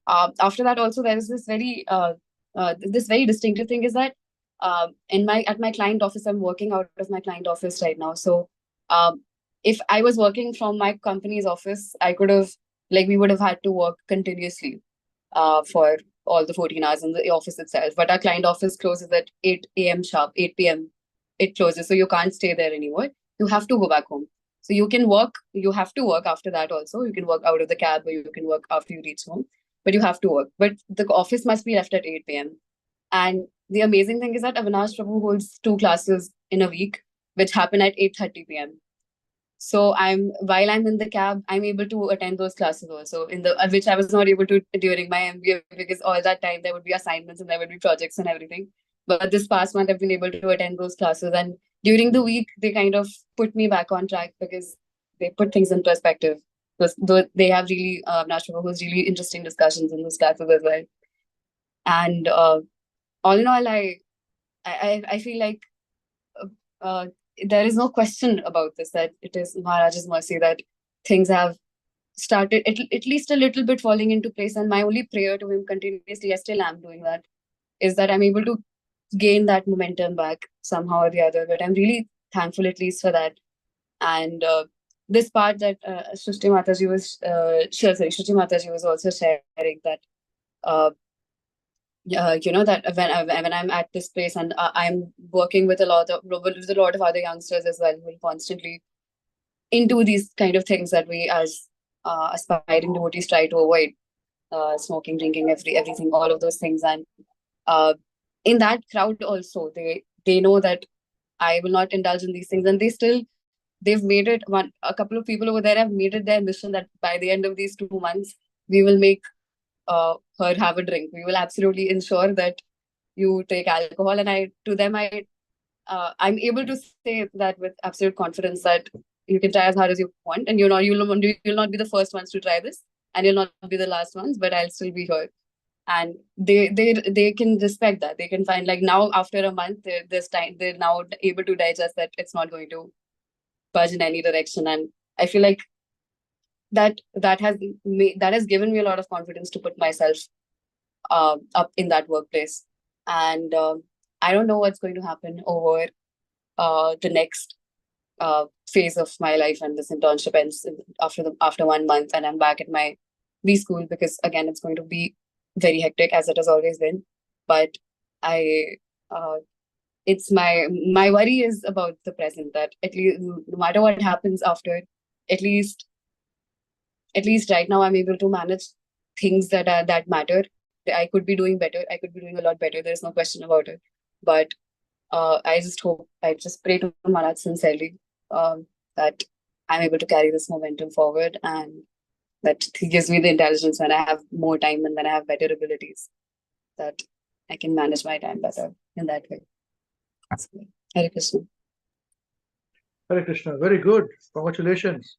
after that, also there is this very distinctive thing, is that at my client office, I'm working out of my client office right now. So if I was working from my company's office, we would have had to work continuously for all the 14 hours in the office itself. But our client office closes at 8 a.m. sharp, 8 p.m. it closes. So you can't stay there anymore. You have to go back home. So you have to work after that also. You can work out of the cab, or you can work after you reach home. but you have to work. But the office must be left at 8 p.m. And the amazing thing is that Avinash Prabhu holds 2 classes in a week, which happen at 8:30 p.m. So while I'm in the cab, I'm able to attend those classes also, in the which I was not able to during my MBA, because all that time there would be assignments and there would be projects and everything. But this past month I've been able to attend those classes, and during the week they kind of put me back on track because they put things in perspective. Though they have really National who's really interesting discussions in those classes as well. And all in all, I feel like uh, there is no question about this, that it is Maharaj's mercy that things have started at least a little bit falling into place. And my only prayer to him continuously, I still am doing that, is that I'm able to gain that momentum back somehow or the other. But I'm really thankful at least for that. And this part that Shruti Mataji was also sharing, that that when I'm at this place, and I'm working with a lot of other youngsters as well, who are constantly into these kind of things that we as aspiring devotees try to avoid, smoking, drinking, everything, all of those things. And in that crowd also, they know that I will not indulge in these things, and they've made it a couple of people over there have made it their mission that by the end of these 2 months we will make her have a drink. We will absolutely ensure that you take alcohol. And I'm able to say that with absolute confidence, that you can try as hard as you want, and you'll not be the first ones to try this, and you'll not be the last ones, but I'll still be here. And they can respect that. They can find, like, now after a month, they're now able to digest that it's not going to budge in any direction. And I feel like that has given me a lot of confidence to put myself up in that workplace. And I don't know what's going to happen over the next phase of my life, and this internship ends after 1 month, and I'm back at my B school, because again it's going to be very hectic, as it has always been. But it's my worry is about the present, that at least no matter what happens after, at least right now I'm able to manage things that matter. I could be doing better. I could be doing a lot better. There's no question about it. But I just pray to Maharaj sincerely that I'm able to carry this momentum forward, and that he gives me the intelligence when I have more time and when I have better abilities, that I can manage my time better in that way. Hare Krishna. Hare Krishna, very good. Congratulations.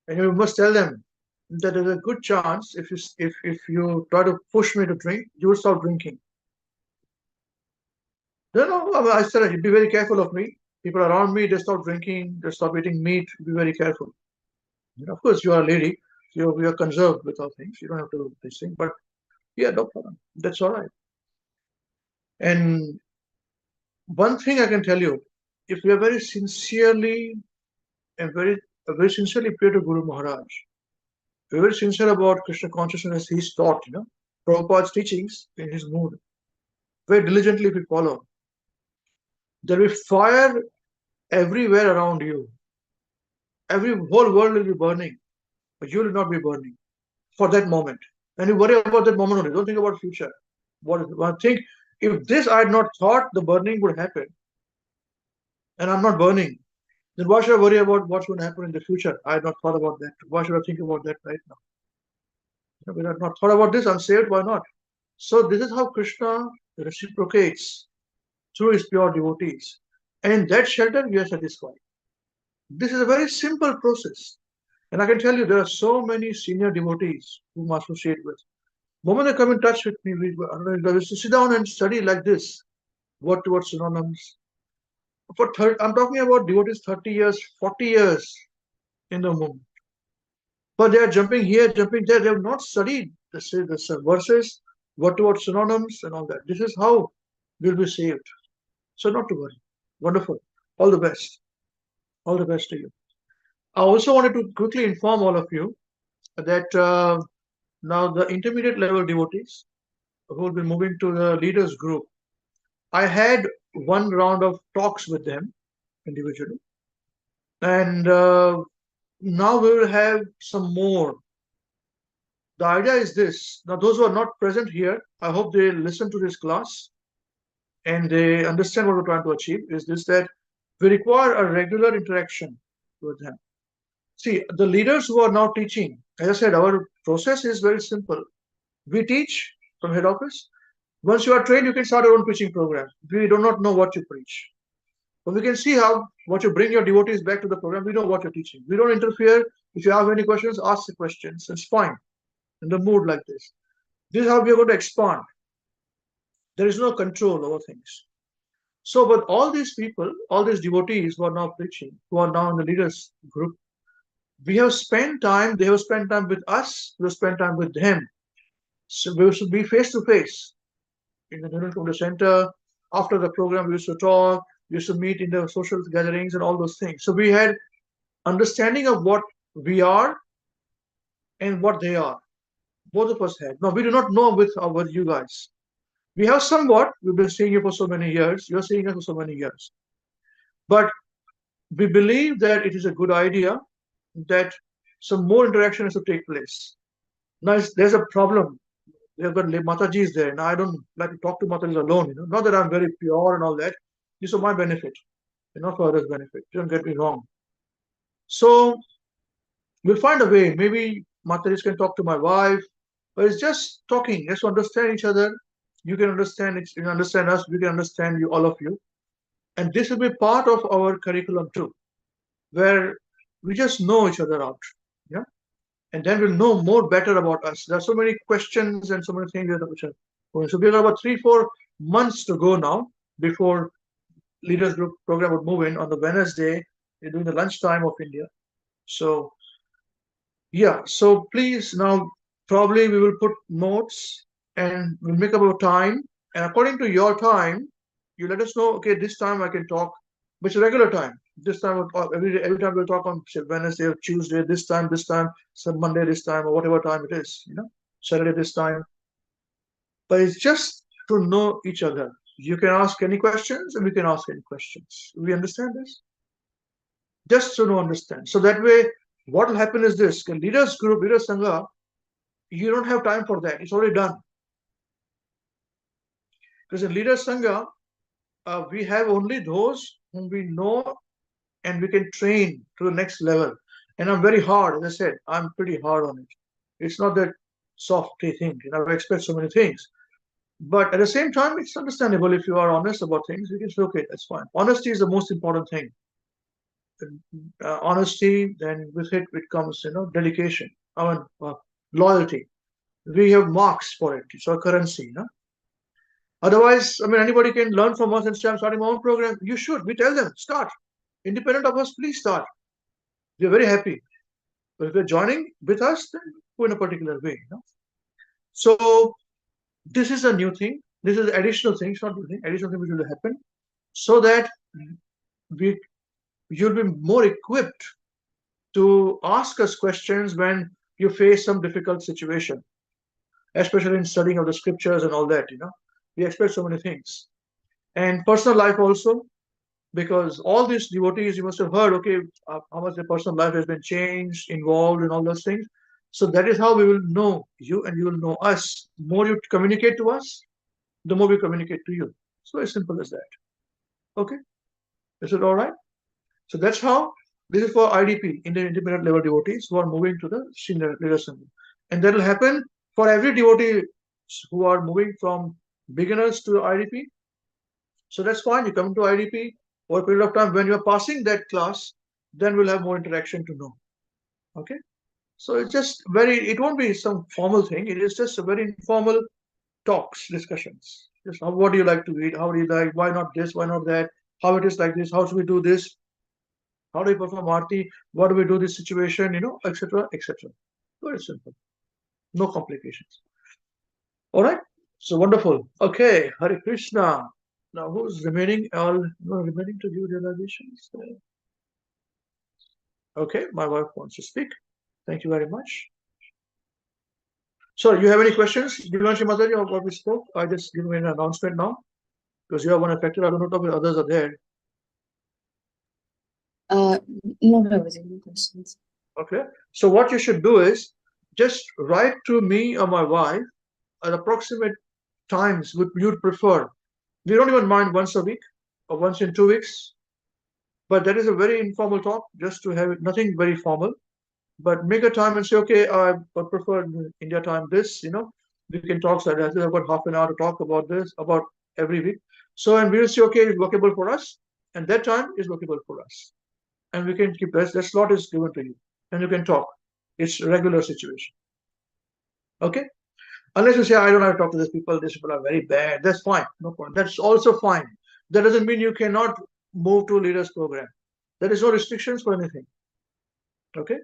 And you must tell them that there's a good chance if you try to push me to drink, you will stop drinking. No, I said be very careful of me. People around me, they stop drinking, they stop eating meat. Be very careful. Of course, you are a lady, so you are conserved with all things. You don't have to do this thing, but yeah, no problem. That's all right. And one thing I can tell you, if we are very sincerely and very sincerely pray to Guru Maharaj, we're very sincere about Krishna consciousness he's taught, Prabhupada's teachings in his mood, very diligently if we follow, there will be fire everywhere around you. Whole world will be burning, but you will not be burning for that moment. And you worry about that moment only. Don't think about future. One thing, if this I had not thought the burning would happen, and I'm not burning, then why should I worry about what's going to happen in the future? I had not thought about that. Why should I think about that right now? We have not thought about this. I'm saved. Why not? So this is how Krishna reciprocates through his pure devotees. And in that shelter, we are satisfied. This is a very simple process. And I can tell you, there are so many senior devotees whom I associate with. The moment they come in touch with me, we used to sit down and study like this, word towards synonyms. I'm talking about devotees 30 years, 40 years in the movement. But they are jumping here, jumping there. They have not studied the verses, word towards synonyms, and all that. This is how we'll be saved. So not to worry. Wonderful. All the best. All the best to you. I also wanted to quickly inform all of you that now the intermediate level devotees who will be moving to the leaders group, I had one round of talks with them individually, and now we will have some more the idea is this. Now, those who are not present here, I hope they listen to this class and they understand what we're trying to achieve. Is this that we require a regular interaction with them. See, the leaders who are now teaching, as I said, our process is very simple. We teach from head office. Once you are trained, you can start your own preaching program. We do not know what you preach, but we can see how what you bring your devotees back to the program. We know what you're teaching. We don't interfere. If you have any questions, ask the questions. It's fine. In the mood like this. This is how we are going to expand. There is no control over things. So, but all these people, all these devotees who are now preaching, who are now in the leaders group, we have spent time, they have spent time with us, we have spent time with them. So we should be face to face in the Neural Computer Center. After the program, we used to talk, we used to meet in the social gatherings and all those things. So we had understanding of what we are and what they are. Both of us had. Now, we do not know with you guys. We have somewhat, we've been seeing you for so many years, you're seeing us for so many years. But we believe that it is a good idea that some more interaction has to take place. Now, there's a problem. They've got Matajis there. Now, I don't like to talk to Matajis alone, Not that I'm very pure and all that. These are my benefit, not for others' benefit. Don't get me wrong. So, we'll find a way. Maybe Matajis can talk to my wife, but it's just talking. Just to understand each other. You can understand it, you can understand us, we can understand you, all of you. And this will be part of our curriculum too, where we just know each other out. Yeah. And then we'll know more better about us. There are so many questions and so many things which are going. So we've got about 3-4 months to go now before Leaders Group program would move in on the Wednesday during the lunchtime of India. So yeah, so please now probably we will put notes and we'll make up our time. And according to your time, you let us know, okay, this time I can talk, which is regular time. This time, every time we'll talk on Wednesday or Tuesday, this time, some Monday, this time, or whatever time it is, Saturday, this time. But it's just to know each other. You can ask any questions and we can ask any questions. We understand this? Just to understand. So that way, what will happen is this, Leaders Group, Leaders Sangha, you don't have time for that. It's already done. Because in Leaders Sangha, we have only those whom we know and we can train to the next level. And I'm very hard, as I said, I'm pretty hard on it. It's not that soft thing, I expect so many things. But at the same time, it's understandable if you are honest about things, you can say, okay, that's fine. Honesty is the most important thing. Honesty, then with it comes, dedication, loyalty. We have marks for it. It's our currency, Otherwise, anybody can learn from us and say, I'm starting my own program. You should. We tell them, start. Independent of us, please start. We're very happy. But if you're joining with us, then go in a particular way. So this is a new thing. This is additional thing. It's not new thing. Additional thing which will happen so that you'll be more equipped to ask us questions when you face some difficult situation, especially in studying of the scriptures and all that. We expect so many things, and personal life also. Because all these devotees, you must have heard, okay, how much their personal life has been changed, involved in all those things. So that is how we will know you and you will know us. The more you communicate to us, the more we communicate to you. So as simple as that. Okay? Is it all right? So that's how, this is for IDP, Indian Independent Level devotees who are moving to the senior leadership. And that will happen for every devotee who are moving from beginners to IDP. So that's fine. You come to IDP over a period of time. When you're passing that class, then we'll have more interaction to know. Okay? So it's just it won't be some formal thing. It is just a very informal talks, discussions. Just what do you like to eat? How do you like? Why not this? Why not that? How it is like this? How should we do this? How do we perform Aarti? What do we do this situation? Etc. etc. Very simple. No complications. All right? So wonderful. Okay, Hare Krishna. Now, who's remaining? All remaining to give realizations. Okay, my wife wants to speak. Thank you very much. So, you have any questions? Divyanshi Mataji, of what we spoke? I just give an announcement now because you are one affected. I don't know if others are there. No, no questions. Okay. So, what you should do is just write to me or my wife at approximate times you'd prefer. We don't even mind once a week or once in 2 weeks, but that is a very informal talk, just to have it, nothing very formal. But make a time and say, okay, I would prefer India time this, we can talk. So I've got half an hour to talk about this, about every week. So, and we'll say, okay, it's workable for us, and that time is workable for us. And we can keep that slot is given to you, and you can talk. It's a regular situation. Okay? Unless you say, I don't have to talk to these people are very bad, that's fine, no problem. That's also fine. That doesn't mean you cannot move to a leaders program. There is no restrictions for anything. Okay?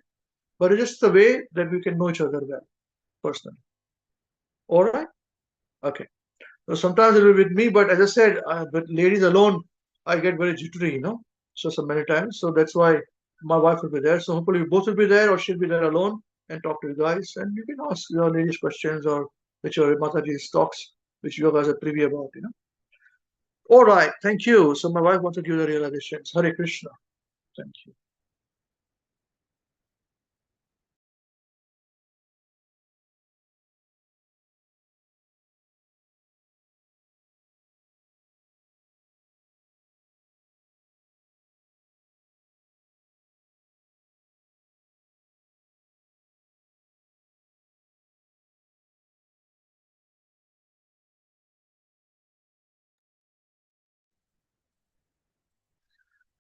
But it's just the way that we can know each other well, personally. All right? Okay. So sometimes it will be with me, but as I said, with ladies alone, I get very jittery, so many times. So that's why my wife will be there. So hopefully we both will be there, or she'll be there alone and talk to you guys. And you can ask your ladies questions, or which your Mataji's talks, which you guys are privy about, All right. Thank you. So my wife wants to give the realizations. Hare Krishna. Thank you.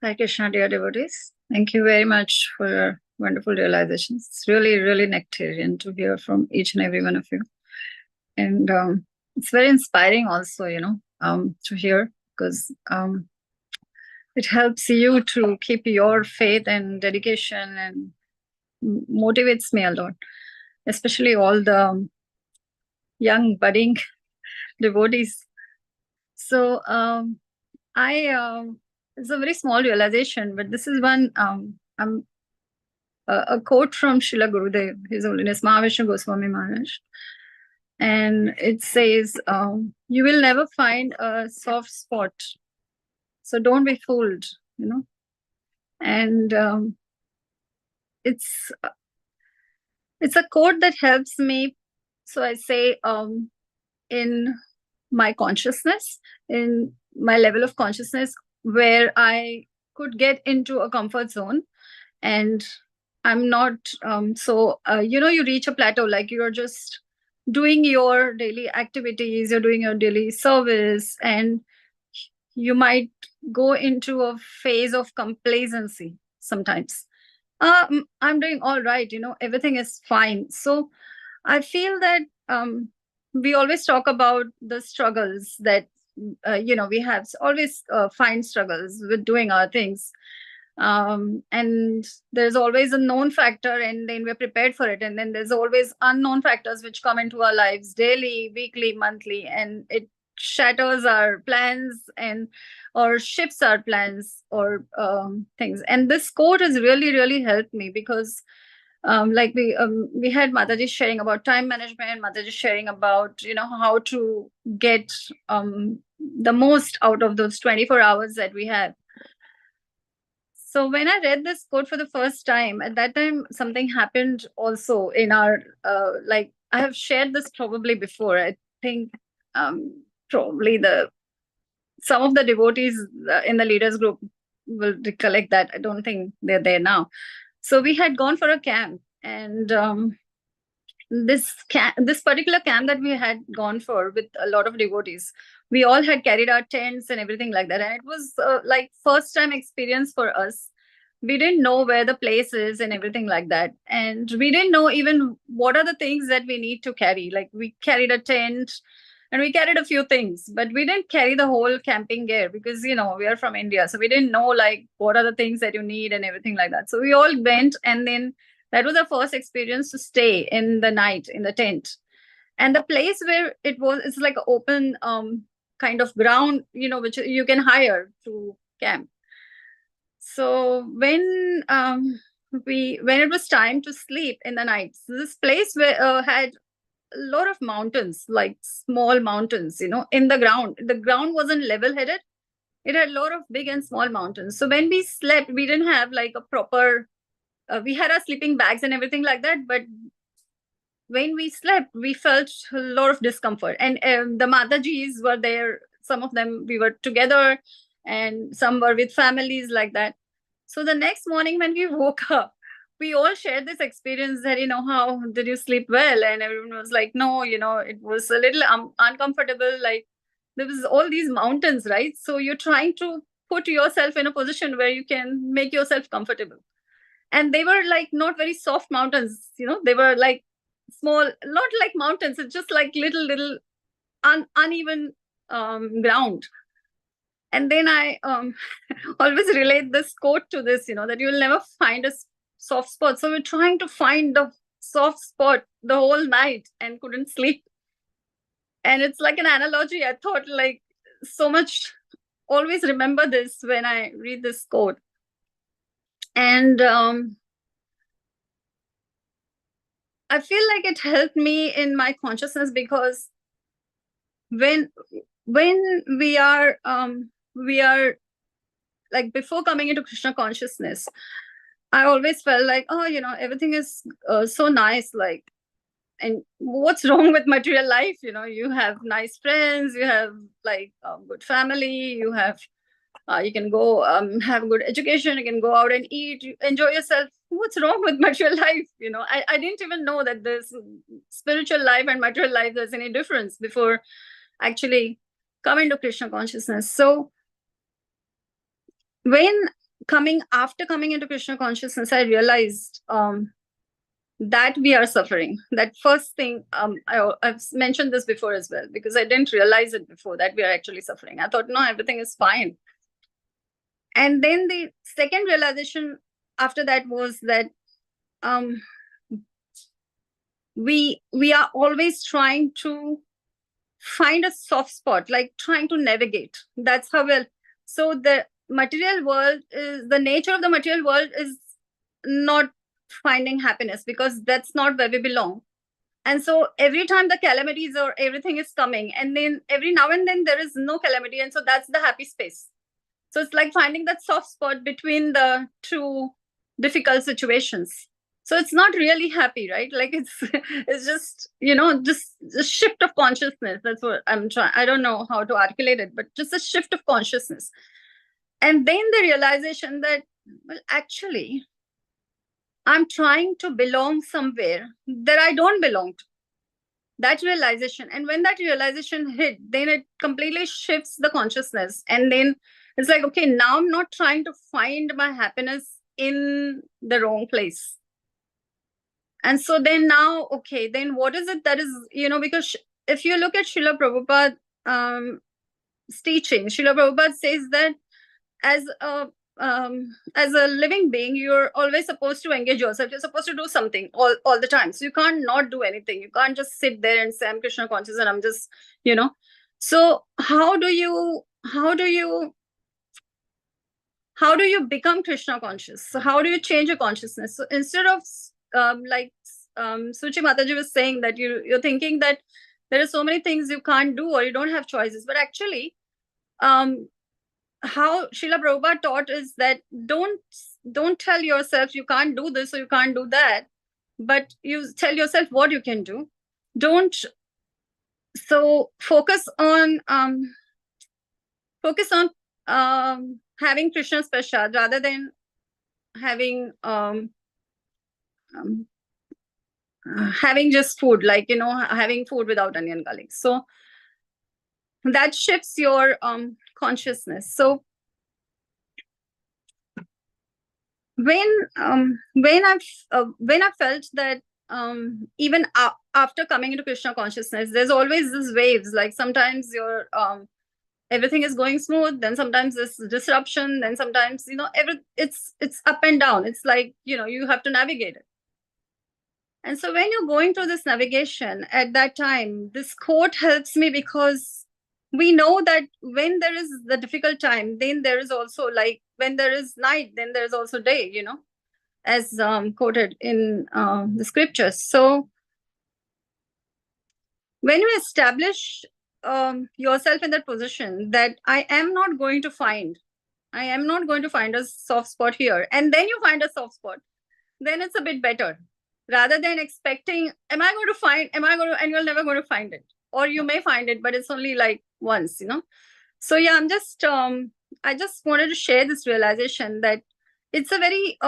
Hare Krishna, dear devotees. Thank you very much for your wonderful realizations. It's really, really nectarian to hear from each and every one of you. And it's very inspiring also, to hear, because it helps you to keep your faith and dedication, and motivates me a lot, especially all the young budding devotees. So it's a very small realization, but this is one a quote from Srila Gurudev, His Holiness Mahavishnu Goswami Maharaj, and it says, "You will never find a soft spot, so don't be fooled." And it's a quote that helps me. So I say, in my consciousness, in my level of consciousness, where I could get into a comfort zone, and I'm not you reach a plateau, like you're just doing your daily activities, you're doing your daily service, and you might go into a phase of complacency sometimes. I'm doing all right, everything is fine. So I feel that we always talk about the struggles that we have always find struggles with doing our things, and there's always a known factor, and then we're prepared for it, and then there's always unknown factors which come into our lives daily, weekly, monthly, and it shatters our plans or shifts our plans or things. And this quote has really, really helped me, because like we had Mataji sharing about time management, Mataji sharing about how to get the most out of those 24 hours that we have. So when I read this quote for the first time, at that time something happened also in our I have shared this probably before. I think probably some of the devotees in the leaders group will recollect that. I don't think they're there now. So we had gone for a camp, and this particular camp that we had gone for with a lot of devotees, we all had carried our tents and everything like that, and it was first time experience for us. We didn't know where the place is and everything like that, and we didn't know even what are the things that we need to carry. Like, we carried a tent and we carried a few things, but we didn't carry the whole camping gear, because we are from India, so we didn't know what are the things that you need and everything like that. So we all went, and then that was our first experience to stay in the night in the tent. And the place where it was, it's like an open kind of ground, which you can hire to camp. So when it was time to sleep in the night, this place where had a lot of mountains, like small mountains, in the ground. The ground wasn't level-headed. It had a lot of big and small mountains. So when we slept, we didn't have a proper, we had our sleeping bags and everything like that, but when we slept, we felt a lot of discomfort. And the Matajis were there. Some of them, we were together, and some were with families like that. So the next morning when we woke up, we all shared this experience that, how did you sleep well? And everyone was like, no, it was a little uncomfortable. Like there was all these mountains, right? So you're trying to put yourself in a position where you can make yourself comfortable. And they were like not very soft mountains, they were like small, not like mountains, it's just like little uneven ground. And then I always relate this quote to this, that you will never find a soft spot. So we're trying to find the soft spot the whole night and couldn't sleep. And it's like an analogy. I thought like so much, always remember this when I read this quote. And I feel like it helped me in my consciousness, because when we are like, before coming into Krishna consciousness, I always felt like, everything is so nice, like, and what's wrong with material life? You have nice friends, you have like a good family, you have you can go have good education, you can go out and eat, you enjoy yourself. What's wrong with material life? I didn't even know that this spiritual life and material life, there's any difference before actually coming to Krishna consciousness. So after coming into Krishna consciousness, I realized that we are suffering. That first thing, I've mentioned this before as well, because I didn't realize it before, that we are actually suffering. I thought, no, everything is fine. And then the second realization after that was that we are always trying to find a soft spot, like trying to navigate. That's how so the material world is, the nature of the material world is not finding happiness, because that's not where we belong. And so every time the calamities or everything is coming, and then every now and then there is no calamity, and so that's the happy space. So it's like finding that soft spot between the two difficult situations. So it's not really happy, right? Like it's just, just a shift of consciousness. That's what I'm trying. I don't know how to articulate it, but just a shift of consciousness. And then the realization that, well, actually, I'm trying to belong somewhere that I don't belong to. That realization. And when that realization hit, then it completely shifts the consciousness. And then it's like, okay, now I'm not trying to find my happiness in the wrong place. And so then now, okay, then what is it that is, because if you look at Srila Prabhupada's teaching, Srila Prabhupada says that as a living being, you're always supposed to engage yourself. You're supposed to do something all the time. So you can't not do anything. You can't just sit there and say, I'm Krishna conscious and I'm just, So how do you become Krishna conscious? So how do you change your consciousness? So instead of Suchi Mataji was saying that you're thinking that there are so many things you can't do or you don't have choices, but actually how Srila Prabhupada taught is that don't tell yourself you can't do this or you can't do that, but you tell yourself what you can do. So focus on having Krishna's prasad rather than having having just food, like having food without onion garlic. So that shifts your consciousness. So when I felt that even after coming into Krishna consciousness, there's always these waves. Like sometimes your everything is going smooth, then sometimes there's disruption, then sometimes it's up and down. It's like you have to navigate it. And so when you're going through this navigation at that time, this quote helps me, because we know that when there is the difficult time, then there is also, like, when there is night, then there is also day, as quoted in the scriptures. So when you establish yourself in that position that I am not going to find a soft spot here, and then you find a soft spot, then it's a bit better. rather than expecting, am I going to find, and you're never going to find it, or you may find it, but it's only like once, So yeah, I just wanted to share this realization that it's a very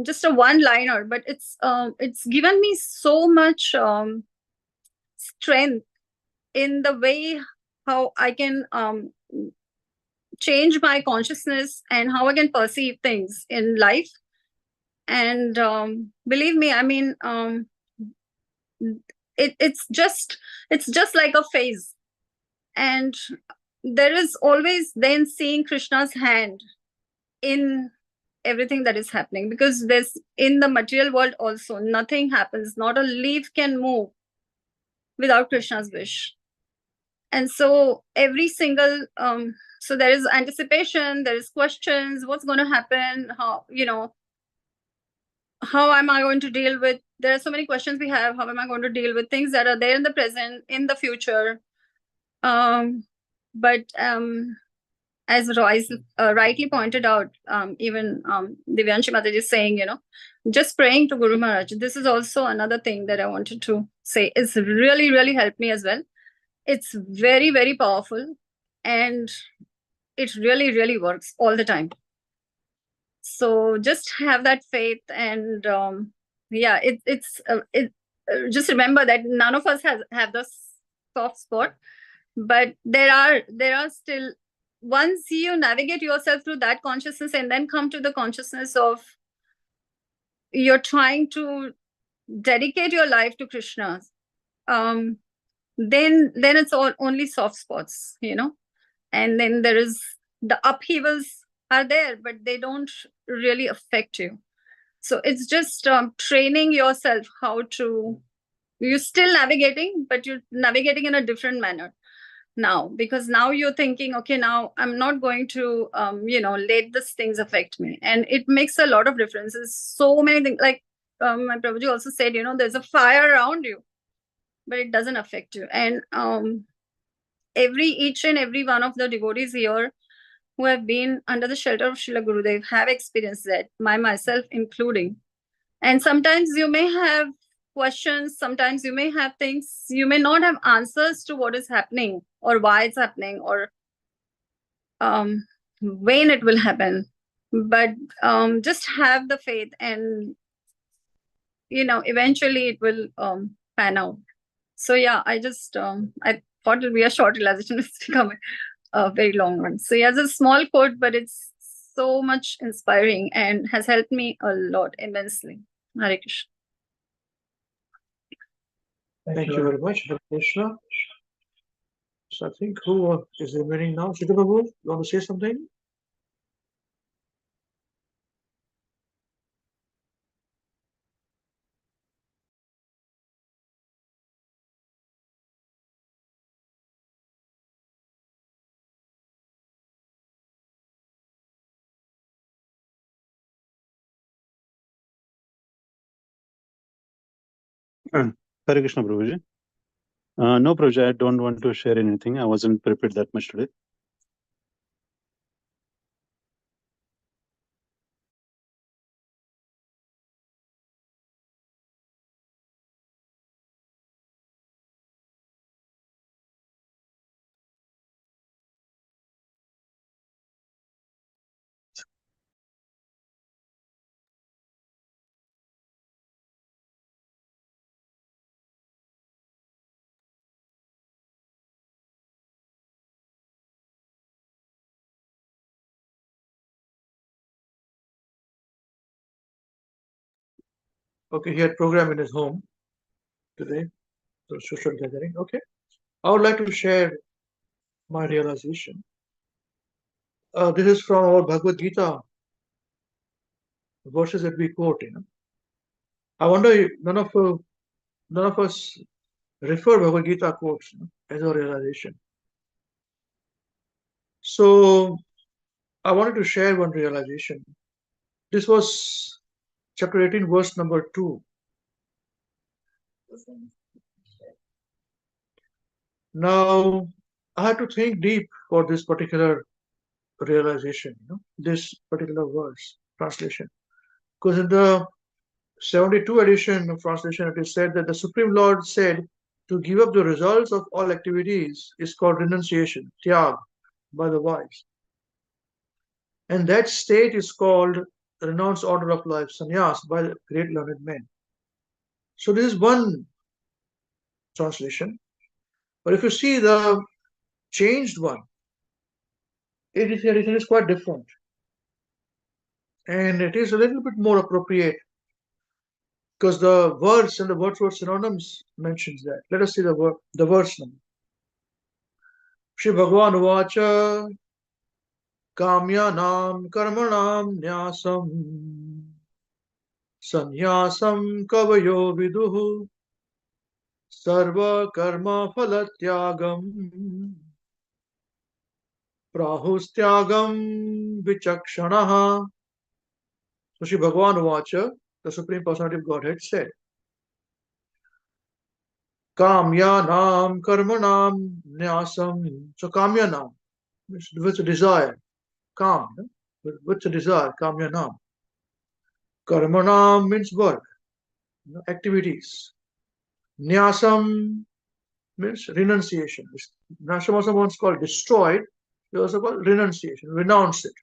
just a one liner, but it's given me so much strength in the way how I can change my consciousness and how I can perceive things in life. And believe me, I mean, it's just like a phase, and there is always then seeing Krishna's hand in everything that is happening, because there's in the material world also nothing happens, not a leaf can move without Krishna's wish. And so every single so there is anticipation, there is questions, what's going to happen, how am I going to deal with, there are so many questions we have, how am I going to deal with things that are there in the present, in the future. But as Royce rightly pointed out, even Divyanshi Mataji is saying, just praying to Guru Maharaj, this is also another thing that I wanted to say. It's really, really helped me as well. It's very, very powerful, and it really, really works all the time. So just have that faith, and yeah, just remember that none of us have the soft spot, but there are still, once you navigate yourself through that consciousness and then come to the consciousness of you're trying to dedicate your life to Krishna, then it's all only soft spots, and then there is the upheavals are there, but they don't really affect you. So it's just training yourself how to, you're still navigating, but you're navigating in a different manner now, because now you're thinking, okay, now I'm not going to let these things affect me, and it makes a lot of differences. So many things, like my Prabhuji also said, there's a fire around you, but it doesn't affect you. And each and every one of the devotees here who have been under the shelter of Srila Gurudev have experienced that, myself including. And sometimes you may have questions, sometimes you may have things, you may not have answers to what is happening or why it's happening or when it will happen. But just have the faith, and eventually it will pan out. So yeah, I just I thought it would be a short realization. It's become a very long one. So yeah, it's a small quote, but it's so much inspiring and has helped me a lot immensely. Hare Krishna. Thank you very much, Hare Krishna. So I think who is remaining now? Sita Babu, you want to say something? Hare Krishna, Prabhuji. No, Prabhuji, I don't want to share anything. I wasn't prepared that much today. Okay, he had program in his home today, so social gathering. Okay, I would like to share my realization. This is from our Bhagavad Gita verses that we quote. I wonder if none of us refer Bhagavad Gita quotes as our realization. So I wanted to share one realization. This was chapter 18, verse number 2. Now, I had to think deep for this particular realization, this particular verse translation, because in the 72 edition of translation, it is said that the Supreme Lord said to give up the results of all activities is called renunciation, tyag, by the wise. And that state is called the renounced order of life, sannyas, by the great learned men. So this is one translation. But if you see the changed one, 83 edition is quite different. And it is a little bit more appropriate because the words and the word synonyms mentions that. Let us see the verse number. Shri Bhagavan Uvacha Kamyanam Karmanam Nyasam Sanyasam Kavayo Viduhu Sarva Karma Phalatyagam Prahustyagam Vichakshanaha. So Shri Bhagavan Uvacha, the Supreme Personality of Godhead, said, Kamyanam Karmanam Nyasam. So Kamyanam, with a desire, Kam, with a desire, Kamyanam. Karmanam means work, activities. Nyasam means renunciation. Nyasam also once called destroyed, it also called renunciation, renounce it.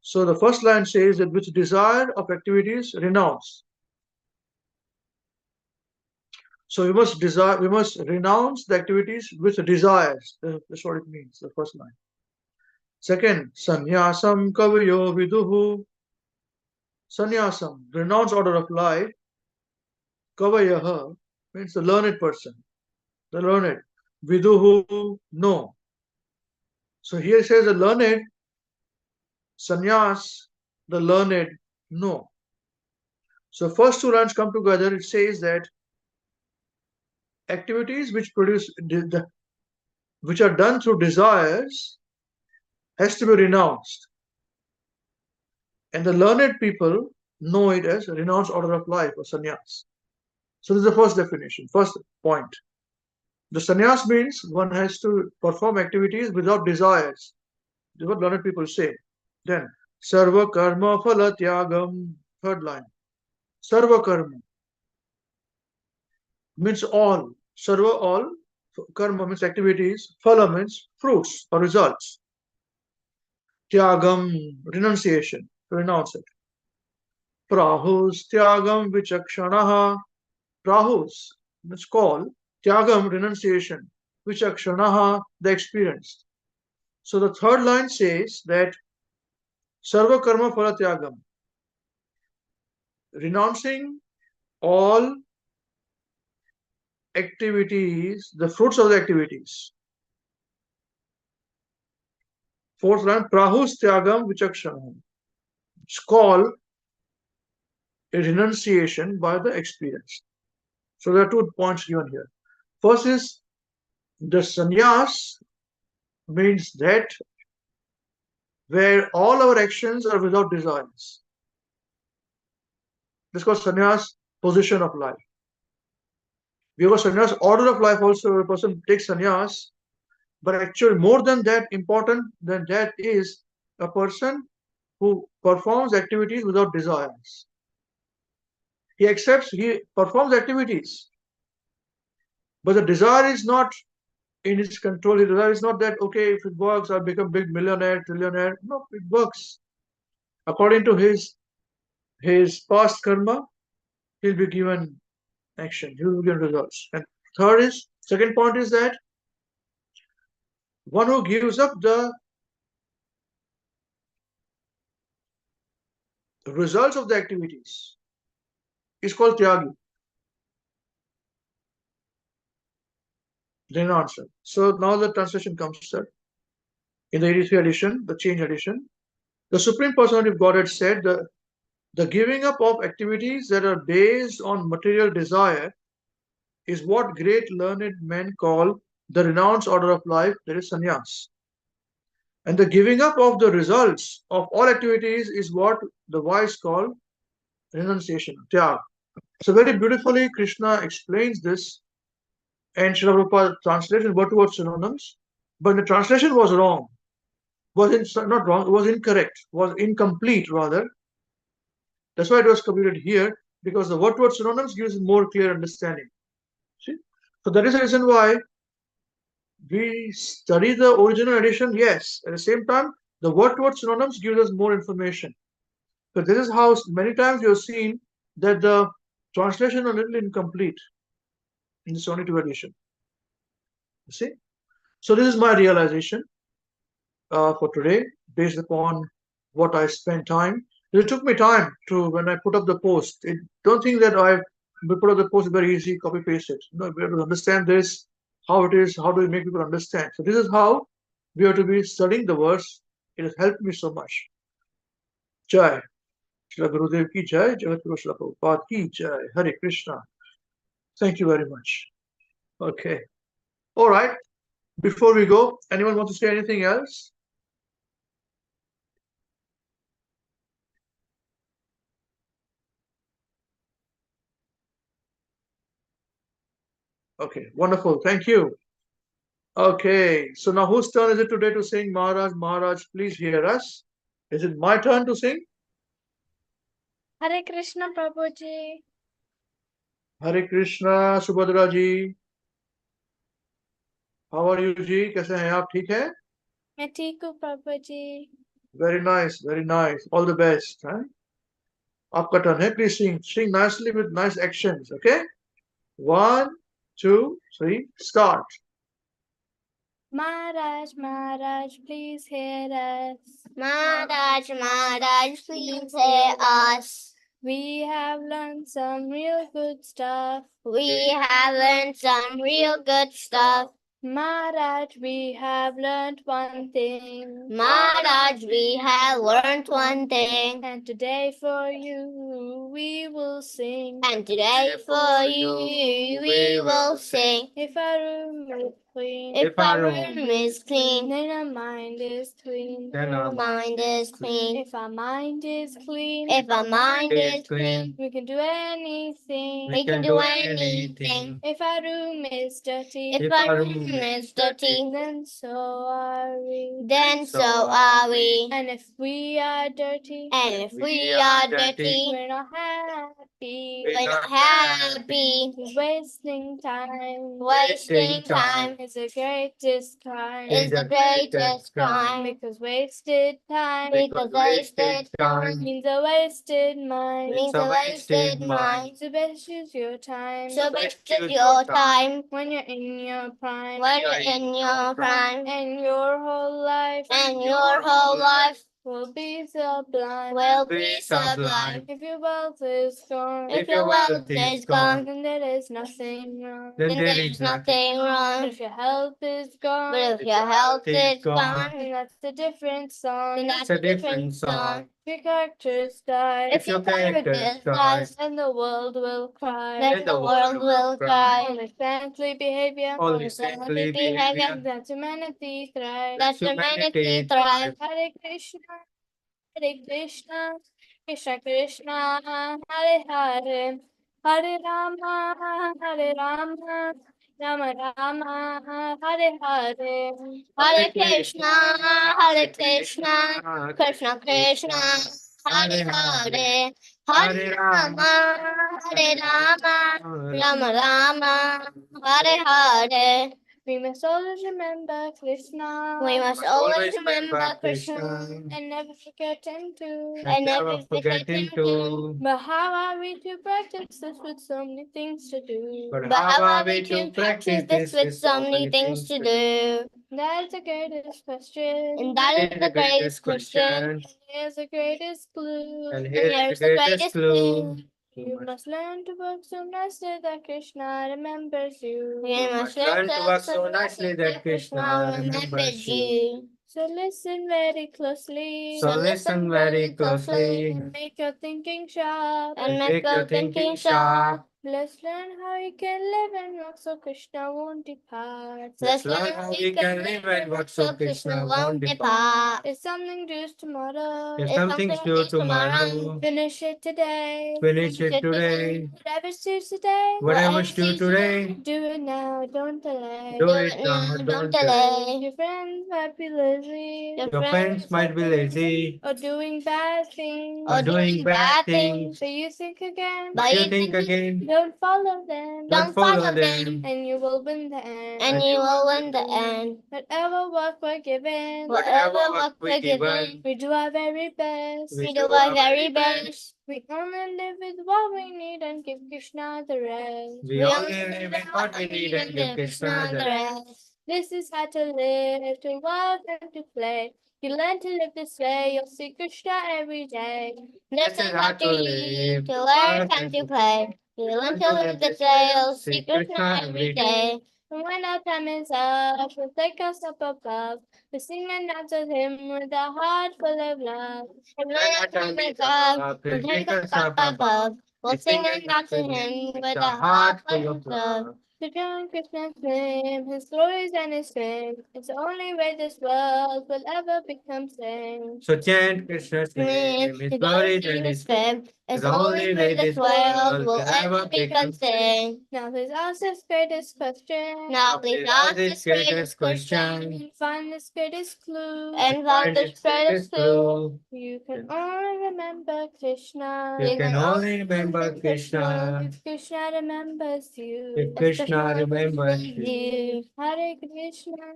So the first line says that with desire of activities, renounce. So we must renounce the activities with desires. That's what it means, the first line. Second, sannyasam kavayo viduhu. Sannyasam, renounce order of life. Kavayaha means the learned person. The learned. Viduhu, no. So here it says the learned, sannyas, the learned, no. So first two lines come together. It says that activities which which are done through desires has to be renounced. And the learned people know it as renounced order of life or sannyas. So this is the first definition, first point. The sannyas means one has to perform activities without desires. This is what learned people say. Then, sarva karma phala tyagam, third line. Sarva karma means all. Sarva, all. Karma means activities. Phala means fruits or results. Tyagam, renunciation, to renounce it. Prahus tyagam vichakshanaha. Prahus means call. Tyagam, renunciation. Vichakshanaha, the experience. So the third line says that sarva karma phala tyagam, renouncing all activities, the fruits of the activities. Fourth line, prahus tyagam vichakshanaha. It's called a renunciation by the experience. So there are 2 points given here. First is the sannyas means that where all our actions are without desires. This is called sannyas, position of life. We have a sannyas, order of life also. A person takes sannyas, but actually more than that, important than that is a person who performs activities without desires. He performs activities, but the desire is not in his control. The desire is not that, okay, if it works, I'll become big millionaire, trillionaire. No, it works. According to his past karma, he'll be given action, he will be given results. And second point is that one who gives up the results of the activities is called tyagi. Then answer. So now the translation comes, sir. In the 83 edition, the change edition, the Supreme Personality of Godhead said the giving up of activities that are based on material desire is what great learned men call the renounced order of life, that is sannyas. And the giving up of the results of all activities is what the wise call renunciation, tyag. So very beautifully Krishna explains this, and Srila Prabhupada translated word to word synonyms, but the translation was wrong. Not wrong, it was incorrect, was incomplete rather. That's why it was completed here. because the word-to-word synonyms gives more clear understanding. See? So that is the reason why we study the original edition, yes. At the same time, the word-to-word synonyms gives us more information. So this is how many times you have seen that the translation is a little incomplete in the 72 edition. You see? So this is my realization for today, based upon what I spent time. It took me time to when I put up the post. Don't think that I put up the post very easy, copy paste it. No, we have to understand this, how it is, how do we make people understand. So this is how we have to be studying the verse. It has helped me so much. Jai. Shri Gurudev ki jai, Jagat Guru Shri Prabhupada ki jai, Hare Krishna. Thank you very much. Okay. All right. Before we go, anyone want to say anything else? Okay, wonderful. Thank you. Okay, so now whose turn is it today to sing? Maharaj, Maharaj, please hear us. Is it my turn to sing? Hare Krishna Prabhuji. Hare Krishna, Subhadra ji. How are you जी? कैसे हैं आप? ठीक हैं? मैं ठीक हूँ Prabhuji. Very nice, very nice. All the best. Huh? आपका turn है. Please sing nicely with nice actions. Okay? 1, 2, 3, start. Maharaj, Maharaj, please hear us. Maharaj, Maharaj, please hear us. We have learned some real good stuff. We have learned some real good stuff. Maharaj, we have learned one thing. Maharaj, we have learned one thing. And today for you we will sing. And today for you we will sing. If our room is clean. If our room is clean. Then our mind is clean. Then our mind is clean. If our mind is clean. If our mind is clean. We can do anything. We can do anything. If our room is dirty. If our room is dirty. Then so are we. Then so are we. And if we are dirty. And if we are dirty. We're not happy. We're not happy. Wasting time. Wasting time is the greatest crime. is the greatest crime. Because wasted time. Because wasted time means a wasted mind. means a wasted mind. So best use your time. So best use your time when you're in your prime. when you're in your prime. And your whole life. And your whole life will be sublime. will be sublime. If your wealth is gone. If your wealth is gone. Then there is nothing wrong. Then there is nothing But wrong. if your health is gone. But if your health is gone. Then that's a different song. Then that's a different song. If your characters die. If your character dies. Then the world will cry. Then the world will cry. Only saintly behavior. Only saintly behavior. That humanity thrives. That humanity thrives. Hare Krishna, Hare Krishna, Krishna Krishna, Hare Hare, Hare Rama, Hare Rama, Rama Rama, Hare Hare. Hare Krishna, Hare Krishna, Krishna Krishna, Hare Hare, Hare Rama, Hare Rama, Rama Rama, Hare Hare. We must always remember Krishna. We must always remember Krishna And never forget him too. and never forget him too. But how are we to practice this with so many things to do? But how are we to practice this with so many things to do? That is the greatest question. And that is the greatest question. Here's the greatest clue. And here's the greatest clue. You must learn to work so nicely that Krishna remembers you. You must learn to work so nicely that Krishna remembers you. So listen very closely. So listen very closely. And make your thinking sharp. And make your thinking sharp. Let's learn how we can live and work so Krishna won't depart. Let's learn how we can live and work so Krishna won't depart. If something due tomorrow, If something's due tomorrow, finish it today. finish it today. Whatever's due today, Whatever's due today, do it now, don't delay. do it now, don't delay. Your friends might be lazy, Your friends might be lazy or doing bad things, or doing bad things, but you think again, but you think again, don't follow them, don't follow them, and you will win the end. and you will win the end. Whatever work we're given, whatever work we're given. we do our very best. We do our very best. We only live with what we need and give Krishna the rest. We only live with what we need and give Krishna the rest. This is how to live, to work and to play. You learn to live this way, you'll see Krishna every day. This is how to live, to work and to play. You learn to live this way, you'll see Krishna every day. And when our time is up, we'll take us up above. We sing and dance with him with a heart full of love. And when our time is up, we'll take us up above. We'll sing and dance with him with a heart full of love. To join Krishna's name, his glories and his fame. It's the only way this world will ever become sane. So chant Krishna's name, his glory and his fame. Is the only way this world will ever become sane. Now please ask this greatest question. Now please ask this greatest question. And find this greatest clue. And find this greatest clue. You can only remember Krishna. You can only remember Krishna. If Krishna remembers you. If Krishna remembers you. Hare Krishna,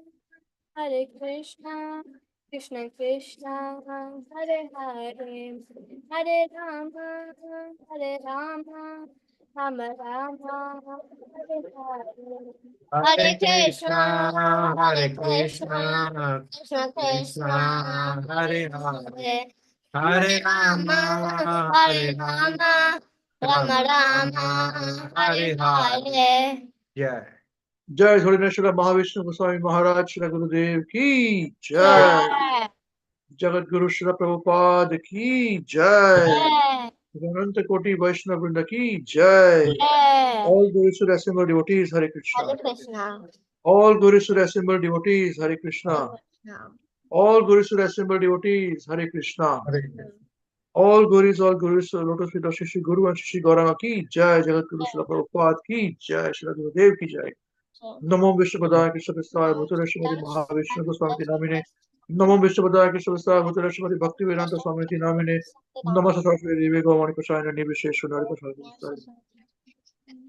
Hare Krishna, Krishna Krishna, Hare Hare, Hare Rama, Hare Rama, Rama Rama, Hare Hare. Hare Krishna, Hare Krishna, Krishna Krishna, Hare Hare. Hare Rama, Hare Rama, Rama Rama, Hare Hare. Yeah. Jai Holineshwara Mahavishnu Goswami Maharaj Shri Gurudev Ki Jai. Jagat Guru Shri Prabhupada Ki Jai. Ananta Koti Vaishnava Vrinda Ki Jai. All Guru Sura assembled devotees Hare Krishna. Hare Krishna. All Guru Sura assembled devotees Hare Krishna. All Guru Sura assembled devotees Hare Krishna. All Gurus, Lotus feet of Shri Guru and Shri Gauranga Ki Jai. Jagat Guru Shri Prabhupada Ki Jai. Shri Gurudev Ki Jai. Namo Vishnu Padaya Krishna Prasad Bhutara Shrimati Mahavishnu Goswami Namine. Namo Vishnu Padaya Krishna Prasad Bhutara Shrimati Bhakti Vedanta Swami Namine. Namo Saraswati Devi Govamani Prasayana Nivisheshu Nari Prasad.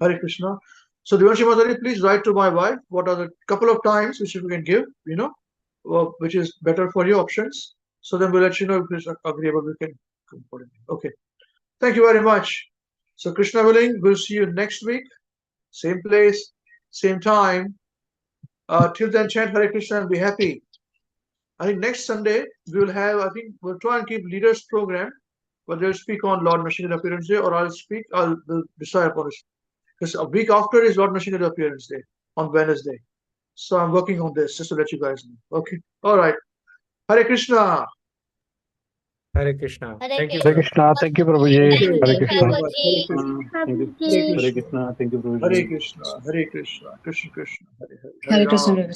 Hare Krishna. So Devanshi Madhuri, please write to my wife what are the couple of times which you can give, which is better for your options. So then we'll let you know if it's agreeable, we can put it in. Okay. Thank you very much. So Krishna willing, we'll see you next week. Same place, same time. Till then, chant Hare Krishna and be happy. I think next Sunday we'll we'll try and keep leaders program, but they'll speak on Lord Nrsimha's appearance day, or I'll decide upon it. Because a week after is Lord Nrsimha's appearance day on Wednesday. So I'm working on this just to let you guys know. Okay. All right. Hare Krishna. Hare Krishna. Thank you. Hare Krishna. Thank you, Prabhuji. Hare Krishna. Hare Krishna. Thank you, Prabhuji. Hare Krishna. Hare Krishna. Krishna Krishna. Hare Hare. Hare Hare Krishna. Ram.